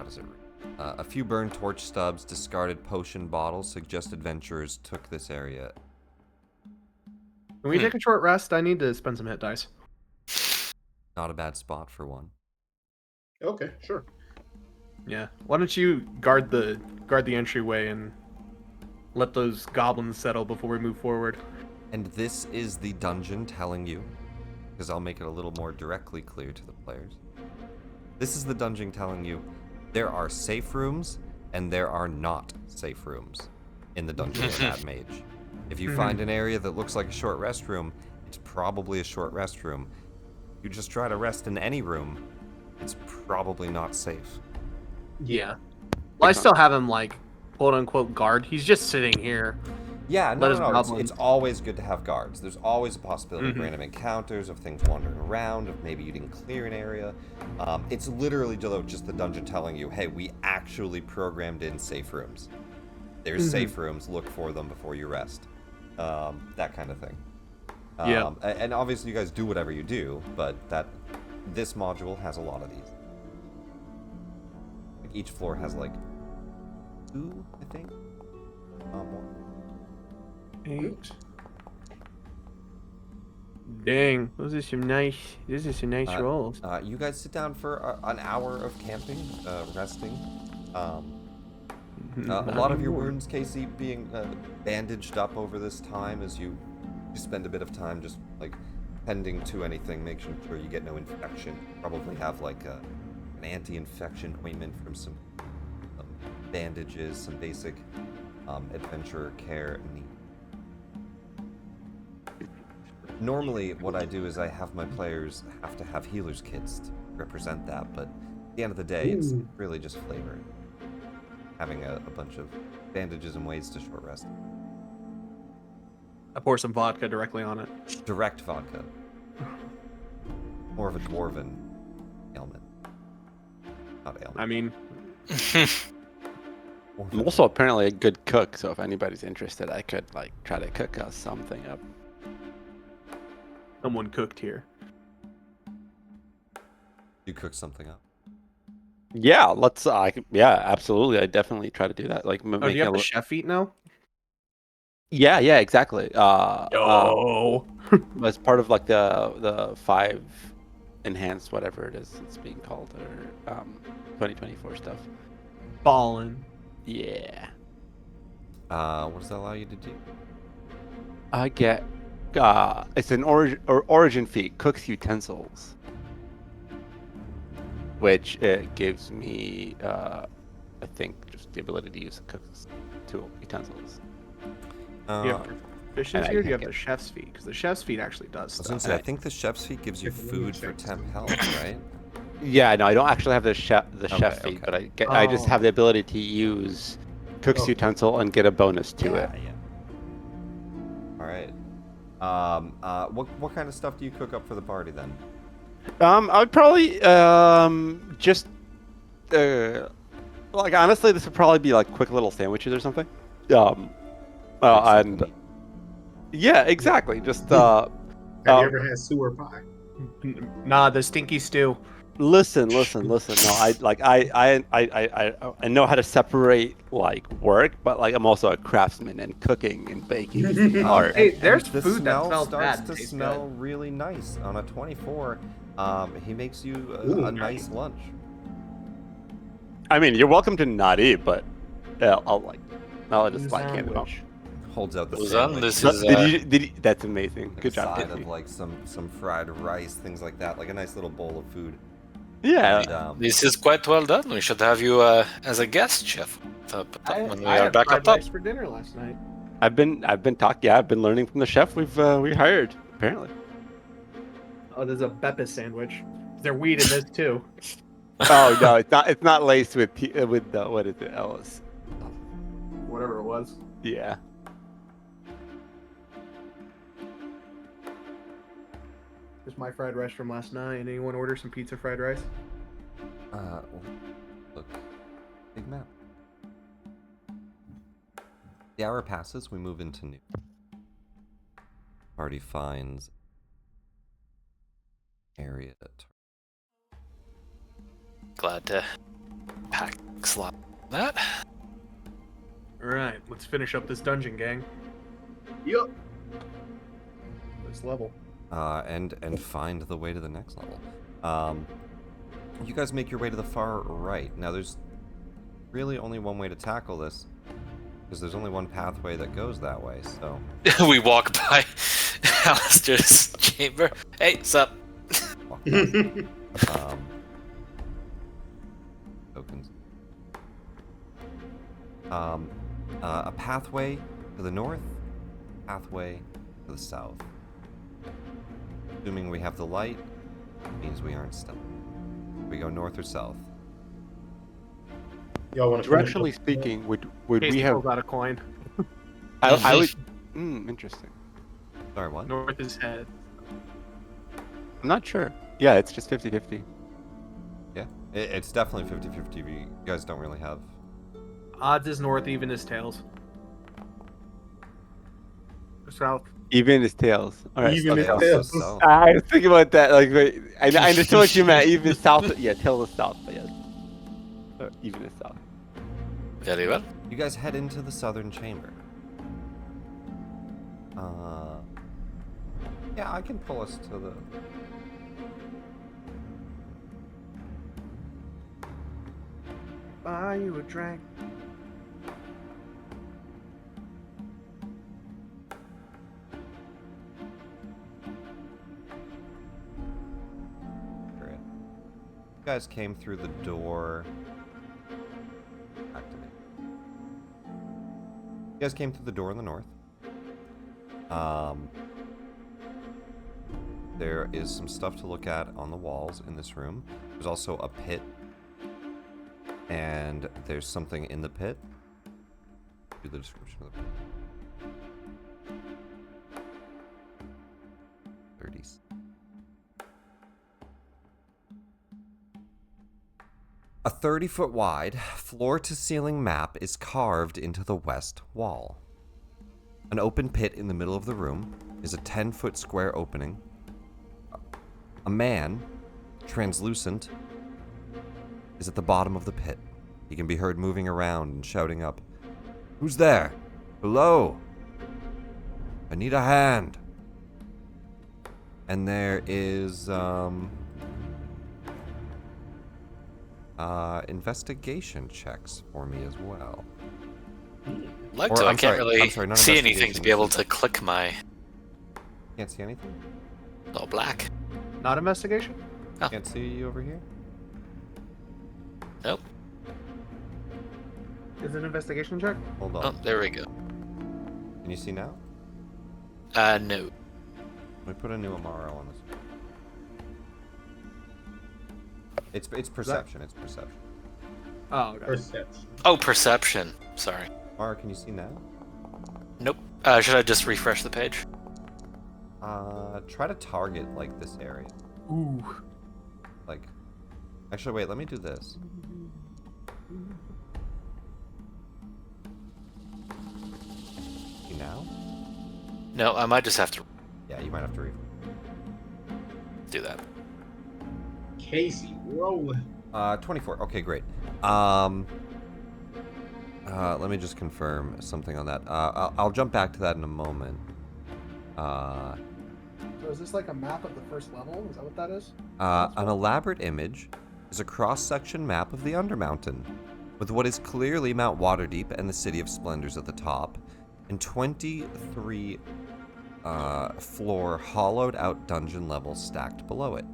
does it read? A few burned torch stubs, discarded potion bottles suggest adventurers took this area. Can we take a short rest? I need to spend some hit dice. Not a bad spot for one. Okay, sure. Yeah. Why don't you guard the entryway and let those goblins settle before we move forward? And this is the dungeon telling you, because I'll make it a little more directly clear to the players. This is the dungeon telling you there are safe rooms and there are not safe rooms in the dungeon of Mad Mage. If you find an area that looks like a short rest room, it's probably a short rest room. You just try to rest in any room, it's probably not safe. Yeah. Well, I still have him, like, quote unquote guard. He's just sitting here. Yeah, Let us no. goblin. It's always good to have guards. There's always a possibility of random encounters, of things wandering around, of maybe you didn't clear an area. It's literally just the dungeon telling you, hey, we actually programmed in safe rooms. There's safe rooms, look for them before you rest. That kind of thing. Yeah. And obviously you guys do whatever you do, but this module has a lot of these. Like each floor has like 2, I think. More. 8. Dang, those are some nice. This is some nice rolls. You guys sit down for an hour of camping, resting. A lot of your wounds, Casey, being bandaged up over this time as you spend a bit of time just like tending to anything, making sure you get no infection. Probably have like an anti-infection ointment from some bandages, some basic adventurer care needs. Normally, what I do is I have my players have to have healer's kits to represent that, but at the end of the day, it's really just flavor. Having a bunch of bandages and ways to short rest. I pour some vodka directly on it. Direct vodka. More of a dwarven ailment. Not ailment. I mean, I'm also apparently a good cook, so if anybody's interested, I could like try to cook us something up. someone cooked here. You cook something up. Yeah, let's. Yeah, absolutely. I definitely try to do that. Like, Oh, do you have the chef feat now? Yeah, exactly. Oh. As part of like the 5 enhanced whatever it is it's being called, or 2024 stuff. Ballin'. Yeah. What does that allow you to do? I get. It's an origin feat. Cooks utensils. Which it gives me, I think, just the ability to use cook's tool utensils. Do you have proficiency, I or do you have can't the chef's feat? Because the chef's feat actually does I was gonna stuff. say, I think the chef's feat gives you food for temp health, right? Yeah, no, I don't actually have the chef Okay, feat, okay. but I just Oh. have the ability to use cook's utensil and get a bonus to it. Yeah. All right. What kind of stuff do you cook up for the party then? I would probably just like honestly, this would probably be like quick little sandwiches or something. And yeah, exactly. Just Have you ever had sewer pie? Nah, the stinky stew. Listen. No, I know how to separate like work, but like I'm also a craftsman, and cooking and baking is art. Hey, there's the food that smell smells starts bad and to tastes smell really nice on a 24. He makes you Ooh, a nice lunch. I mean, you're welcome to not eat, but I'll just like hand them out. Sandwich. Holds out the Luzan, sandwich. this No, is did you? That's amazing. Like Good a job, side Casey. of like some fried rice, things like that, like a nice little bowl of food. Yeah. And, this is quite well done. We should have you as a guest chef when we I are had back fried up top. rice for dinner last night. I've been talking. Yeah, I've been learning from the chef we hired. Apparently. Oh, there's a Beppis sandwich. There's weed in this too. Oh no, it's not. It's not laced with what is it, Ellis? Whatever it was. Yeah. There's my fried rice from last night. Anyone order some pizza fried rice? look, big map. The hour passes. We move into new. Party finds area. Glad to pack slot that. Alright, let's finish up this dungeon, gang. Yup. This level. And find the way to the next level. You guys make your way to the far right. Now, there's really only one way to tackle this, because there's only one pathway that goes that way. So We walk by Alistair's chamber. Hey, sup? walk past. Tokens. A pathway to the north, pathway to the south. Assuming we have the light, means we aren't stuck. We go north or south. Y'all want to Directionally speaking, would Casey we have? pulls out a coin. I would. Interesting. Sorry, what? North is head. I'm not sure. Yeah, it's just 50-50. Yeah, it's definitely 50-50. You guys don't really have. Odds is north, even is tails. South. Even is tails. All right. Even okay. is Tails, tails. so south. I was thinking about that. Like, wait, I understood what you meant. Even south. Yeah, tail is south. But yes. Even is south. Very well. You guys head into the southern chamber. Yeah, I can pull us to the. Buy you a drink. Great. You guys came through the door. Activate. You guys came through the door in the north. There is some stuff to look at on the walls in this room. There's also a pit. And there's something in the pit. Do the description of the pit. 30s. A 30-foot wide, floor-to-ceiling map is carved into the west wall. An open pit in the middle of the room is a 10-foot square opening. A man, translucent, is at the bottom of the pit. He can be heard moving around and shouting up, "Who's there? Hello? I need a hand." And there is, investigation checks for me as well. Like Or, to. I I'm can't sorry, really I'm sorry, not see anything to investigation, be able this to click my Can't see anything? all black. Not investigation? Oh. Can't see you over here? Nope. Is it an investigation check? Hold Oh, on. there we go. Can you see now? No. Let me put a new Amaro on this. It's perception. It's perception. Oh, okay. Perception. Oh, perception. Sorry. Amaro, can you see now? Nope. Should I just refresh the page? Try to target like this area. Ooh. Like, actually, wait. Let me do this. See now? No, I might just have to. Yeah, you might have to refresh. do that. Casey, rolling. 24. Okay, great. Let me just confirm something on that. I'll jump back to that in a moment. So is this like a map of the first level? Is that what that is? An elaborate image is a cross-section map of the Undermountain, with what is clearly Mount Waterdeep and the City of Splendors at the top, and 23 floor hollowed-out dungeon levels stacked below it.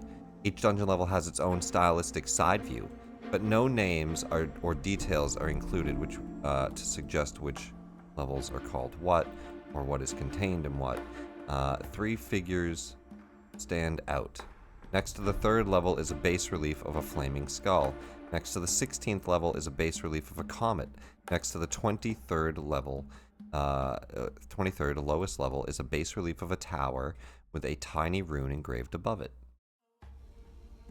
Each dungeon level has its own stylistic side view, but no names or details are included which to suggest which levels are called what, or what is contained in what. 3 figures stand out. Next to the 3rd level is a bas relief of a flaming skull. Next to the 16th level is a bas relief of a comet. Next to the 23rd level, 23rd lowest level, is a bas relief of a tower with a tiny rune engraved above it.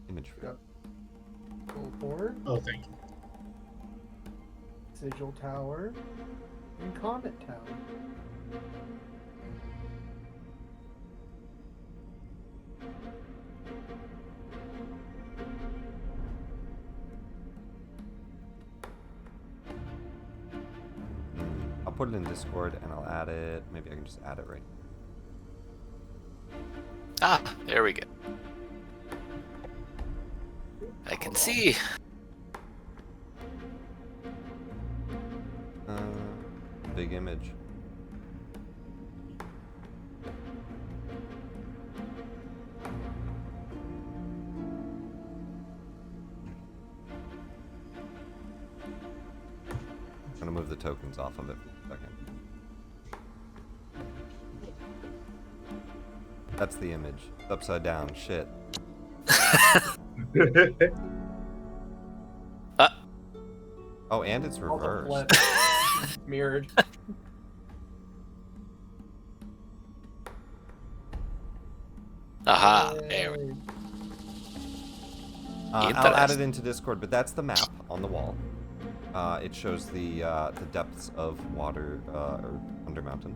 Image for Yep. Go forward. Oh, thank you. Sigil Tower. And Comet Tower. I'll put it in Discord and I'll add it. Maybe I can just add it right. Ah, there we go. I can see. Big image. I'm gonna move the tokens off of it for a second. That's the image. It's upside down. Shit. Oh, and it's reversed. Also mirrored. Aha, there we go. I'll add it into Discord, but that's the map on the wall. It shows the depths of water or Undermountain.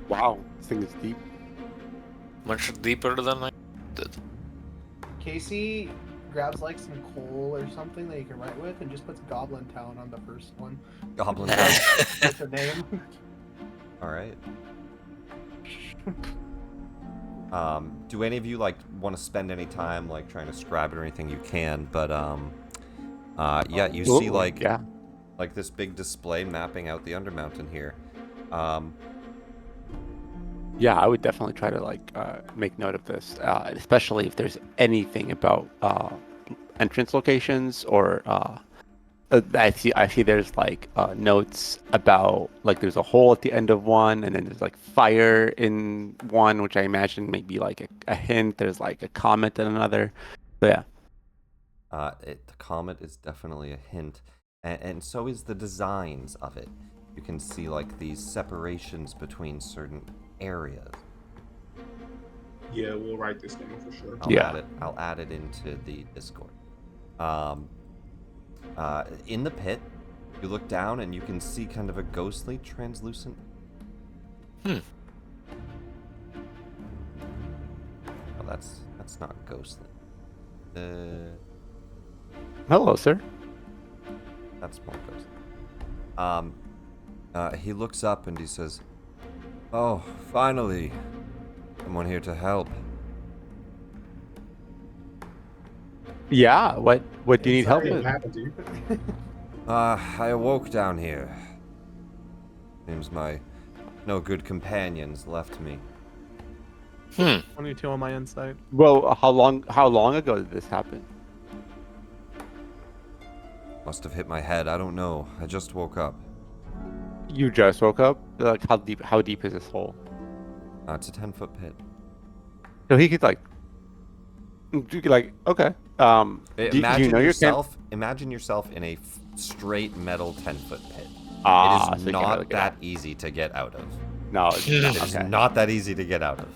Wow, this thing is deep. Much deeper than I did. Casey grabs like some coal or something that you can write with and just puts Goblin Town on the first one. Goblin. That's the name. All right. Do any of you like want to spend any time like trying to scribe it or anything? You can, but yeah, you see like this big display mapping out the Undermountain here. Yeah, I would definitely try to like make note of this, especially if there's anything about entrance locations or I see there's like notes about like there's a hole at the end of one, and then there's like fire in one, which I imagine may be like a hint. There's like a comet in another. So yeah. The comet is definitely a hint, and so is the designs of it. You can see like these separations between certain areas. Yeah, we'll write this down for sure. I'll add it into the Discord. In the pit, you look down and you can see kind of a ghostly, translucent. Oh, that's not ghostly. Hello, sir. That's more ghostly. He looks up and he says, "Oh, finally, someone here to help." Yeah. What do you need help Sorry it with? happened to you. I awoke down here. Seems my no good companions left me. 22 on my insight. Well, how long ago did this happen? Must have hit my head. I don't know. I just woke up. You just woke up? Like how deep is this hole? It's a 10-foot pit. So he could like okay. Do you know Imagine yourself in a straight metal 10-foot pit. It is so not that easy to get out of. No, it's It is not that easy to get out of.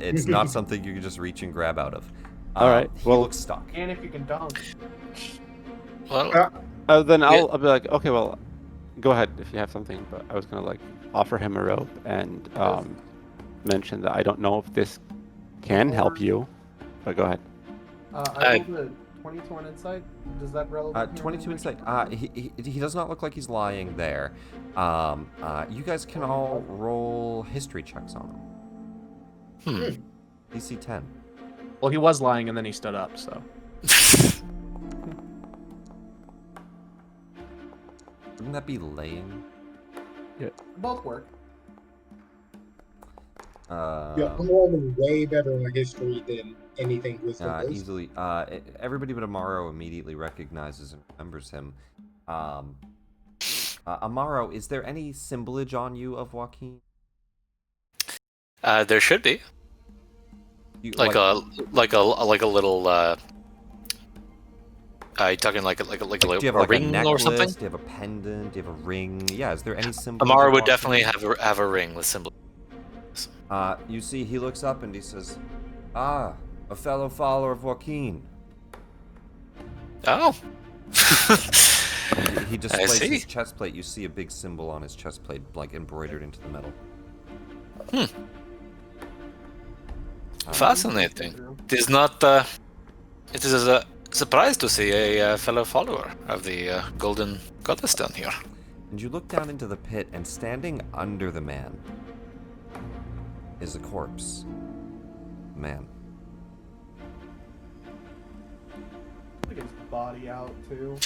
It's not something you can just reach and grab out of. All right. He Well, looks stuck. And if you can dunk. Well, then I'll be like, okay, well, go ahead if you have something. But I was gonna like offer him a rope and mention that I don't know if this can help you. But go ahead. I rolled a 22 on insight. Does that relevant? 22 insight. He does not look like he's lying there. You guys can all roll history checks on him. DC 10. Well, he was lying and then he stood up, so. Wouldn't that be laying? Both work. Yeah, I'm rolling way better on history than anything wisdom based. Easily. Everybody but Amaro immediately recognizes and remembers him. Amaro, is there any symbolage on you of Waukeen? There should be. Like a little. You talking like a do you have like ring a necklace? or something? Do you have a pendant? Do you have a ring? Yeah. Is there any symbol? Amara would definitely have a ring with symbol. You see, he looks up and he says, "Ah, a fellow follower of Waukeen." Oh. He displays see. his chest plate. You see a big symbol on his chest plate, like embroidered into the metal. Fascinating. It is not. It is a surprise to see a fellow follower of the Golden Goddess down here. And you look down into the pit, and standing under the man is a corpse. Man. Look at his body out, too.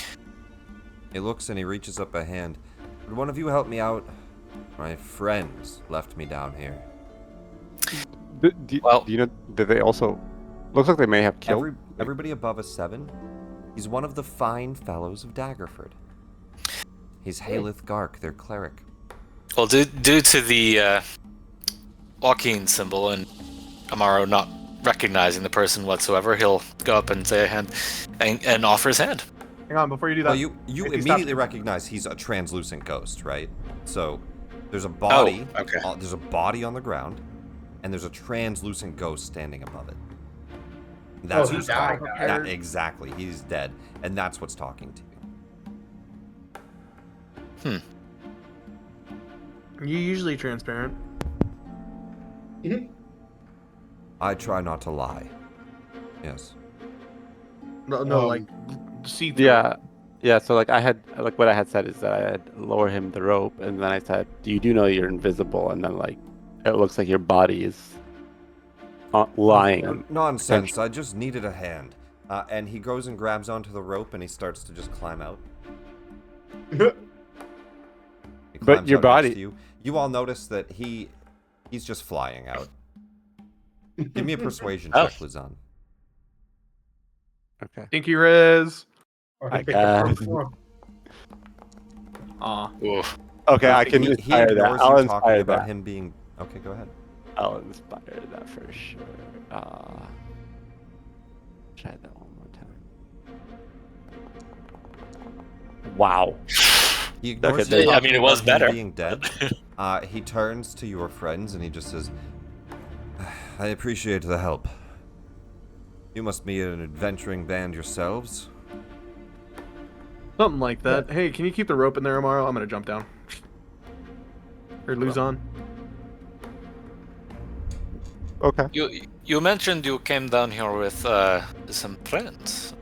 He looks and he reaches up a hand. Would one of you help me out? My friends left me down here. Do you know? Did they also? Looks like they may have killed. Everybody above a 7. He's one of the fine fellows of Daggerford. He's Haleth Gark, their cleric. Well, due to the waukeen symbol and Amaro not recognizing the person whatsoever, he'll go up and say a hand and offer his hand. Hang on, before you do that. Well, you immediately recognize he's a translucent ghost, right? So there's a body. Oh, okay. There's a body on the ground, and there's a translucent ghost standing above it. That's he who's died. talking. Exactly, he's dead, and that's what's talking to you. You're usually transparent. I try not to lie. Yes. No, like see. Yeah. So like what I had said is that I had lower him the rope, and then I said, "You do know you're invisible," and then like it looks like your body is lying. Nonsense. I just needed a hand. And he goes and grabs onto the rope, and he starts to just climb out. But your body. You all notice that he's just flying out. Give me a persuasion Oh. check, Luzon. Okay. Think he is. I guess. Aw. Oof. Okay, I can He inspire that. ignores I'll you talking inspire about that. him being. Okay, go ahead. I'll inspire that for sure. Try that one more time. Wow. He ignores Okay, you I talking mean, it was about him better. being dead. He turns to your friends and he just says, "I appreciate the help. You must be an adventuring band yourselves." Something like that. Hey, can you keep the rope in there tomorrow? I'm gonna jump down. Or lose on. Okay. You mentioned you came down here with some friends.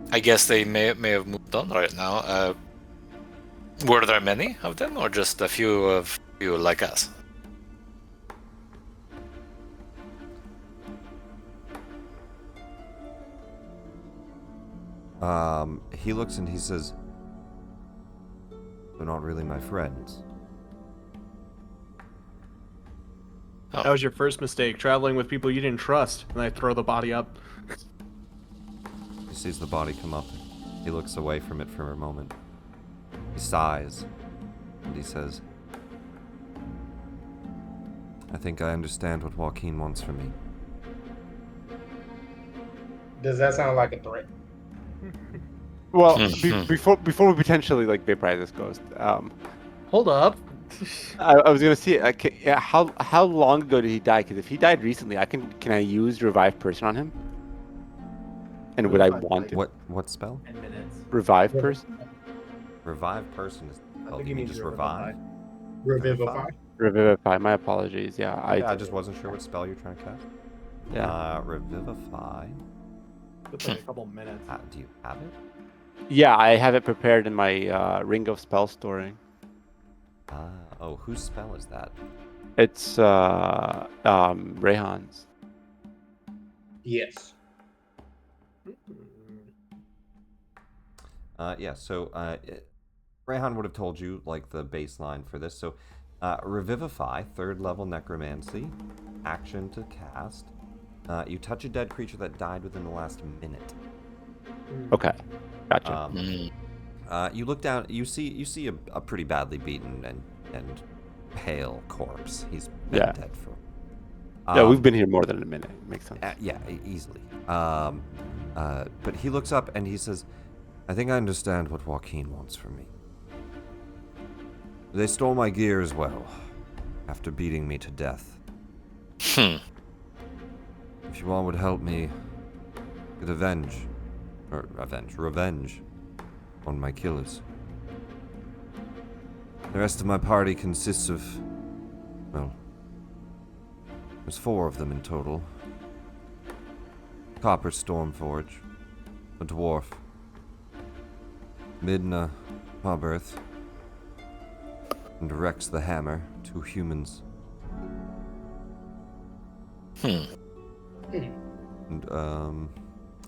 I guess they may have moved on right now. Were there many of them, or just a few of you like us? He looks and he says, "They're not really my friends." Oh. That was your first mistake, traveling with people you didn't trust. And I throw the body up. He sees the body come up. He looks away from it for a moment. He sighs, and he says, "I think I understand what Waukeen wants from me." Does that sound like a threat? Well, before we potentially like vaporize this ghost, Hold up. I was gonna see how long ago did he die? Because if he died recently, can I use revive person on him? And would I want to What spell? 10 minutes. revive person? Revive person is. I Oh, think you he mean means just revive? Revivify? Revivify. My apologies. Yeah, I just wasn't sure what spell you're trying to cast. Yeah. Revivify. It's like a couple minutes. Do you have it? Yeah, I have it prepared in my ring of spell storing. Oh, whose spell is that? It's Rayhan's. Yes. Yeah, so Rayhan would have told you like the baseline for this. So Revivify, 3rd level necromancy, action to cast. You touch a dead creature that died within the last minute. Okay, gotcha. You look down. You see a pretty badly beaten and pale corpse. He's been dead for. Yeah, we've been here more than a minute. Makes sense. Yeah, easily. But he looks up and he says, "I think I understand what Waukeen wants from me. They stole my gear as well, after beating me to death. If you all would help me get revenge on my killers. The rest of my party consists of, well, there's 4 of them in total. Copper Stormforge, a dwarf, Midna Hobberth, and Rex the Hammer, 2 humans. And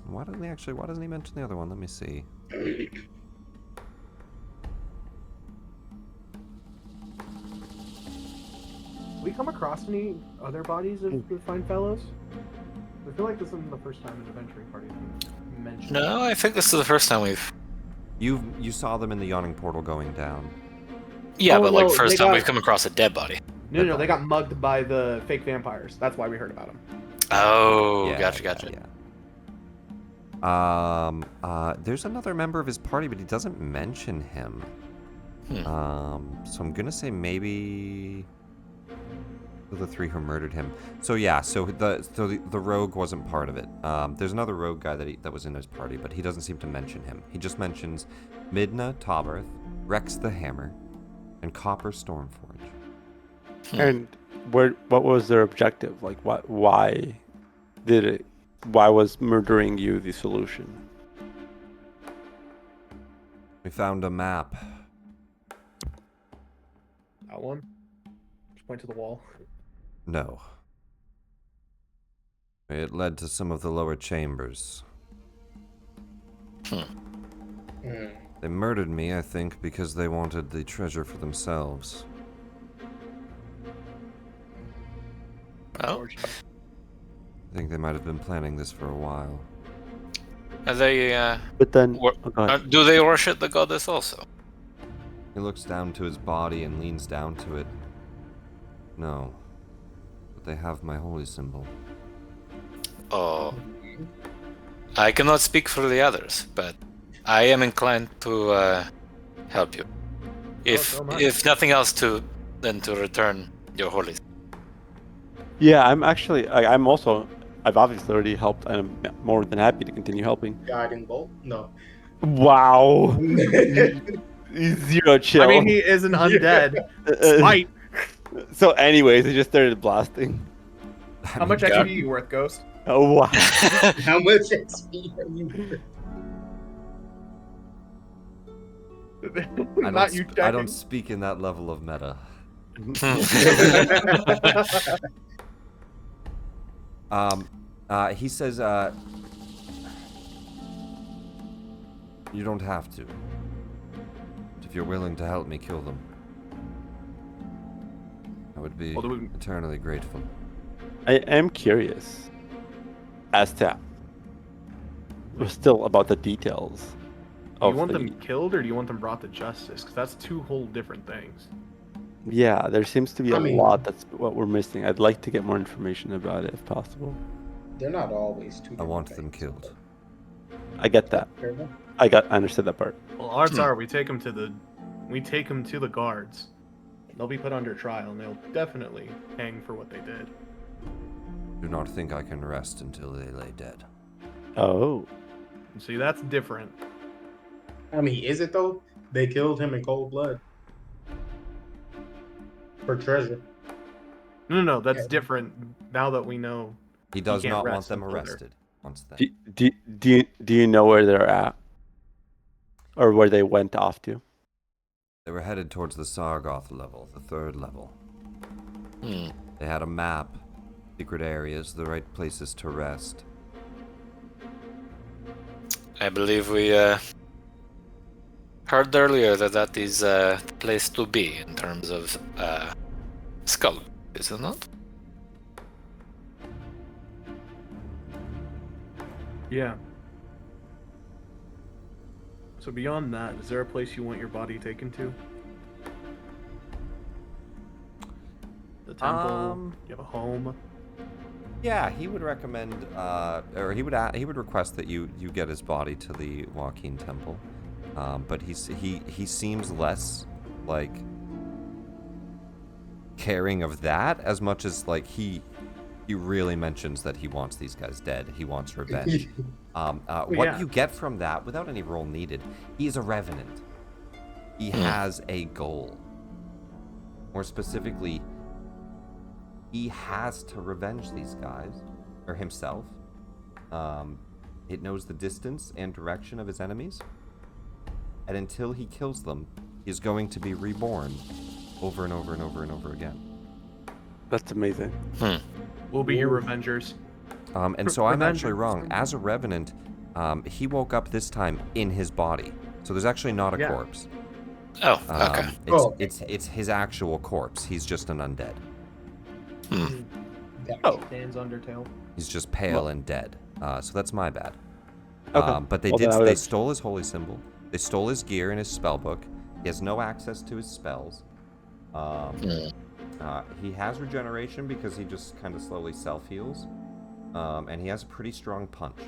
why doesn't he mention the other one? Let me see. We come across any other bodies of the fine fellows? I feel like this isn't the first time an adventuring party has been mentioned. No, I think this is the first time we've. You saw them in the yawning portal going down. Yeah, Oh, but like no, first they time got- we've come across a dead body. No, they got mugged by the fake vampires. That's why we heard about them. Oh, Yeah, gotcha. There's another member of his party, but he doesn't mention him. So I'm gonna say maybe the 3 who murdered him. So yeah, the rogue wasn't part of it. There's another rogue guy that was in his party, but he doesn't seem to mention him. He just mentions Midna Tauberth, Rex the Hammer, and Copper Stormforge. And what was their objective? Like, why was murdering you the solution? We found a map. That one? Just point to the wall. No. It led to some of the lower chambers. They murdered me, I think, because they wanted the treasure for themselves. Oh, I think they might have been planning this for a while. are they? But then, Do they worship the goddess also? He looks down to his body and leans down to it. No. But they have my holy symbol. Oh, I cannot speak for the others, but I am inclined to help you. If nothing else, to return your holy. yeah, I'm actually. I've obviously already helped, and I'm more than happy to continue helping. Guiding bolt? No. Wow. Zero chill. I mean, he is an undead. Smite. So, anyways, I just started blasting. How much XP are you worth, Ghost? Oh wow. How much XP are you? Not you I don't checking. speak in that level of meta. He says, you don't have to. If you're willing to help me kill them, I would be eternally grateful. I am curious as to still about the details. Do you want them killed or do you want them brought to justice? Because that's 2 whole different things. Yeah, there seems to be a lot that's what we're missing. I'd like to get more information about it if possible. They're not always 2 I want them killed. I get that. I understood that part. Well, odds are we take them to the guards. They'll be put under trial and they'll definitely hang for what they did. Do not think I can rest until they lay dead. Oh. See, that's different. I mean, is it though? They killed him in cold blood. for treasure. No, that's Yeah. different. Now that we know, He does can't not want rest them until they're- arrested. Once then. Do you know where they're at? Or where they went off to? They were headed towards the Sargoth level, the 3rd level. Hmm. They had a map, secret areas, the right places to rest. I believe we heard earlier that is the place to be in terms of skull, is it not? Yeah. So beyond that, is there a place you want your body taken to? The temple. You have a home. Yeah, he would recommend, or he would request that you get his body to the Waukeen Temple. But he seems less like caring of that as much as like he really mentions that he wants these guys dead. He wants revenge. What yeah. you get from that, without any roll needed, he is a revenant. He has a goal. More specifically, he has to revenge these guys, or himself. It knows the distance and direction of his enemies. And until he kills them, he's going to be reborn over and over and over and over again. That's amazing. We'll be your Revengers. And so I'm actually Revengers. wrong. As a revenant, he woke up this time in his body. So there's actually not a Yeah. corpse. Oh, okay. It's his actual corpse. He's just an undead. Oh. Dan's Undertale. He's just pale and dead. So that's my bad. Okay. But they Well, then I would they have- stole his holy symbol. They stole his gear and his spell book. He has no access to his spells. He has regeneration because he just kind of slowly self-heals. And he has a pretty strong punch.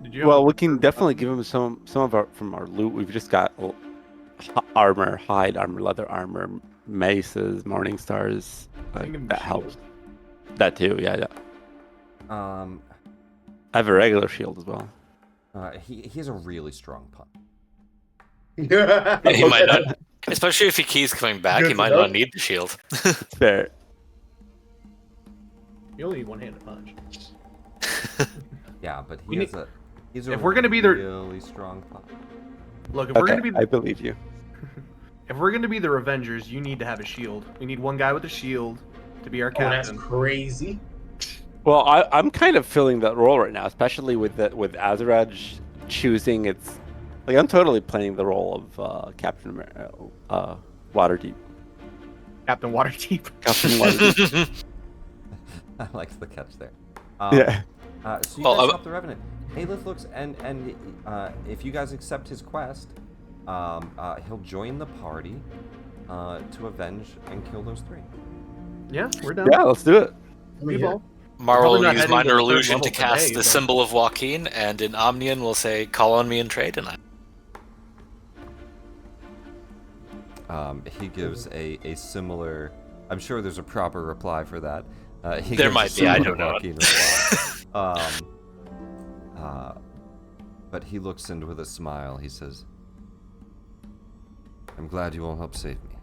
Did you? Well, we can definitely give him some of our from our loot. We've just got armor, hide armor, leather armor, maces, morning stars. That helps. That too, yeah. I have a regular shield as well. He has a really strong punch. He might not, especially if he keeps coming back. Good He to might know. not need the shield. Fair. You only need one-handed punch. Yeah, but We he's a if we're gonna be the- really strong punch. Look, if we're Okay, gonna be I believe you. if we're gonna be the Revengers, you need to have a shield. We need one guy with a shield to be our Oh, that's captain. crazy. Well, I'm kind of filling that role right now, especially with Azuraj choosing its. Like, I'm totally playing the role of Captain Waterdeep. Captain Waterdeep. Captain Waterdeep. I liked the catch there. Yeah. So you Well, guys stop the Revenant. Aelith looks, and if you guys accept his quest, he'll join the party to avenge and kill those 3. Yeah, we're done. Yeah, let's do it. We both. Mar Probably will not use heading to minor the third illusion level to cast today, the but- symbol of Waukeen, and in Omnian will say, "Call on me in trade," and He gives a similar. I'm sure there's a proper reply for that. He There gives a might be, I similar don't know. Waukeen reply. But he looks in with a smile. He says, "I'm glad you all helped save me.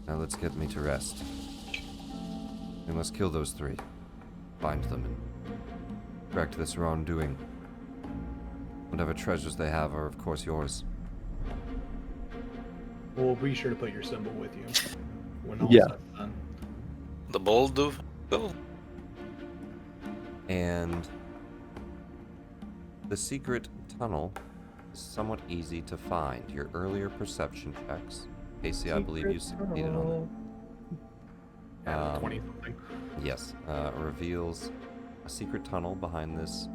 Now let's get me to rest. We must kill those 3, find them, and correct this wrongdoing. Whatever treasures they have are, of course, yours." We'll be sure to put your symbol with you when all Yeah. said and done. the bold do. Go. And the secret tunnel is somewhat easy to find. Your earlier perception checks, Casey, I believe you succeeded on Yeah, Um, 20 something. it. Yes, reveals a secret tunnel behind this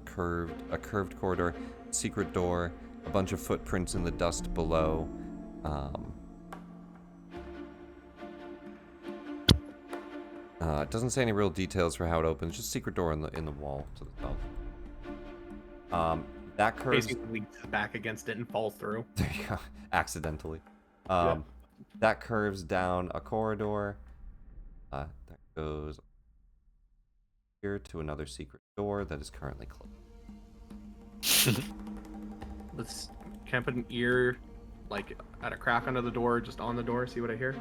curved corridor, secret door, a bunch of footprints in the dust below. It doesn't say any real details for how it opens. Just secret door in the wall to the south. That curves. Basically leans back against it and falls through. There you go. Accidentally. Yeah. That curves down a corridor. That goes here to another secret door that is currently closed. Can I put an ear, like, at a crack under the door, just on the door, see what I hear?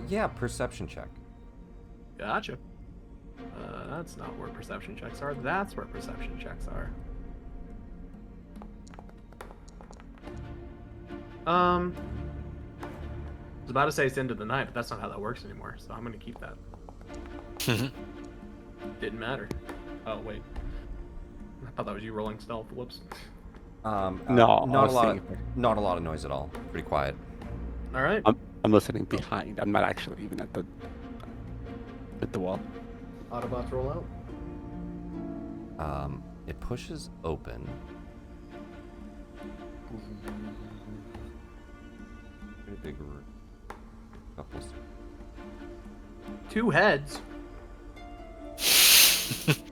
Yeah, perception check. Gotcha. That's not where perception checks are. That's where perception checks are. I was about to say it's the end of the night, but that's not how that works anymore, so I'm gonna keep that. Didn't matter. Oh, wait. I thought that was you rolling stealth. Whoops. No, not a lot of noise at all. Pretty quiet. All right. I'm listening behind. I'm not actually even at the wall. Autobots roll out. It pushes open. Pretty big room. Couples. 2 heads. Pretty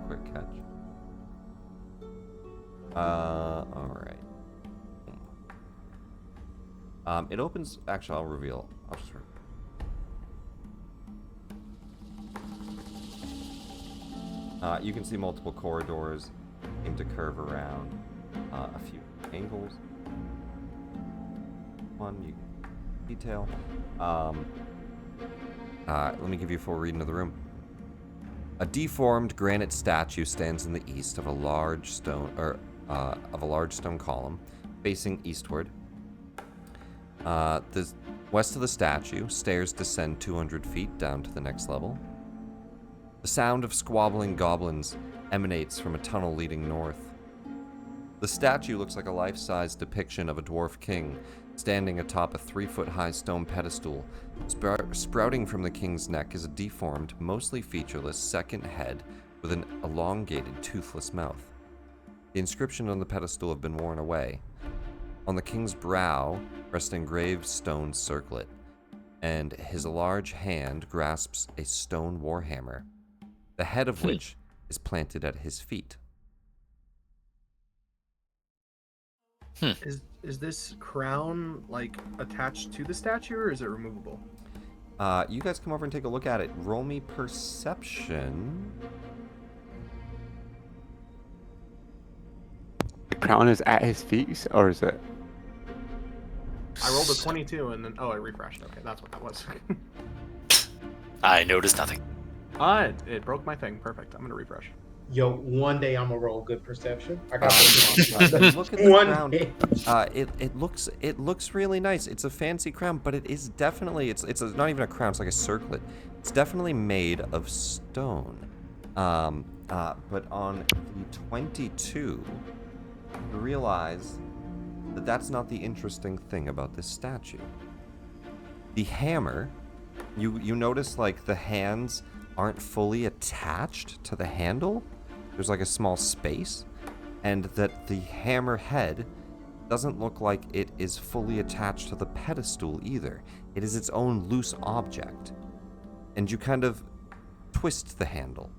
quick catch. All right. It opens. Actually, I'll reveal. I'll just. You can see multiple corridors seem to curve around a few angles. One you can detail. Let me give you a full reading of the room. A deformed granite statue stands in the east of a large stone column, facing eastward. The west of the statue, stairs descend 200 feet down to the next level. The sound of squabbling goblins emanates from a tunnel leading north. The statue looks like a life-size depiction of a dwarf king, standing atop a 3-foot-high stone pedestal. Sprouting from the king's neck is a deformed, mostly featureless second head with an elongated, toothless mouth. The inscription on the pedestal have been worn away. On the king's brow rests an engraved stone circlet, and his large hand grasps a stone warhammer, the head of which is planted at his feet. Is this crown, like, attached to the statue, or is it removable? You guys come over and take a look at it. Roll me perception. The crown is at his feet, or is it? I rolled a 22 and then I refreshed. Okay, that's what that was. I noticed nothing. It broke my thing. Perfect. I'm gonna refresh. Yo, one day I'm gonna roll good perception. I got Look at the one crown. day. It looks really nice. It's a fancy crown, but it is definitely it's not even a crown. It's like a circlet. It's definitely made of stone. But on the 22, you realize that that's not the interesting thing about this statue. The hammer, you notice like the hands aren't fully attached to the handle. There's like a small space, and that the hammer head doesn't look like it is fully attached to the pedestal either. It is its own loose object. And you kind of twist the handle,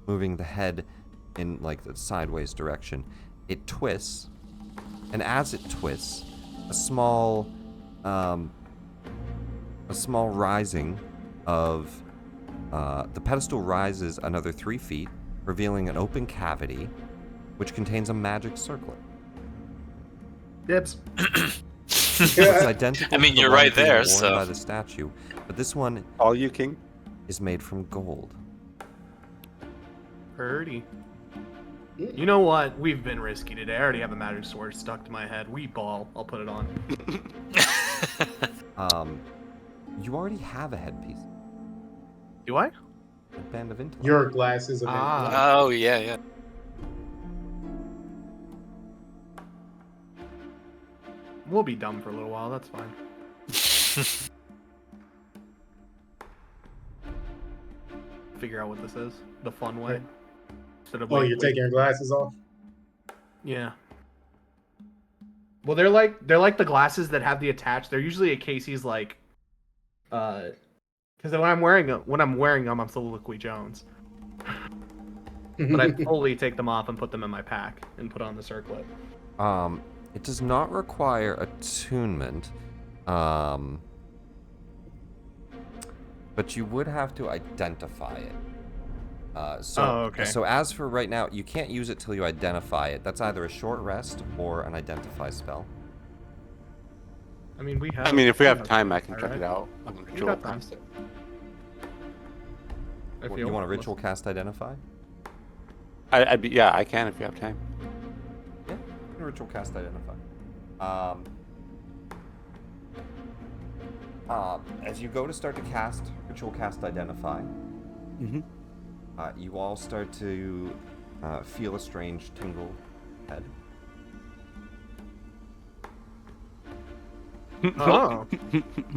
moving the head in like the sideways direction. It twists, and as it twists, a small rising of the pedestal rises another 3 feet, revealing an open cavity, which contains a magic circlet. Dibs. It's identical. I mean, to the you're one right being there, worn so- by the statue, but this one All you, King? is made from gold. Purdy. You know what? We've been risky today. I already have a magic sword stuck to my head. We ball. I'll put it on. You already have a headpiece. Do I? A band of intellect. Your glasses of Ah. Oh, yeah. We'll be dumb for a little while. That's fine. Figure out what this is. The fun way. Instead of Oh, you're taking your glasses off? Yeah. Well, they're like the glasses that have the attached. They're usually at Casey's like, because when I'm wearing them, I'm Soliloquy Jones. But I fully take them off and put them in my pack and put on the circlet. It does not require attunement, but you would have to identify it. okay. So as for right now, you can't use it till you identify it. That's either a short rest or an identify spell. I mean, we have. I mean, if we have time, I can check Alright. it out. I'm gonna ritual got time. cast it. If You want a ritual cast identify? Yeah, I can if you have time. Yeah, you can ritual cast identify. As you go to start to cast ritual cast identify, Mm-hmm. you all start to feel a strange tingle head. Oh.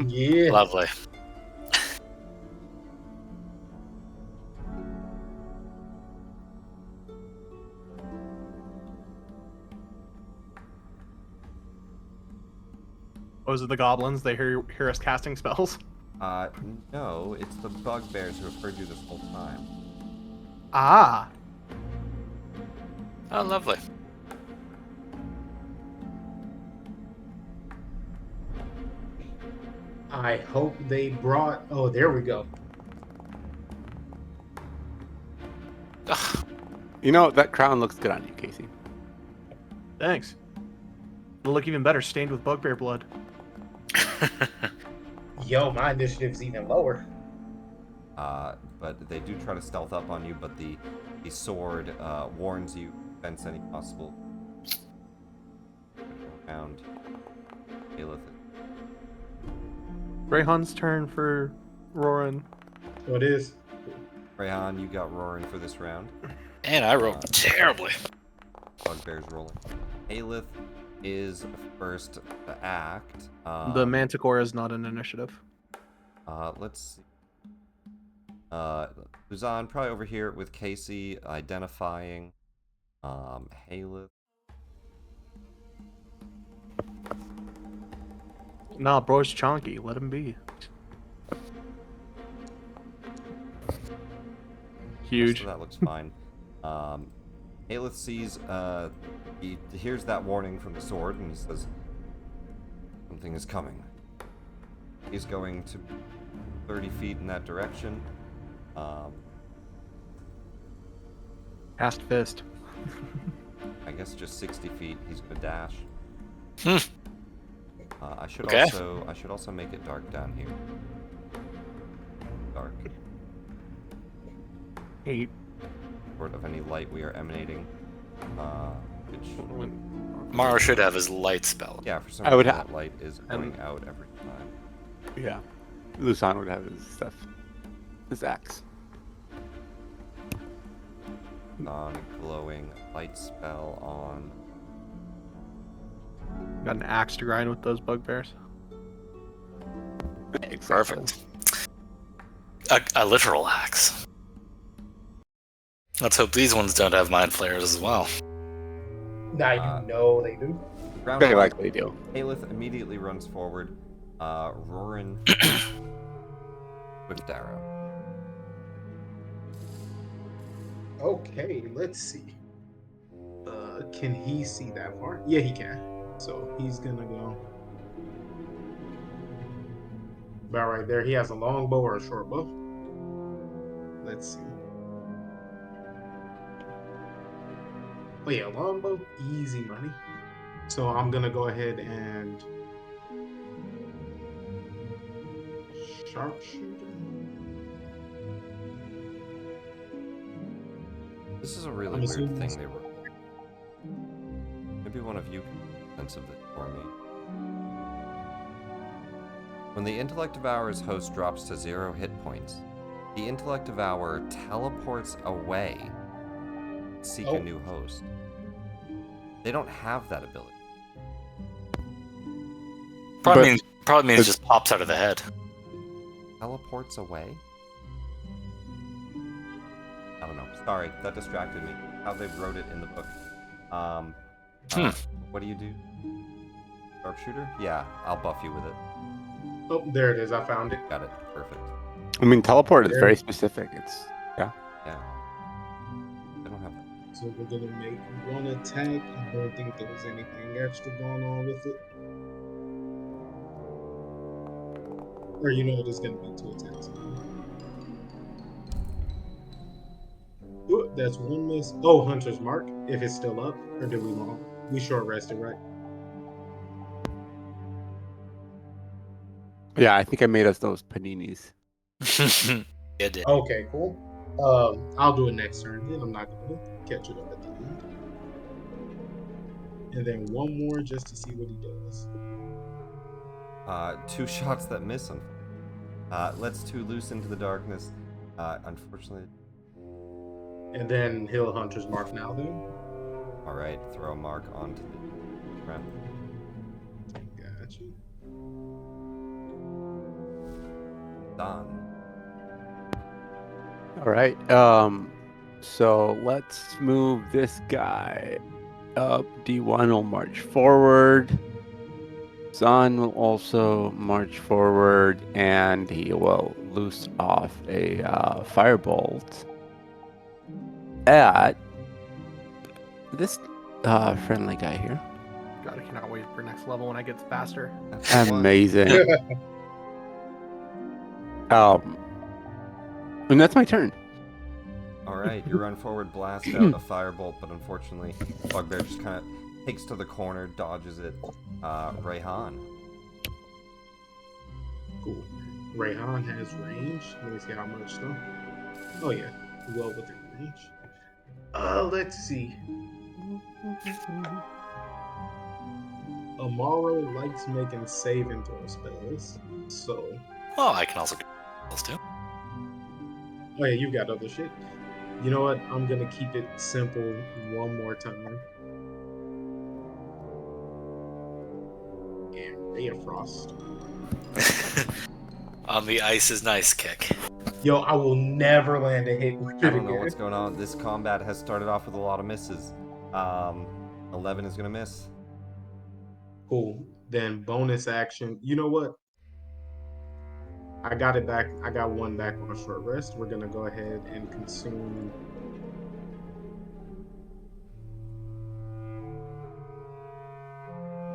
Yeah. Lovely. Those are the goblins. They hear us casting spells. No, it's the bugbears who have heard you this whole time. Ah. Oh, lovely. I hope they brought. Oh, there we go. Ugh. You know, that crown looks good on you, Casey. Thanks. It'll look even better stained with bugbear blood. Yo, my initiative's even lower. But they do try to stealth up on you, but the sword warns you against any possible round. Aelith. Rayhan's turn for Roran. What is? Rayhan, you got roaring for this round. And I rolled terribly. Bugbear's rolling. Aelith is first to act. The Manticore is not an initiative. Let's see. Luzon probably over here with Casey identifying Aelith. Nah, bro's chonky. Let him be. Huge. So that looks fine. Aelith sees, he hears that warning from the sword and he says, something is coming. He's going to 30 feet in that direction. Cast fist. I guess just 60 feet. He's gonna dash. I should Okay. also make it dark down here. Dark. 8. Short of any light we are emanating. Which Maro should have his light spell. yeah, for some I reason would that light is going out every time. Yeah. Lusan would have his stuff. His axe. Non-glowing light spell on. Got an axe to grind with those bugbears. Perfect. A literal axe. Let's hope these ones don't have mind flayers as well. Now you know they do. Round Very one, likely do. Aelith immediately runs forward. Roarin with Darrow. Okay, let's see. Can he see that far? Yeah, he can. So he's gonna go about right there. He has a long bow or a short bow. Let's see. Oh yeah, long bow, easy money. So I'm gonna go ahead and sharpshooter. This is a really I'm weird assuming thing this- they were. Maybe one of you can make sense of this for me. When the intellect devourer's host drops to 0 hit points, the intellect devourer teleports away to seek a new host. They don't have that ability. Probably means it just pops out of the head. Teleports away? I don't know. Sorry, that distracted me. How they wrote it in the book. What do you do? Sharpshooter? Yeah, I'll buff you with it. Oh, there it is. I found it. Got it. Perfect. I mean, teleport is very specific. It's Yeah. I don't have that. So we're gonna make one attack. I don't think there's anything extra going on with it. Or you know, there's gonna be 2 attacks. That's one miss. Oh, Hunter's Mark, if it's still up, or did we long? We short rested, right? Yeah, I think I made us those paninis. You did. Okay, cool. I'll do it next turn. Then I'm not gonna catch it up at the end. And then one more just to see what he does. 2 shots that miss. Let's 2 loose into the darkness. Unfortunately. And then he'll Hunter's Mark now. Then. All right, throw a mark onto the ground. Gotcha. Done. All right. So let's move this guy up. D1 will march forward. Zahn will also march forward, and he will loose off a firebolt at this friendly guy here. God, I cannot wait for next level when I get faster. That's the one. Amazing. And that's my turn. All right, you run forward, blast out a firebolt, but unfortunately, Bugbear just kind of takes to the corner, dodges it. Rayhan. Cool. Rayhan has range. Let me see how much though. Oh yeah, well within range. Let's see. Amaro likes making save and throw spells, so. Well, I can also do those too. Oh yeah, you got other shit. You know what? I'm gonna keep it simple one more time. And Ray of Frost. On the ice is nice kick. Yo, I will never land a hit with it I don't know again. what's going on. This combat has started off with a lot of misses. 11 is going to miss. Cool. Then bonus action. You know what? I got it back. I got one back on a short rest. We're gonna go ahead and consume.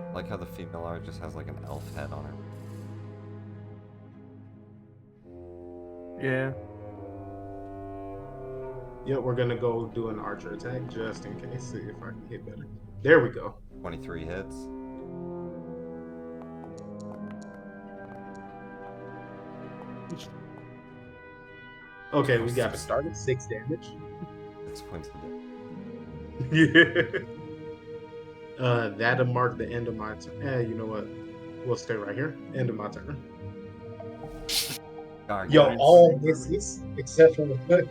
I like how the female art just has like an elf head on her. Yeah. Yep, we're gonna go do an archer attack just in case. See if I can hit better. There we go. 23 hits. Okay, we got to start at 6 damage. 6 points of damage. Yeah. That'll mark the end of my turn. You know what? We'll stay right here. End of my turn. Yo, all misses except for the foot.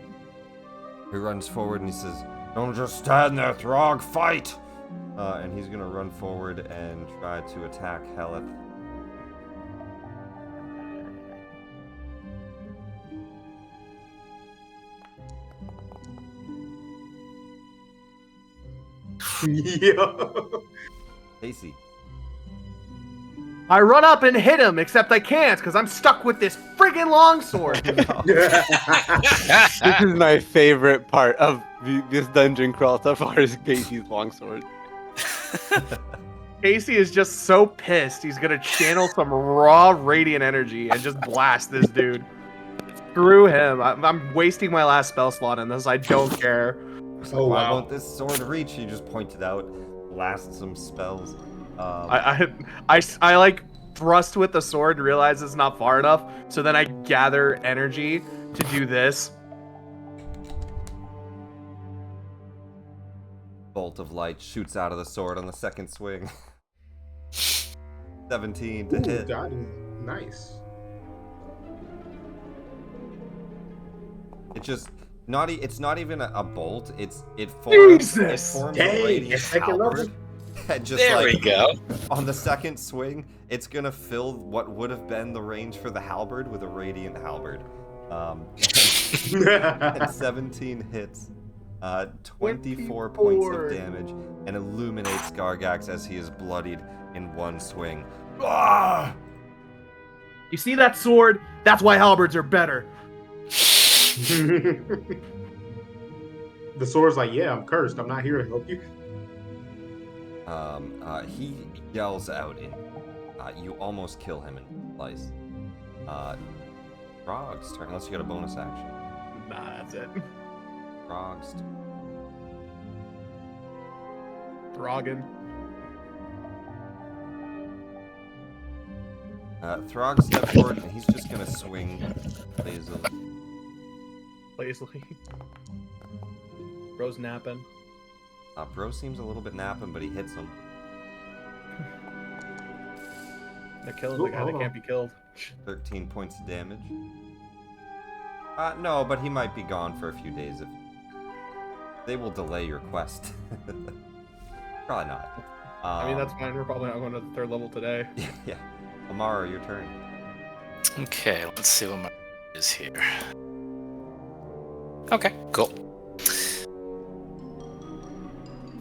He runs forward and he says, "Don't just stand there, Throg, fight!" And he's gonna run forward and try to attack Heleth. Yo. Casey. I run up and hit him, except I can't because I'm stuck with this friggin' longsword. This is my favorite part of this dungeon crawl so far is Casey's longsword. Casey is just so pissed. He's gonna channel some raw radiant energy and just blast this dude. Screw him. I'm wasting my last spell slot in this. I don't care. Oh, Why wow. won't this sword reach? He just pointed out, blast some spells. I like thrust with the sword, realize it's not far enough, so then I gather energy to do this. Bolt of light shoots out of the sword on the second swing. 17 to hit. Got him. Nice. It just it's not even a bolt. It forms. Jesus! It forms Dang, a radiant second level? halberd. And just There like, we go. on the second swing, it's gonna fill what would have been the range for the halberd with a radiant halberd. And 17 hits, 24 points of damage, and illuminates Gargax as he is bloodied in one swing. Ah! You see that sword? That's why halberds are better. The sword's like, yeah, I'm cursed. I'm not here to help you. He yells out, and you almost kill him in slice. Frog's turn, unless you got a bonus action. Nah, that's it. Frogs. Throggin. Throg steps forward and he's just gonna swing lazily. Lazily. Bro's napping. Bro seems a little bit napping, but he hits him. They're killing the guy that can't be killed. 13 points of damage. No, but he might be gone for a few days if they will delay your quest. Probably not. I mean, that's fine. We're probably not going to the 3rd level today. Yeah. Amara, your turn. Okay, let's see what my is here. Okay, cool.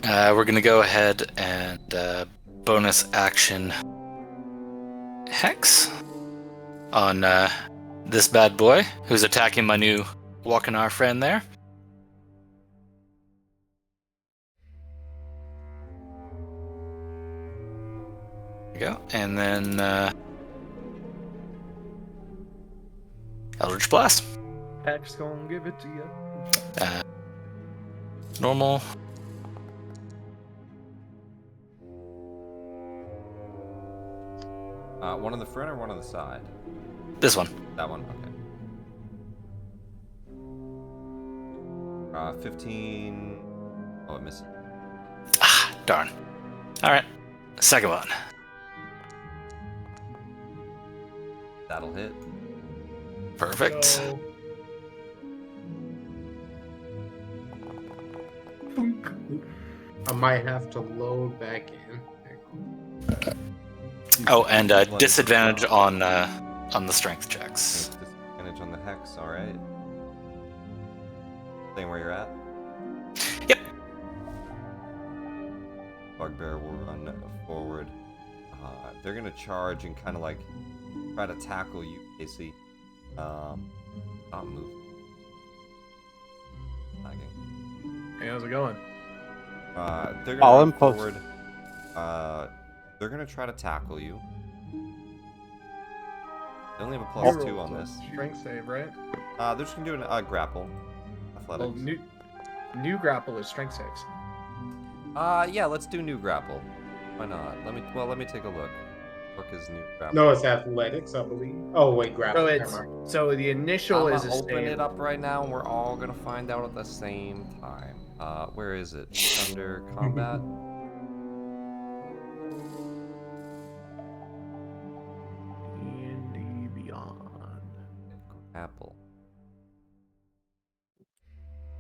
We're gonna go ahead and bonus action Hex on this bad boy who's attacking my new waukeen friend there. There we go. And then Eldritch Blast. Hex gonna give it to you. Normal. One on the front or one on the side? This one. That one, okay. 15. Oh, I missed it. Ah, darn. Alright. Second one. That'll hit. Perfect. So... I might have to load back in. Oh, and disadvantage on the strength checks. Disadvantage on the hex, alright. Staying where you're at? Yep. Bugbear will run forward. They're gonna charge and kind of like try to tackle you, Casey. Not move. Lagging. Hey, how's it going? They're All gonna in run post. forward. They're gonna try to tackle you. They only have a +2 on this. Strength save, right? They're just gonna do a grapple. Well, Athletics. new grapple is strength saves. Yeah, let's do new grapple. Why not? Let me take a look. Look is new grapple. No, it's athletics, I believe. Oh wait, grapple. So Never it's mind. so the initial I'm is gonna a open save. it up right now, and we're all gonna find out at the same time. Where is it? Under combat. D&D Beyond. Grapple.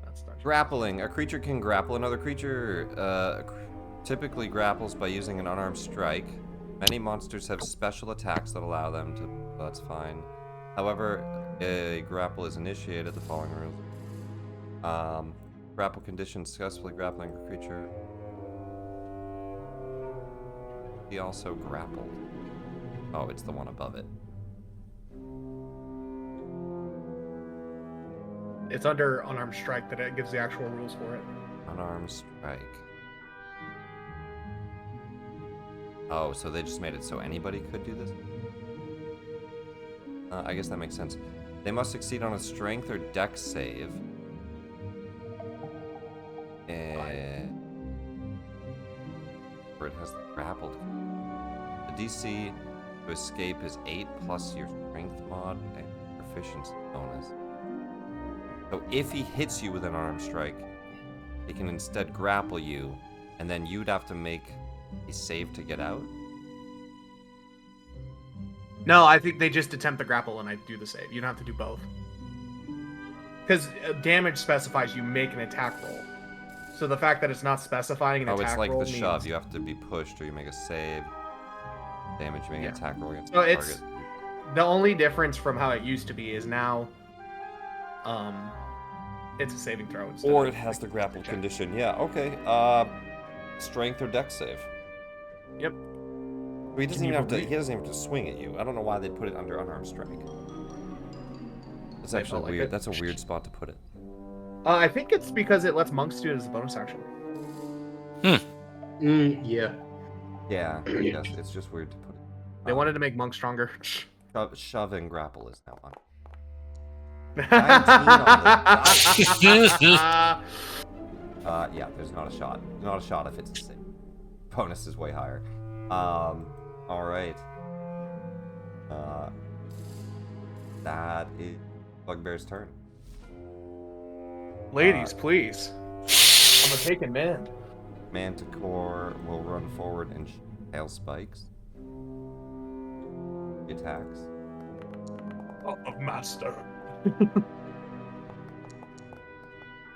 That's not Grappling. A creature can grapple another creature. Typically grapples by using an unarmed strike. Many monsters have special attacks that allow them to. That's fine. However, a grapple is initiated. The following rules. Grapple condition: successfully grappling a creature. He also grappled. Oh, it's the one above it. It's under unarmed strike that it gives the actual rules for it. Unarmed strike. Oh, so they just made it so anybody could do this? I guess that makes sense. They must succeed on a strength or dex save. Where it has the grappled. The DC to escape is 8 plus your strength mod and proficiency bonus. So if he hits you with an unarmed strike, he can instead grapple you, and then you'd have to make a save to get out. No, I think they just attempt the grapple and I do the save. You don't have to do both. Because damage specifies you make an attack roll. So the fact that it's not specifying an Oh, attack it's like roll the means... shove. You have to be pushed or you make a save. Damage, you make an attack roll against So the it's target. the only difference from how it used to be is now, it's a saving throw instead. Or of it has the grapple check. condition. Yeah, okay. Strength or dex save. Yep. He doesn't even have to. He doesn't even have to swing at you. I don't know why they'd put it under unarmed strike. That's They actually felt like weird. it. That's a weird spot to put it. I think it's because it lets monks do it as a bonus action. Yeah. Yeah, yes, it's just weird to put it. They wanted to make monks stronger. Shove and grapple is now on. Yeah, there's not a shot. Not a shot if it's the same. Bonus is way higher. All right. That is Bugbear's turn. Ladies, please. I'm a taken man. Manticore will run forward and hail spikes. Attacks. Oh, master.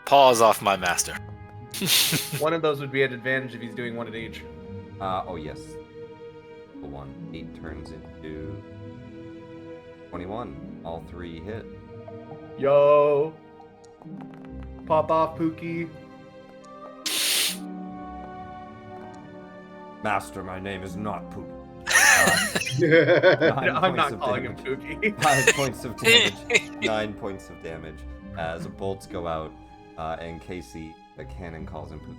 Paws off my master. One of those would be at advantage if he's doing one at each. Oh yes. The 1/8 turns into 21. All 3 hit. Yo. Pop off, Pookie. Master, my name is not Poop. I'm not calling him Pookie. 5 points of damage. 9 points of damage as bolts go out, and Casey, the cannon, calls him Poop.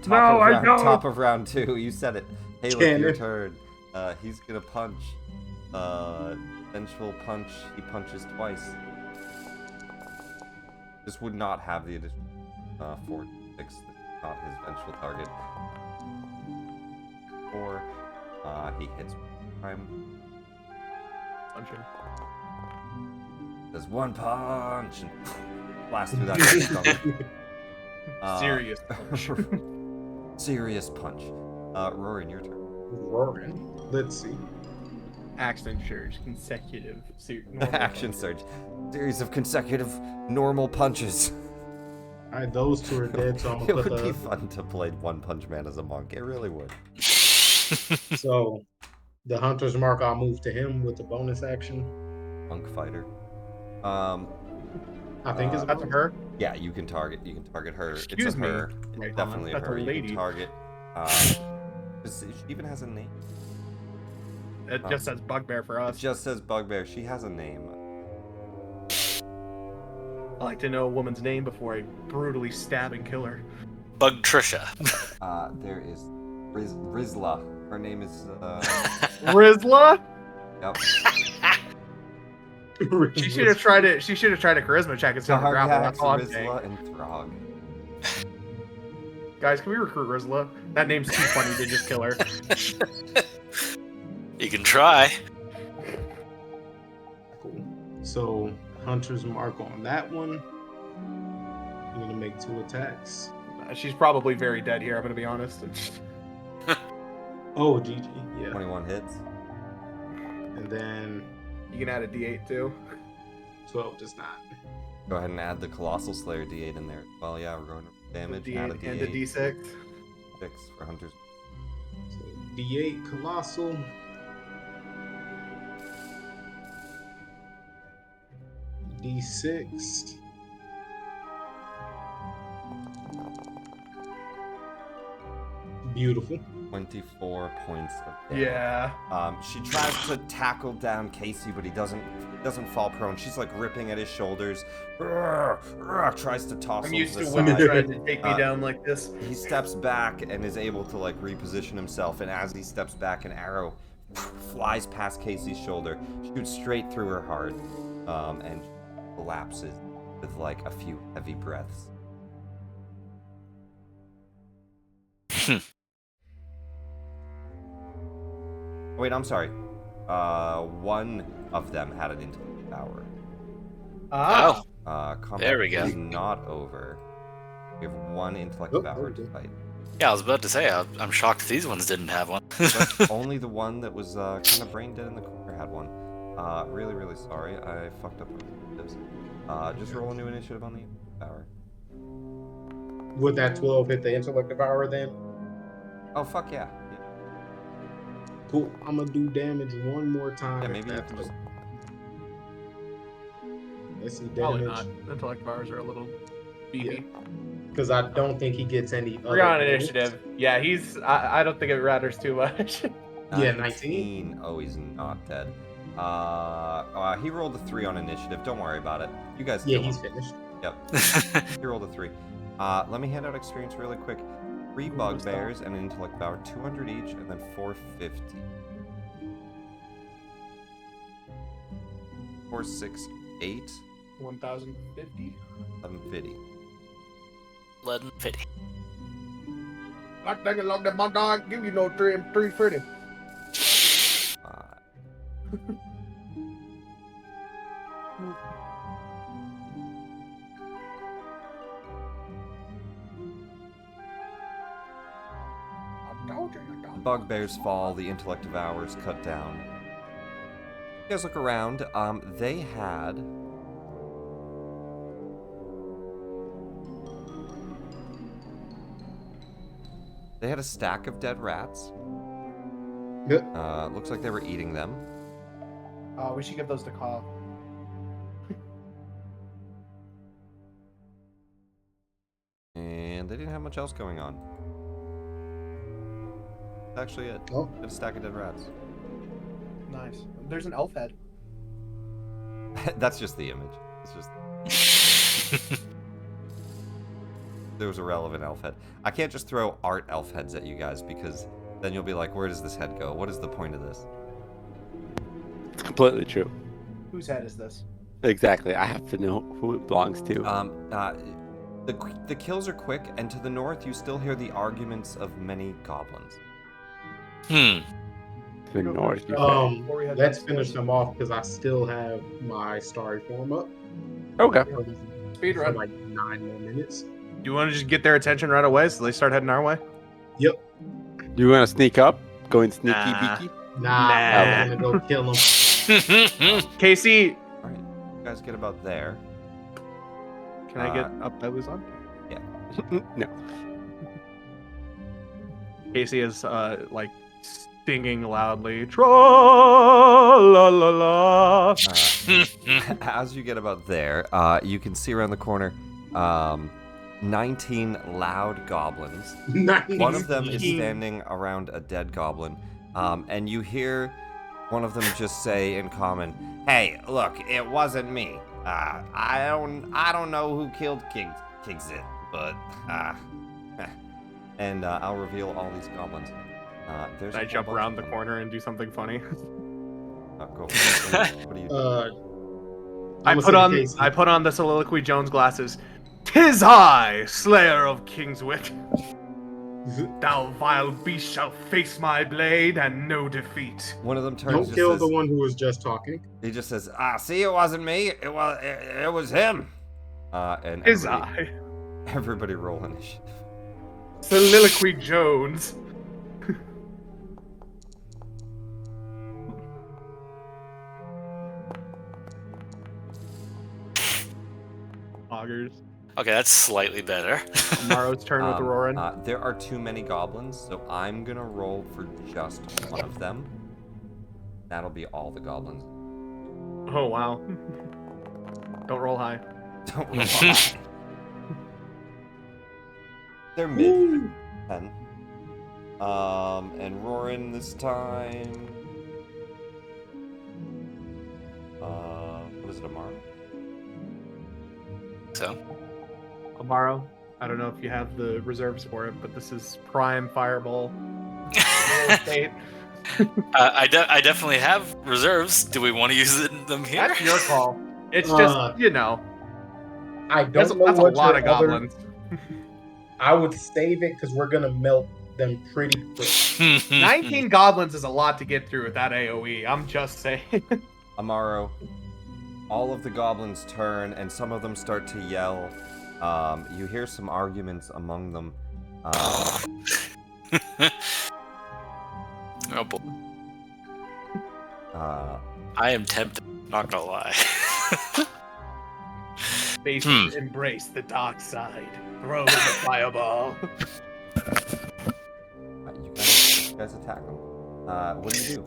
Top of round 2. You said it. Haley, your turn. He's gonna punch. Vengeful punch. He punches twice. This would not have the additional 4, 6. This is not his vengeful target. 4. He hits one time. Punch him. There's one punch and blast through that stomach. Serious punch. Serious punch. Roaring, your turn. Roaring. Let's see. Action surge, consecutive. Action surge. Series of consecutive normal punches. Alright, those 2 are dead, so I'm It gonna would put be the. fun to play One Punch Man as a monk. It really would. So, the Hunter's Mark, I'll move to him with the bonus action. Monk fighter. I think it's That's a her. Yeah, you can target her. Excuse It's a me. her. Right, It's definitely a that's a her. You lady. can target. She even has a name. It just says bugbear for It us. just says Bugbear. She has a name. I like to know a woman's name before I brutally stab and kill her. Bug Trisha. There is Rizla. Her name is. Rizla? Yep. She should have tried it. She should have tried a charisma check instead of a grapple. That's all I'm saying. Rizla, and Throg. Guys, can we recruit Rizla? That name's too funny to just kill her. You can try. Cool. So, Hunter's Mark on that one. I'm gonna make 2 attacks. She's probably very dead here, I'm gonna be honest. Oh, GG. Yeah. 21 hits. And then You can add a d8 too. 12 does not. Go ahead and add the Colossal Slayer D8 in there. Well, yeah, we're going to damage. Add a D8 and a D8. d6. 6 for Hunters. So, D8 Colossal. D6. Beautiful. 24 points of damage. Yeah. She tries to tackle down Casey, but he doesn't fall prone. She's like ripping at his shoulders. Tries to toss I'm him used to to the women side. trying to take me down like this. He steps back and is able to like reposition himself, and as he steps back, an arrow flies past Casey's shoulder, shoots straight through her heart, and collapses with like a few heavy breaths. Wait, I'm sorry. One of them had an intellect power. Ah. Oh, Combat There we go. is not over. We have one intellect Oh, power okay. to fight. yeah, I was about to say, I'm shocked these ones didn't have one. But only the one that was kind of brain dead in the corner had one. Really, really sorry. I fucked up with this. Just roll a new initiative on the intellect power. Would that 12 hit the intellect devour then? Oh, fuck yeah. Cool. I'm gonna do damage one more time. Yeah, if maybe you that's can just... okay. Let's see Probably damage. not. Intellect bars are a little beefy. Because I don't think he gets any other. We're on bonus. initiative. Yeah, he's. I don't think it matters too much. Yeah, 19. Oh, he's not dead. He rolled a 3 on initiative. Don't worry about it. You guys Yeah, kill he's him. finished. Yep. He rolled a 3. Let me hand out experience really quick. 3 bugbears and an intellect power, 200 each, and then 450. 4, 6, 8. 1,050. 750. Lead and fitty. I think it like that my dog give you no 330. The bugbears fall, the intellect devourers cut down. You guys look around. They had a stack of dead rats. Yep. Looks like they were eating them. Oh, we should give those to Kyle. And they didn't have much else going on. That's actually it. Oh. They had a stack of dead rats. Nice. There's an elf head. That's just the image. It's just there was a relevant elf head. I can't just throw art elf heads at you guys because then you'll be like, where does this head go? What is the point of this? It's completely true. Whose head is this? Exactly. I have to know who it belongs to. The kills are quick, and to the north you still hear the arguments of many goblins. The north. You say. Let's finish them off because I still have my starry form up. Okay. Speed For run. like 9 more minutes. Do you want to just get their attention right away so they start heading our way? Do you want to sneak up? Going sneaky Nah. beaky? Nah, I'm gonna go kill them. Casey, All right, you guys get about there. can I get up by Luzon? No. Casey is like singing loudly. Tra la la la. As you get about there, you can see around the corner 19 loud goblins. Nice. One of them is standing around a dead goblin, and you hear one of them just say in common, "Hey, look, it wasn't me. I don't know who killed Kigzit, but and I'll reveal all these goblins. There's Can I a whole jump bunch around of the them. corner and do something funny? Go. What do you do? I put on the Soliloquy Jones glasses. 'Tis I, Slayer of Kingswick. Thou vile beast shalt face my blade and know defeat. One of them turns. Don't and kill says, the one who was just talking. He just says, see, it wasn't me. It was him. And Is everybody roll initiative. Soliloquy Jones. Augers. Okay, that's slightly better. Tomorrow's turn with Auroran. There are too many goblins, so I'm gonna roll for just one of them. That'll be all the goblins. Oh wow. Don't roll high. Don't roll high. They're mid 10. And Roran this time. What is it, Amar? So, Amaro, I don't know if you have the reserves for it, but this is prime fireball. Real estate. I definitely have reserves. Do we want to use them here? That's your call. It's just, I that's don't know a what lot your of other- goblins. I would save it because we're gonna melt them pretty quick. 19 goblins is a lot to get through with that AoE. I'm just saying. Amaro, all of the goblins turn, and some of them start to yell. You hear some arguments among them. Oh boy. I am tempted, not gonna lie. Faces embrace the dark side. Throw the fireball. You guys attack them. What do you do?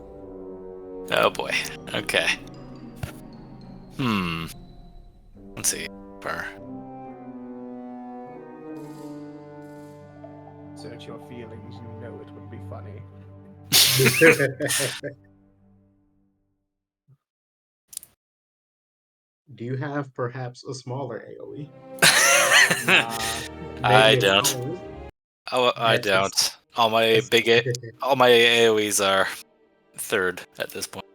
Oh boy. Okay. Let's see. Search your feelings. You know it would be funny. Do you have perhaps a smaller AoE? I Maybe a don't. cone? Oh, I don't. All my AoEs are third at this point.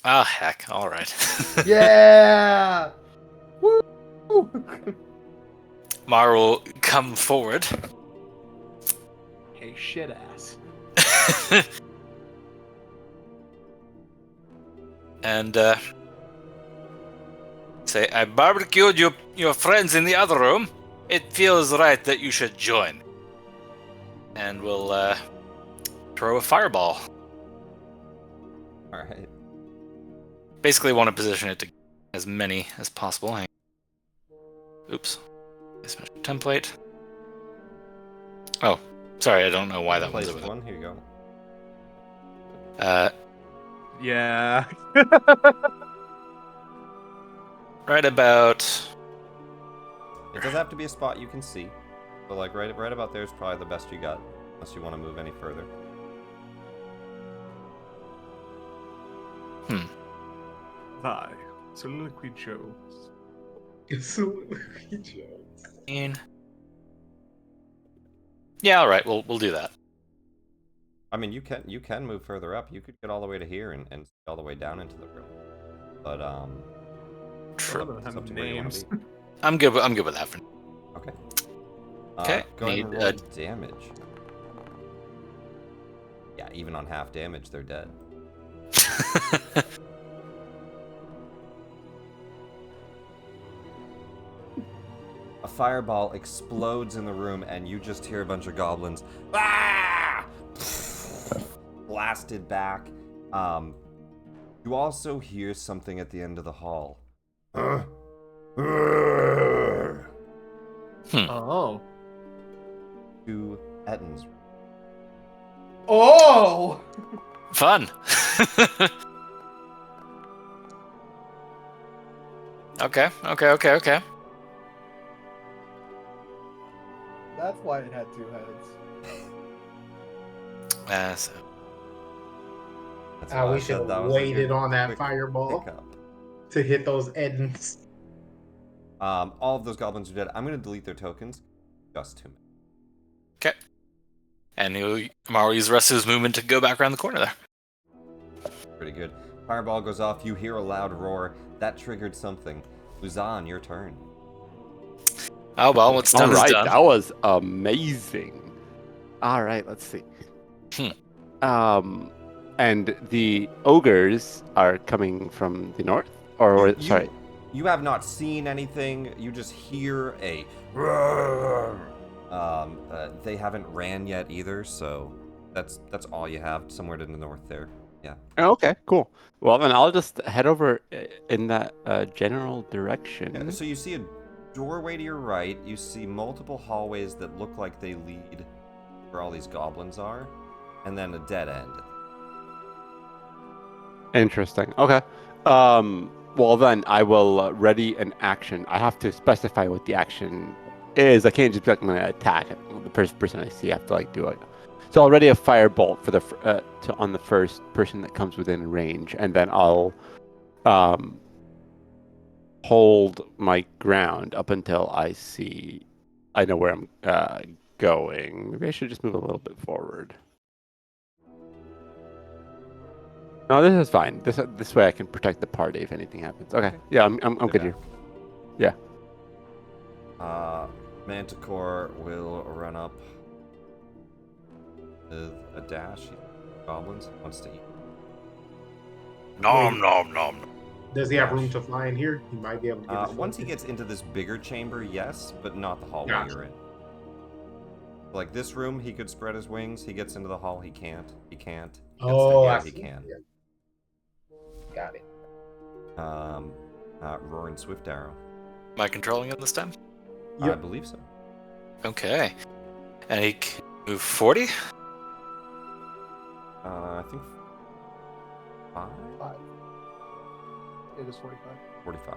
Ah, heck. All right. Yeah. Woo! Mar will come forward. Hey, shit ass. And say, I barbecued your friends in the other room. It feels right that you should join. And we'll throw a fireball. All right. Basically want to position it to as many as possible. Oops. Special template. Oh, sorry, I don't know why that one's Placed over there. one. Here you go. Yeah. Right about... It doesn't have to be a spot you can see, but like right about there is probably the best you got, unless you want to move any further. Thy soliloquy Jones. Yeah, all right, we'll do that. I mean, you can move further up. You could get all the way to here and see all the way down into the room. But True. it's up to where you want to be. I'm good with that for now. Okay. Okay, Go ahead and need, roll damage. Yeah, even on half damage, they're dead. A fireball explodes in the room, and you just hear a bunch of goblins blasted back. You also hear something at the end of the hall. Oh. To Etton's. Oh! Fun. Okay. That's why it had two heads. So That's why We said should have that was a waited good on that quick fireball pickup. to hit those Edens. All of those goblins are dead. I'm going to delete their tokens. Just 2 minutes. okay. And Mario uses the rest of his movement to go back around the corner there. Pretty good. Fireball goes off. You hear a loud roar. That triggered something. Luzan, your turn. Oh well, what's done All right, is done. that was amazing. All right, let's see. And the ogres are coming from the north, or sorry. You have not seen anything. You just hear a roar. They haven't ran yet either, so that's all you have. Somewhere to the north there. Yeah. Oh, okay, cool. Well, then I'll just head over in that general direction. Yeah, so you see a doorway to your right. You see multiple hallways that look like they lead where all these goblins are, and then a dead end. Interesting. Okay. Well, then I will ready an action. I have to specify what the action is. I can't just be like, I'm going to attack the first person I see. I have to like do it. So I'll ready a firebolt for the on the first person that comes within range, and then I'll hold my ground up until I know where I'm going. Maybe I should just move a little bit forward. No, this is fine. This way I can protect the party if anything happens. Okay. Yeah, I'm good here. Yeah. Manticore will run up with a dash. Goblins wants to eat. Nom nom nom. Does he have room to fly in here? He might be able to get his Once he foot. gets into this bigger chamber, yes, but not the hallway Gotcha. you're in. Like this room, he could spread his wings. He gets into the hall, he can't. He can't. Gets Oh, to I here, he see. can. Yeah. Got it. Roaring Swift Arrow. Am I controlling it this time? I Yep. believe so. Okay. And he can move 40? I think 5? It is 45. 45.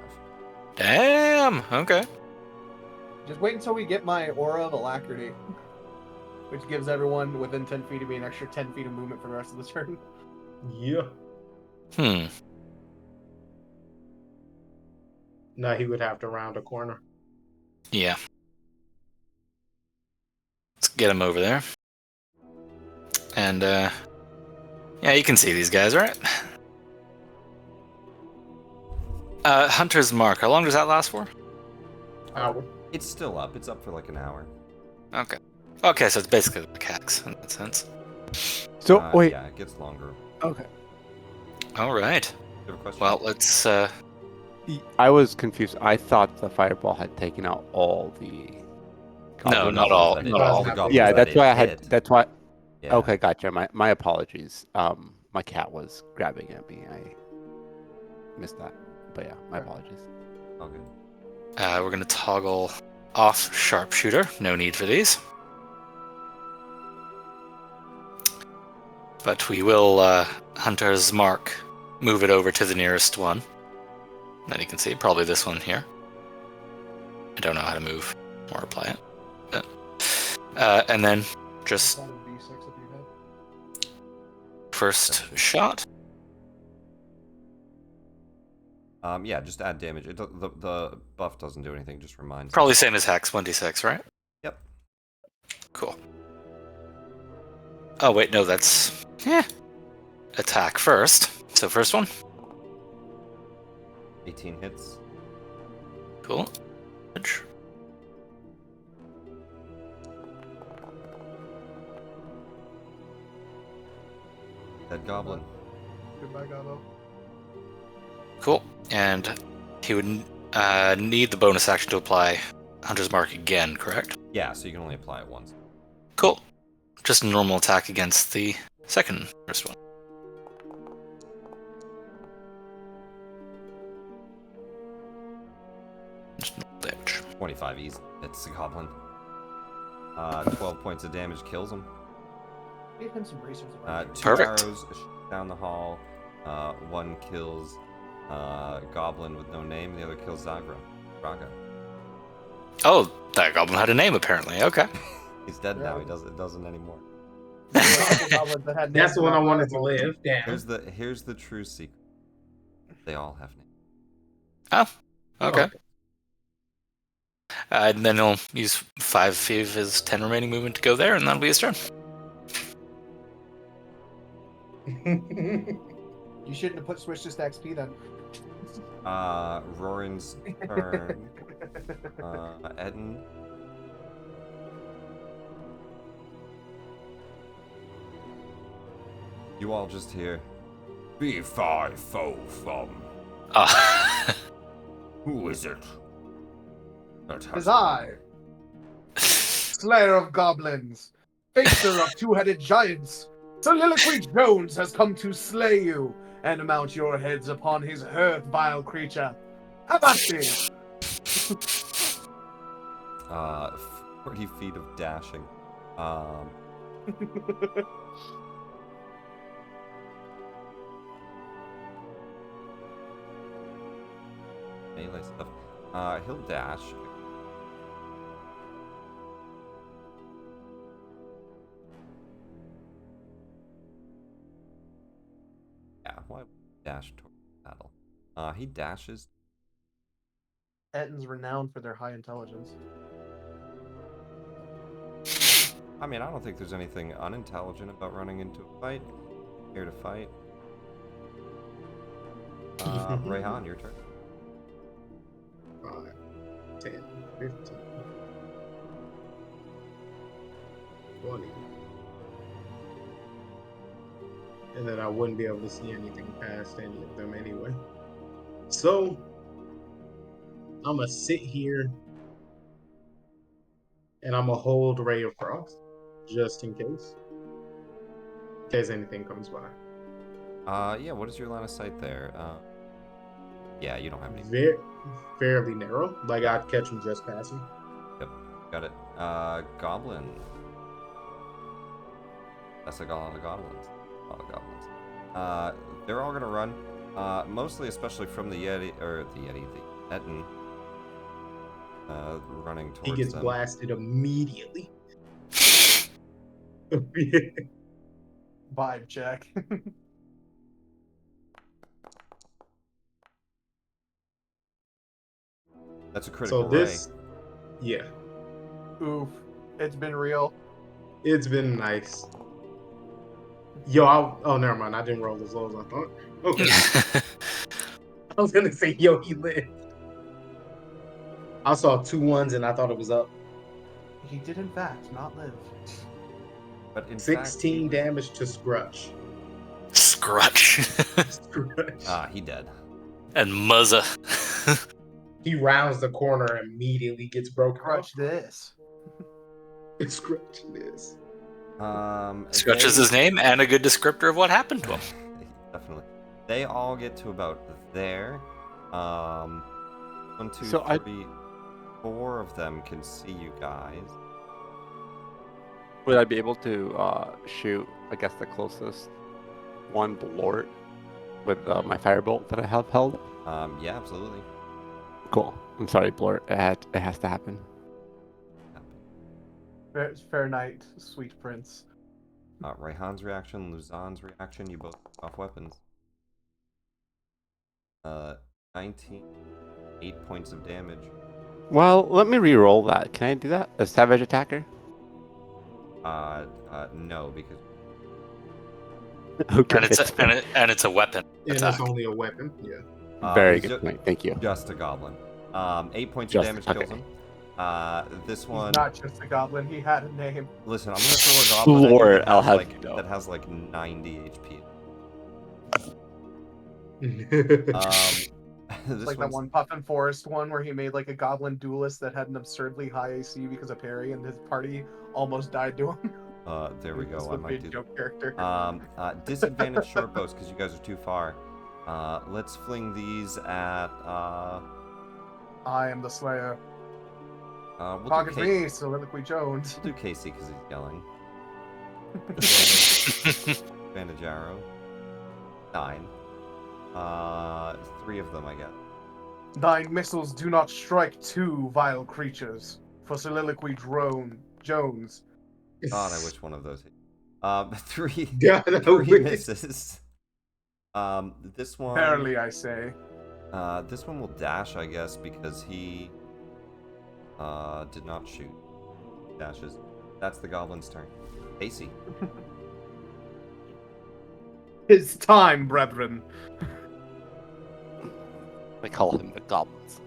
Damn. Okay. Just wait until we get my Aura of Alacrity, which gives everyone within 10 feet of me an extra 10 feet of movement for the rest of the turn. Yeah. No, he would have to round a corner. Yeah. Let's get him over there. And, yeah, you can see these guys, right? Hunter's Mark. How long does that last for? Hour. It's still up. It's up for like an hour. Okay. Okay, so it's basically like hacks in that sense. So wait. Yeah, it gets longer. Okay. All right. You have a question? Well, let's. I was confused. I thought the fireball had taken out all the. No, goblins. not all. That it- Not all all. the goblins Yeah, that that's it why I had. hit. That's why. Yeah. Okay, gotcha. My apologies. My cat was grabbing at me. I missed that. But yeah, my apologies. All good. We're gonna toggle off sharpshooter. No need for these. But we will Hunter's Mark. Move it over to the nearest one. Then you can see probably this one here. I don't know how to move or apply it. But, and then just first shot. Yeah, just add damage. The buff doesn't do anything. Just reminds. Probably same as Hex 1d6, right? Yep. Cool. Oh wait, no, that's attack first. So first one. 18 hits. Cool. Dead goblin. Goodbye, Gabo. Cool. And he would need the bonus action to apply Hunter's Mark again, correct? Yeah, so you can only apply it once. Cool. Just a normal attack against the first one. Just normal damage. 25 easy. It's a goblin. 12 points of damage kills him. Give him some bracers. 2 Perfect. arrows shoot down the hall. 1 kills goblin with no name. The other kills Zagra. Braga. Oh, that goblin had a name apparently. Okay. He's dead now. He doesn't anymore. That's the one I wanted to live. Damn. Here's the true secret. They all have names. Oh, okay. And then he'll use 5 of his 10 remaining movement to go there, and that'll be his turn. You shouldn't have put switch to XP then. Rorin's turn. Eden. You all just hear. Be far foe from. Who is it? That has Tis I, Slayer of Goblins, Facer of Two-Headed Giants, Soliloquy Jones has come to slay you and mount your heads upon his hearth, vile creature. Avasti! 40 feet of dashing. Melee stuff. He'll dash. Yeah, why would he dash toward the battle? He dashes. Etton's renowned for their high intelligence. I mean, I don't think there's anything unintelligent about running into a fight. Here to fight. Rayhan, your turn. 5, 10, 15, 20. And then I wouldn't be able to see anything past any of them anyway. So, I'm going to sit here and I'm going to hold Ray of Frost just in case. In case anything comes by. Yeah, what is your line of sight there? Yeah, you don't have any. Fairly narrow. Like, I'd catch him just passing. Yep, got it. Goblin. That's like a lot of goblins. A lot of goblins. They're all gonna run. Mostly, especially from the Yeti, the Etten. Running towards He gets them. blasted immediately. Vibe check. That's a critical So this, yeah, Oof. It's been real. it's been nice. Yo, oh, never mind. I didn't roll as low as I thought. Okay. I was gonna say, yo, he lived. I saw 2 1s and I thought it was up. He did, in fact, not live. But in 16 fact, he damage to Scrutch. Scrutch. Scrutch. he dead. And Muzza. He rounds the corner and immediately gets broken Crush off. this. Scrutch this. Scrutch is his name and a good descriptor of what happened to him. Definitely. They all get to about there. 1, 2, So 3, 4 of them can see you guys. Would I be able to shoot, I guess, the closest one blort with my firebolt that I have held? Yeah, absolutely. Cool. I'm sorry, blort. It has to happen. Fair night, sweet prince. Rayhan's reaction, Luzon's reaction, you both off weapons. 19, 8 points of damage. Well, let me re-roll that. Can I do that? A savage attacker? No, because Okay. And it's a weapon And attack. it's only a weapon. Yeah. Very he's good point. Thank you. just a goblin. 8 points Just- of damage kills okay. him. This He's one. not just a goblin, he had a name. Listen, I'm gonna throw a goblin at Lord, you that I'll has, have like, you know. that has like 90 HP. It's This like that one's- one Puffin Forest one where he made like a goblin duelist that had an absurdly high AC because of parry, and his party almost died to him. There we This go. I would be might a do joke character. disadvantage short bows because you guys are too far. Let's fling these at. I am the Slayer. We'll Talk do is me, Soliloquy Jones. We'll do Casey because he's yelling. Advantage arrow. 9. 3 of them, I guess. Thine missiles do not strike two vile creatures. For Soliloquy Jones. God, I wish one of those hit. 3. God, I 3 wish. misses. This one. Barely, I say. This one will dash, I guess, because he did not shoot. Dashes. That's the goblin's turn. Casey. It's time, brethren. I call him the goblins.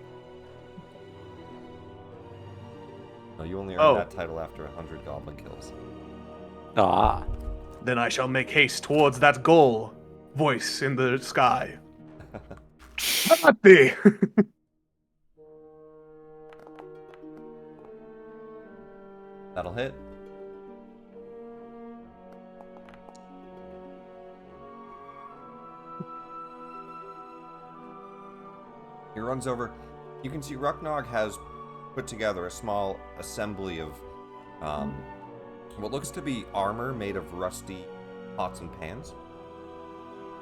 No, you only earned Oh. that title after 100 goblin kills. Ah. Then I shall make haste towards that goal. Voice in the sky. Happy! That'll hit. He runs over. You can see Rucknog has put together a small assembly of what looks to be armor made of rusty pots and pans.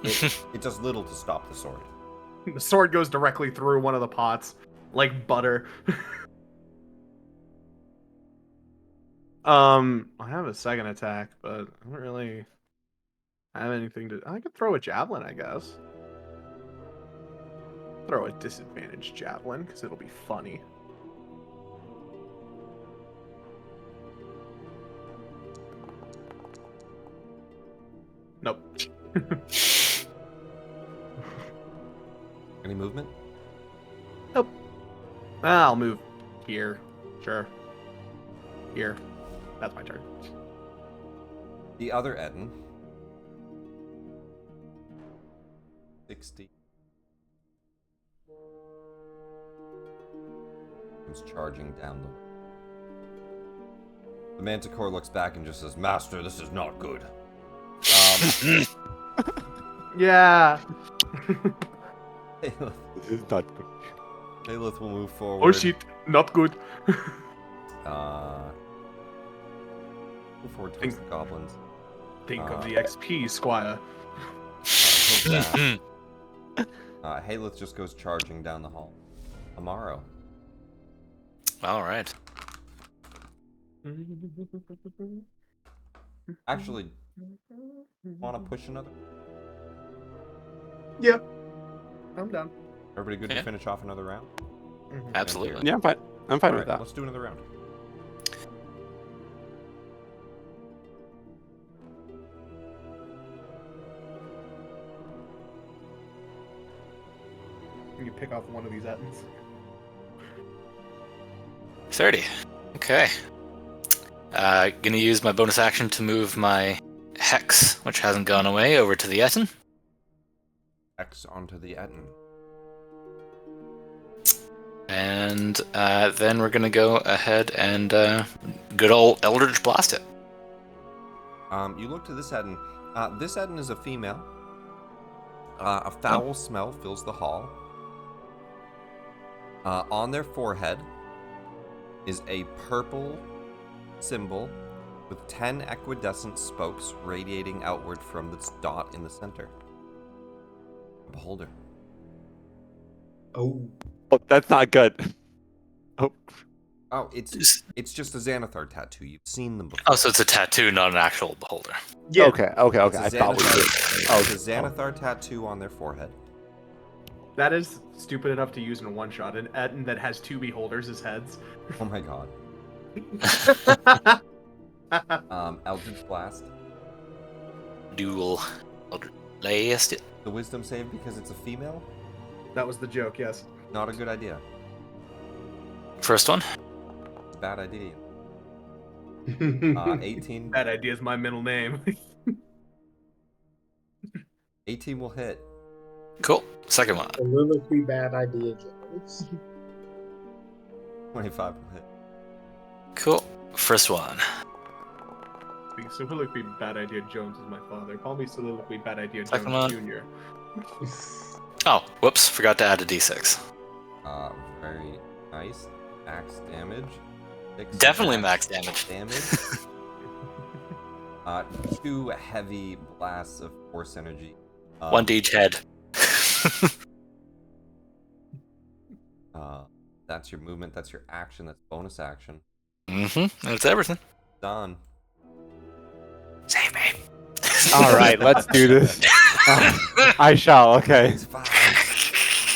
It does little to stop the sword. The sword goes directly through one of the pots, like butter. I have a second attack, but I don't really have anything to. I could throw a javelin, I guess. Throw a disadvantaged javelin because it'll be funny. Nope. Any movement? I'll move here. Sure. Here. That's my turn. The other Eden. 60. Comes charging down the Manticore looks back and just says, "Master, this is not good." Yeah. Aelith, This is not good. Aelith will move forward. Oh shit, not good. Move forward towards the goblins. Think of the XP, Squire. He'll dash. Aelith just goes charging down the hall. Amaro. All right. Actually, want to push another? Yep. I'm done. Everybody good Yeah. to finish off another round? Absolutely. Yeah, I'm fine. I'm fine All with right, that. let's do another round. pick off one of these Ettins. 30. Okay. Gonna use my bonus action to move my Hex, which hasn't gone away, over to the Ettin. X onto the Etten. And then we're gonna go ahead and good old Eldritch Blast it. You look to this Etten. This Etten is a female. A foul smell fills the hall. On their forehead is a purple symbol with 10 equidescent spokes radiating outward from the dot in the center. A beholder. Oh, Oh, that's not good. Oh, Oh, it's just a Xanathar tattoo. You've seen them before. Oh, so it's a tattoo, not an actual beholder. yeah. okay. It's a I thought we did. It's a Xanathar tattoo on their forehead. That is stupid enough to use in a one-shot. An Ettin that has 2 beholders as heads. Oh my god. Eldritch Blast. Dual Eldritch Blast it. The wisdom save because it's a female? That was the joke, yes. Not a good idea. First one. It's a bad idea. 18. That idea is my middle name. 18 will hit. Cool. Second one. Soliloquy bad idea, Jones. 25 will hit. Cool. First one. Soliloquy Bad Idea Jones is my father. Call me Soliloquy Bad Idea Second Jones one. Jr. Oh, whoops. Forgot to add a d6. Very nice. Max damage. Definitely max damage. 2 heavy blasts of force energy. One to each head. That's your movement. That's your action. That's bonus action. That's everything. Done. Save me. all right, let's do this. I shall. Okay. It's fine.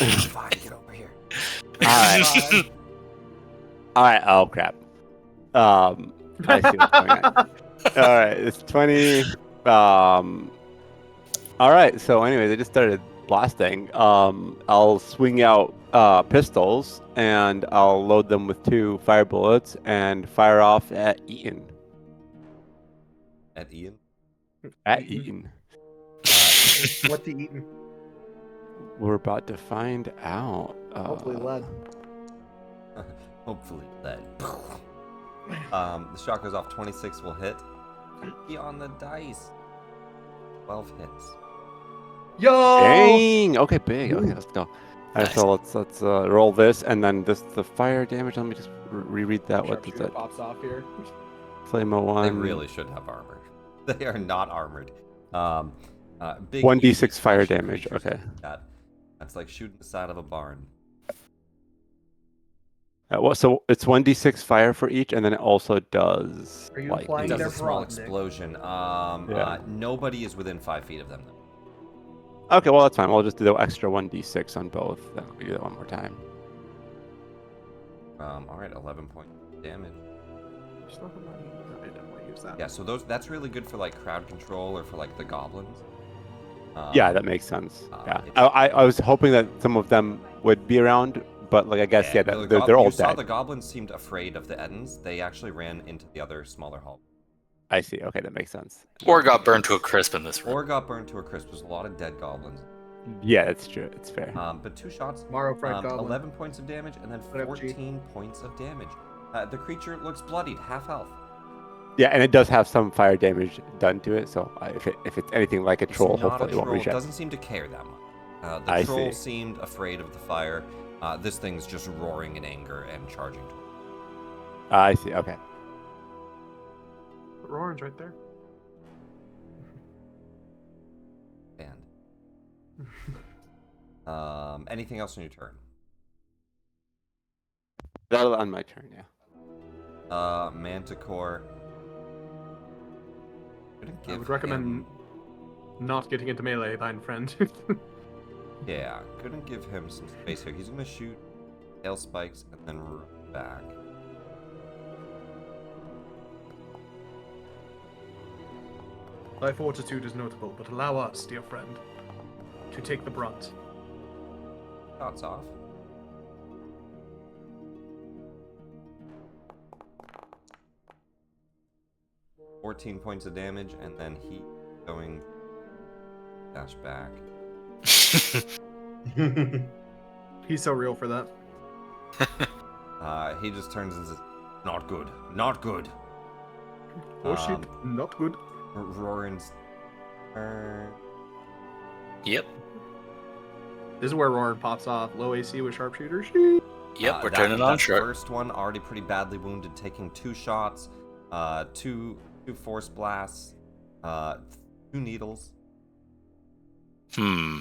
It's fine. Get over here. All right. All right. Oh crap. I see what's going on. All right. It's 20. All right. So, anyways, I just started blasting. I'll swing out pistols and I'll load them with 2 fire bullets and fire off at Eaton. At Ian. At Eaton. What to eating? We're about to find out. Hopefully lead. Hopefully lead. The shot goes off. 26 will hit. Be on the dice. 12 hits. Yo! Dang. Okay, big. Okay, let's go. All right, Nice. so let's roll this, and then the fire damage. Let me just reread that. What does Sharpshooter that? pops off here. Flame of 1. They really should have armor. They are not armored. Big 1d6 fire creatures damage. Okay. That's like shooting the side of a barn. So it's 1d6 fire for each, and then it also does Are you like implying It does they're a small broad, Nick? explosion. Yeah. Nobody is within 5 feet of them. Okay, well that's fine. We'll just do the extra 1d6 on both. Then we do that one more time. All right, 11 points of damage. Just not the money. I definitely use that. Yeah, so that's really good for like crowd control or for like the goblins. Yeah, that makes sense. Yeah, it's- I was hoping that some of them would be around, but like I guess they're all you saw dead. the goblins seemed afraid of the Ettins. They actually ran into the other smaller hall. I see. Okay, that makes sense. Or got burned to a crisp in this room. Or got burned to a crisp. There's a lot of dead goblins. Yeah, that's true. It's fair. But 2 shots, Tomorrow, Fried Goblin. 11 points of damage, and then Whatever, G. 14 points of damage. The creature looks bloodied, half health. Yeah, and it does have some fire damage done to it. So if it's anything like a troll, It's not hopefully a it won't troll. reject. Doesn't seem to care that much. The I troll see. seemed afraid of the fire. This thing's just roaring in anger and charging toward it. I see. Okay. But Roran's right there. And anything else on your turn? That'll on my turn. Yeah. Manticore. I would recommend not getting into melee, thine friend. Yeah, couldn't give him some space here. He's gonna shoot tail spikes and then run back. Thy fortitude is notable, but allow us, dear friend, to take the brunt. shots off. $14 points of damage, and then he going dash back. He's so real for that. He just turns and says, "Not good, not good." Oh shit, not good. Roran's turn. Yep. This is where Roran pops off. Low AC with sharpshooter. Yep, we're turning on that sharp. First one already pretty badly wounded, taking 2 shots, two force blasts, 2 needles. Hmm.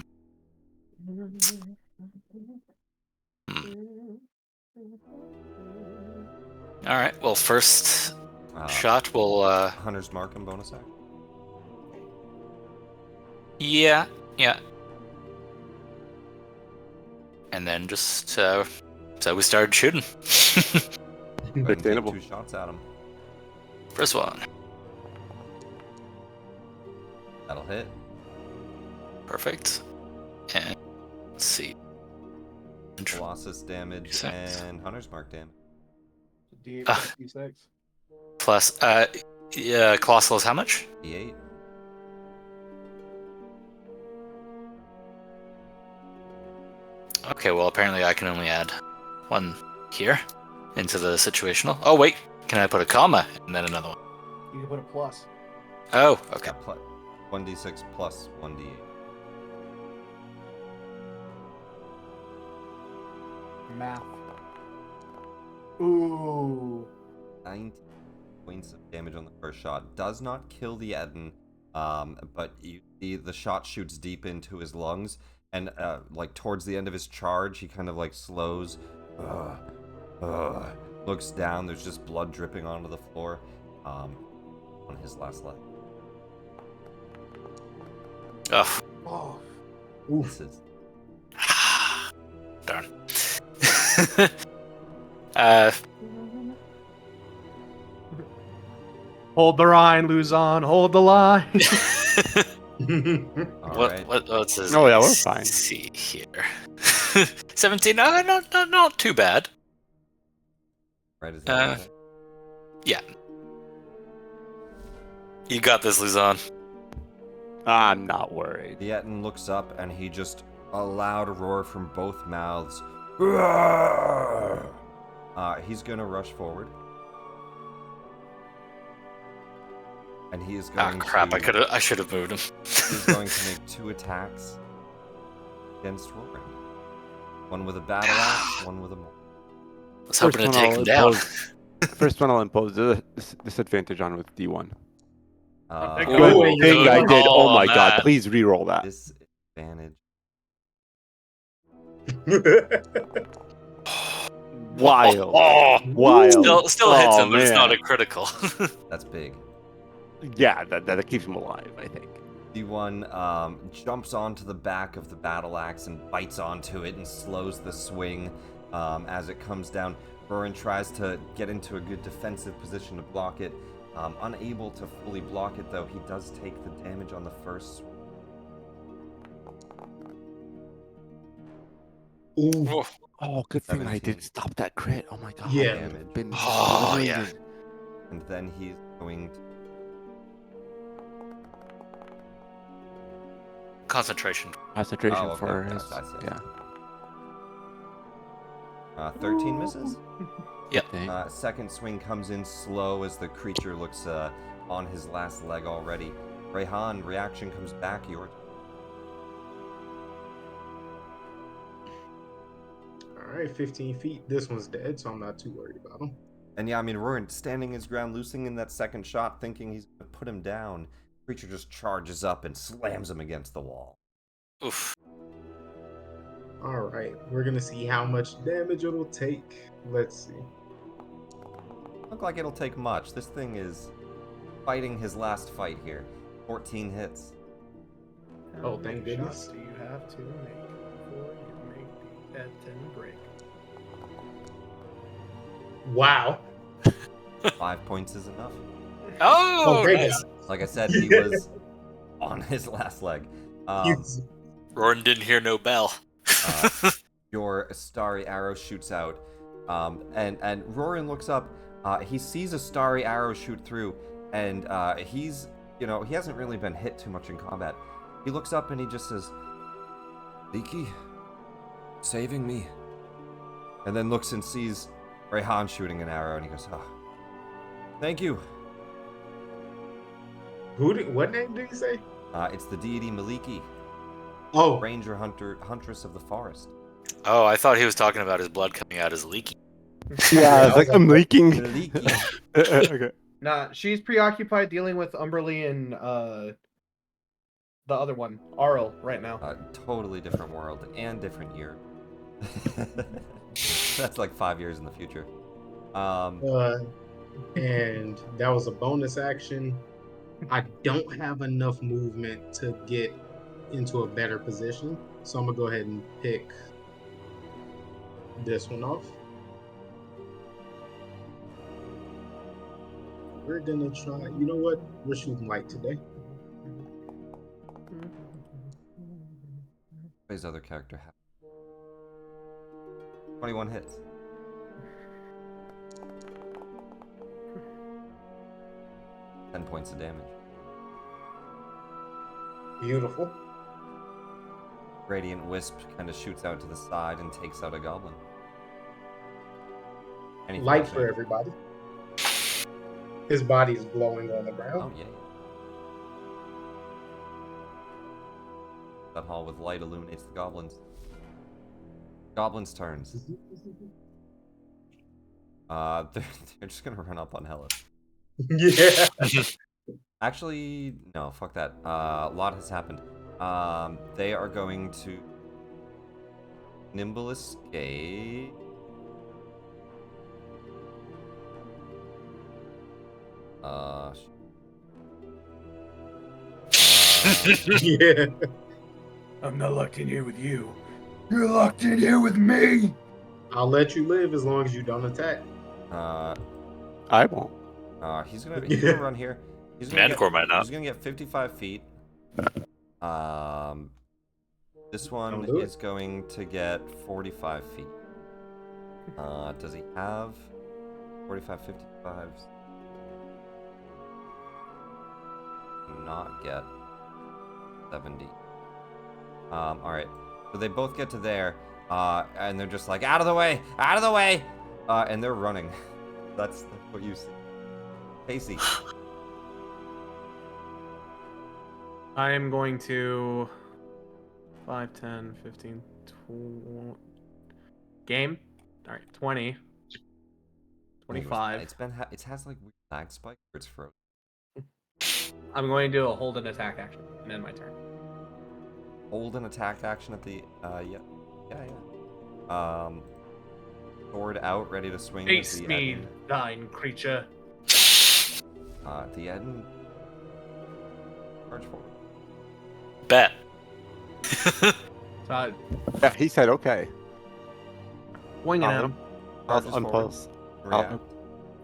All right. Well, first shot will. Hunter's Mark and bonus action. Yeah. And then just so we started shooting. Understandable. 2 shots at him. First one. That'll hit. Perfect. And let's see. Colossus damage D6. and Hunter's Mark damage. D8 D6. Plus, Colossal is how much? D8. Okay, well, apparently I can only add 1 here into the situational. Oh, wait. Can I put a comma and then another one? You can put a plus. Oh, okay. Yeah, 1d6 plus 1d8. Math. Ooh. 19 points of damage on the first shot. Does not kill the Eden, but you see the shot shoots deep into his lungs, and like towards the end of his charge, he kind of like slows, looks down. There's just blood dripping onto the floor, on his last leg. Oh. Oh. Misses. Darn. Hold the line, Luzon. Hold the line. What's his? Oh yeah, we're fine. Let's see here. 17. Not too bad. Right as that Yeah. You got this, Luzon. I'm not worried. The Etten looks up and he just a loud roar from both mouths. He's gonna rush forward. And he is going crap, to... I should have moved him. He's going to make 2 attacks against Roran. One with a battle axe, one with a maul. I was hoping to take him down. First one I'll impose disadvantage on with D1. Good Good thing I did. Oh my that. god, please re-roll that. Disadvantage. Wild. Oh, Wild. still hits Oh, him, but it's not man. a critical. That's big. Yeah, that keeps him alive, I think. D1 jumps onto the back of the battle axe and bites onto it and slows the swing as it comes down. Roran tries to get into a good defensive position to block it. Unable to fully block it, though, he does take the damage on the first swing. Ooh. Oh, good thing I 17. did stop that crit. Oh my god. Yeah. Damage. Been Oh, yeah. obliterated. And then he's going to... Concentration. Concentration Oh, okay. for Yes, his. I see. Yeah. 13 misses. Yep. Dang. Second swing comes in slow as the creature looks on his last leg already. Rayhan, reaction comes back. Your turn. All right, 15 feet. This one's dead, so I'm not too worried about him. And yeah, I mean, Roran standing his ground, loosing in that second shot, thinking he's going to put him down. Creature just charges up and slams him against the wall. Oof. All right, we're gonna see how much damage it'll take. Let's see. Look like it'll take much. This thing is fighting his last fight here. 14 hits. Oh, thank goodness. Shots do you have to make before you make the Etten break? Wow. 5 points is enough. Oh, great. nice. Like I said, he was on his last leg. He's- Roran didn't hear no bell. your starry arrow shoots out, and Roran looks up. He sees a starry arrow shoot through, and he's, he hasn't really been hit too much in combat. He looks up and he just says, "Leaky, saving me." And then looks and sees Rayhan shooting an arrow, and he goes, "Oh, thank you." What name did he say? It's the deity Maliki, Oh, ranger huntress of the forest. Oh, I thought he was talking about his blood coming out as leaky. Yeah, I was like, I'm leaking. Maliki. Okay. Nah, she's preoccupied dealing with Umberly and the other one, Arl, right now. Totally different world and different year. That's like 5 years in the future. and that was a bonus action. I don't have enough movement to get into a better position, so I'm gonna go ahead and pick this one off. We're gonna try. You know what? We're shooting light today. His other character has 21 hits. Ten points of damage. Beautiful. Radiant Wisp kind of shoots out to the side and takes out a goblin. Anything Light else, for Jake? everybody. His body's glowing on the Oh, ground. yeah. That hall with light illuminates the goblins. Goblins' turns. They're just gonna run up on Hellas. Yeah. Actually, no, fuck that. A lot has happened. They are going to nimble escape. Yeah. I'm not locked in here with you. You're locked in here with me! I'll let you live as long as you don't attack. I won't. He's gonna run here. He's gonna Manticore might not. He's gonna get 55 feet. This one Don't do it. is going to get 45 feet. Does he have 45, 55s? Not get 70. Alright. So they both get to there, and they're just like, out of the way! Out of the way! And they're running. That's what you see. Casey. I am going to 5, 10, 15, 20. Game? Alright, 20. 25. It has like weird lag spike where it's frozen. I'm going to do a hold and attack action and end my turn. Hold an attack action at the yeah. Sword out, ready to swing. Face me, thine creature. The Eden. Charge forward. Bet. So, Yeah, he said okay. winging at him. I'll Charges forward. impose. React.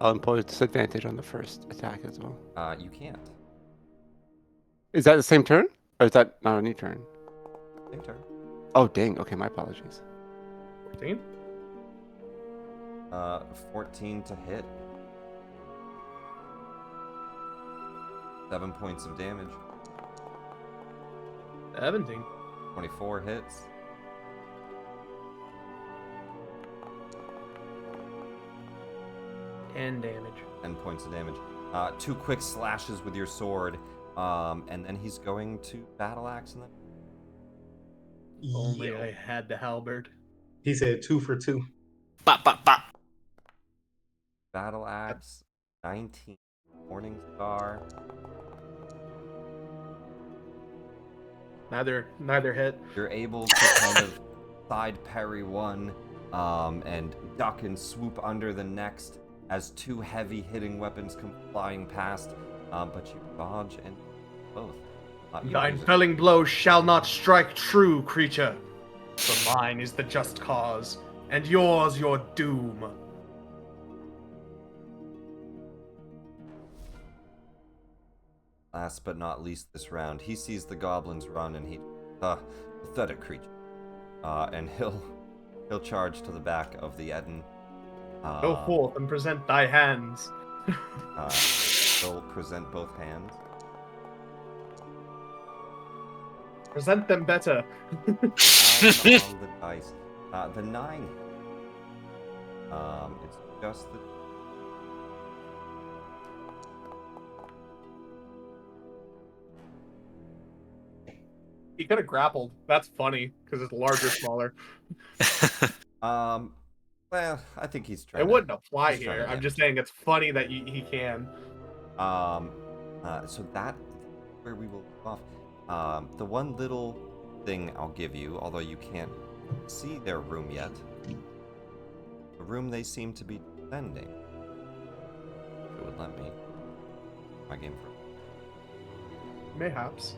I'll impose disadvantage on the first attack as well. You can't. Is that the same turn? Or is that not a new turn? Same turn. Oh, dang. Okay, my apologies. 14? 14 to hit. 7 points of damage. 17. 24 hits. 10 damage. 10 points of damage. 2 quick slashes with your sword. And then he's going to battle axe and then. Only Yo. I had the halberd. He said 2 for 2. Bop, bop, bop. Battle axe. 19. Morning star. Neither hit. You're able to kind of side parry one, and duck and swoop under the next as 2 heavy hitting weapons come flying past. But you dodge and both. You Thine lose it. felling blow shall not strike true, creature. For mine is the just cause, and yours your doom. Last but not least this round, he sees the goblins run and he, pathetic creature. And he'll He'll charge to the back of the Etten. Go forth and present thy hands. He'll present both hands. Present them better. 9 on the dice. The 9. It's just the. He could have grappled. That's funny because it's larger, smaller. Well, I think he's trying. It wouldn't apply he's trying here. to I'm get- just saying it's funny that he can. So that where we will leave off. The one little thing I'll give you, although you can't see their room yet, the room they seem to be defending. If it would let me. My game for. Mayhaps.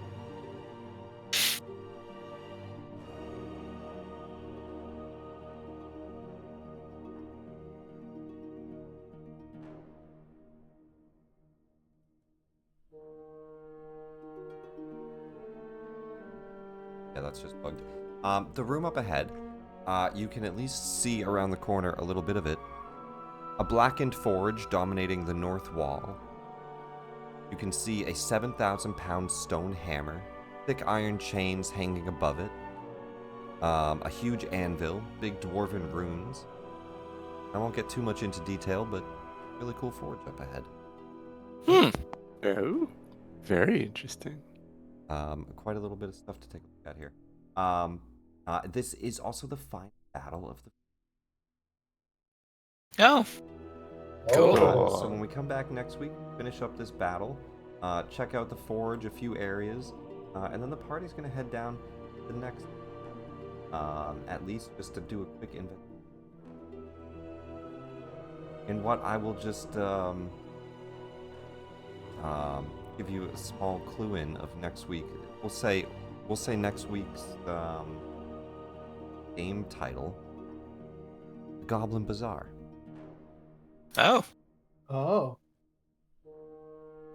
Yeah, that's just bugged. The room up ahead, you can at least see around the corner a little bit of it. A blackened forge dominating the north wall. You can see a 7,000-pound stone hammer, thick iron chains hanging above it, a huge anvil, big dwarven runes. I won't get too much into detail, but really cool forge up ahead. Oh, very interesting. Quite a little bit of stuff to take a look at here. This is also the final battle of the. Oh, cool. So when we come back next week, finish up this battle, check out the forge, a few areas, and then the party's gonna head down to the next. At least just to do a quick inventory. And what I will just give you a small clue in of next week. We'll say next week's game title, Goblin Bazaar. Oh, Oh.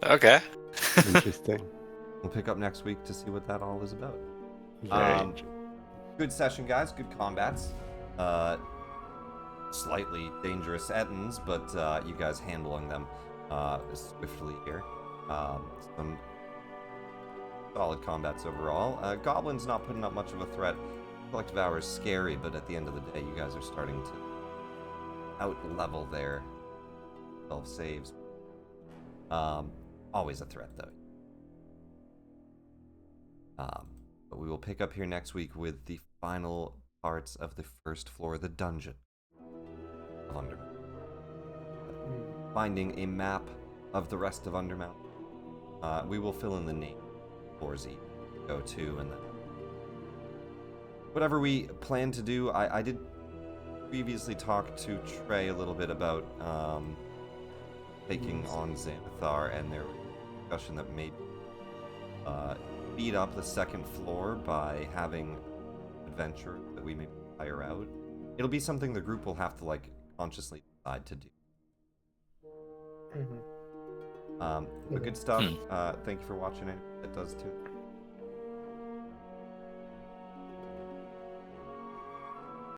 okay. Interesting. We'll pick up next week to see what that all is about. Very Um, Good session, guys. Good combats. Slightly dangerous Ettins, but you guys handling them swiftly here. Some solid combats overall. Goblins not putting up much of a threat. Collective Hour is scary, but at the end of the day, you guys are starting to out-level their 12 saves. Always a threat, though. But we will pick up here next week with the final parts of the first floor, the dungeon of Undermount. Finding a map of the rest of Undermount. We will fill in the name for Z, go to, and then whatever we plan to do. I did previously talk to Trey a little bit about taking on Xanathar, and there was a discussion that maybe speed up the second floor by having adventure that we may hire out. It'll be something the group will have to consciously decide to do. But good stuff. Thank you for watching it. It does too.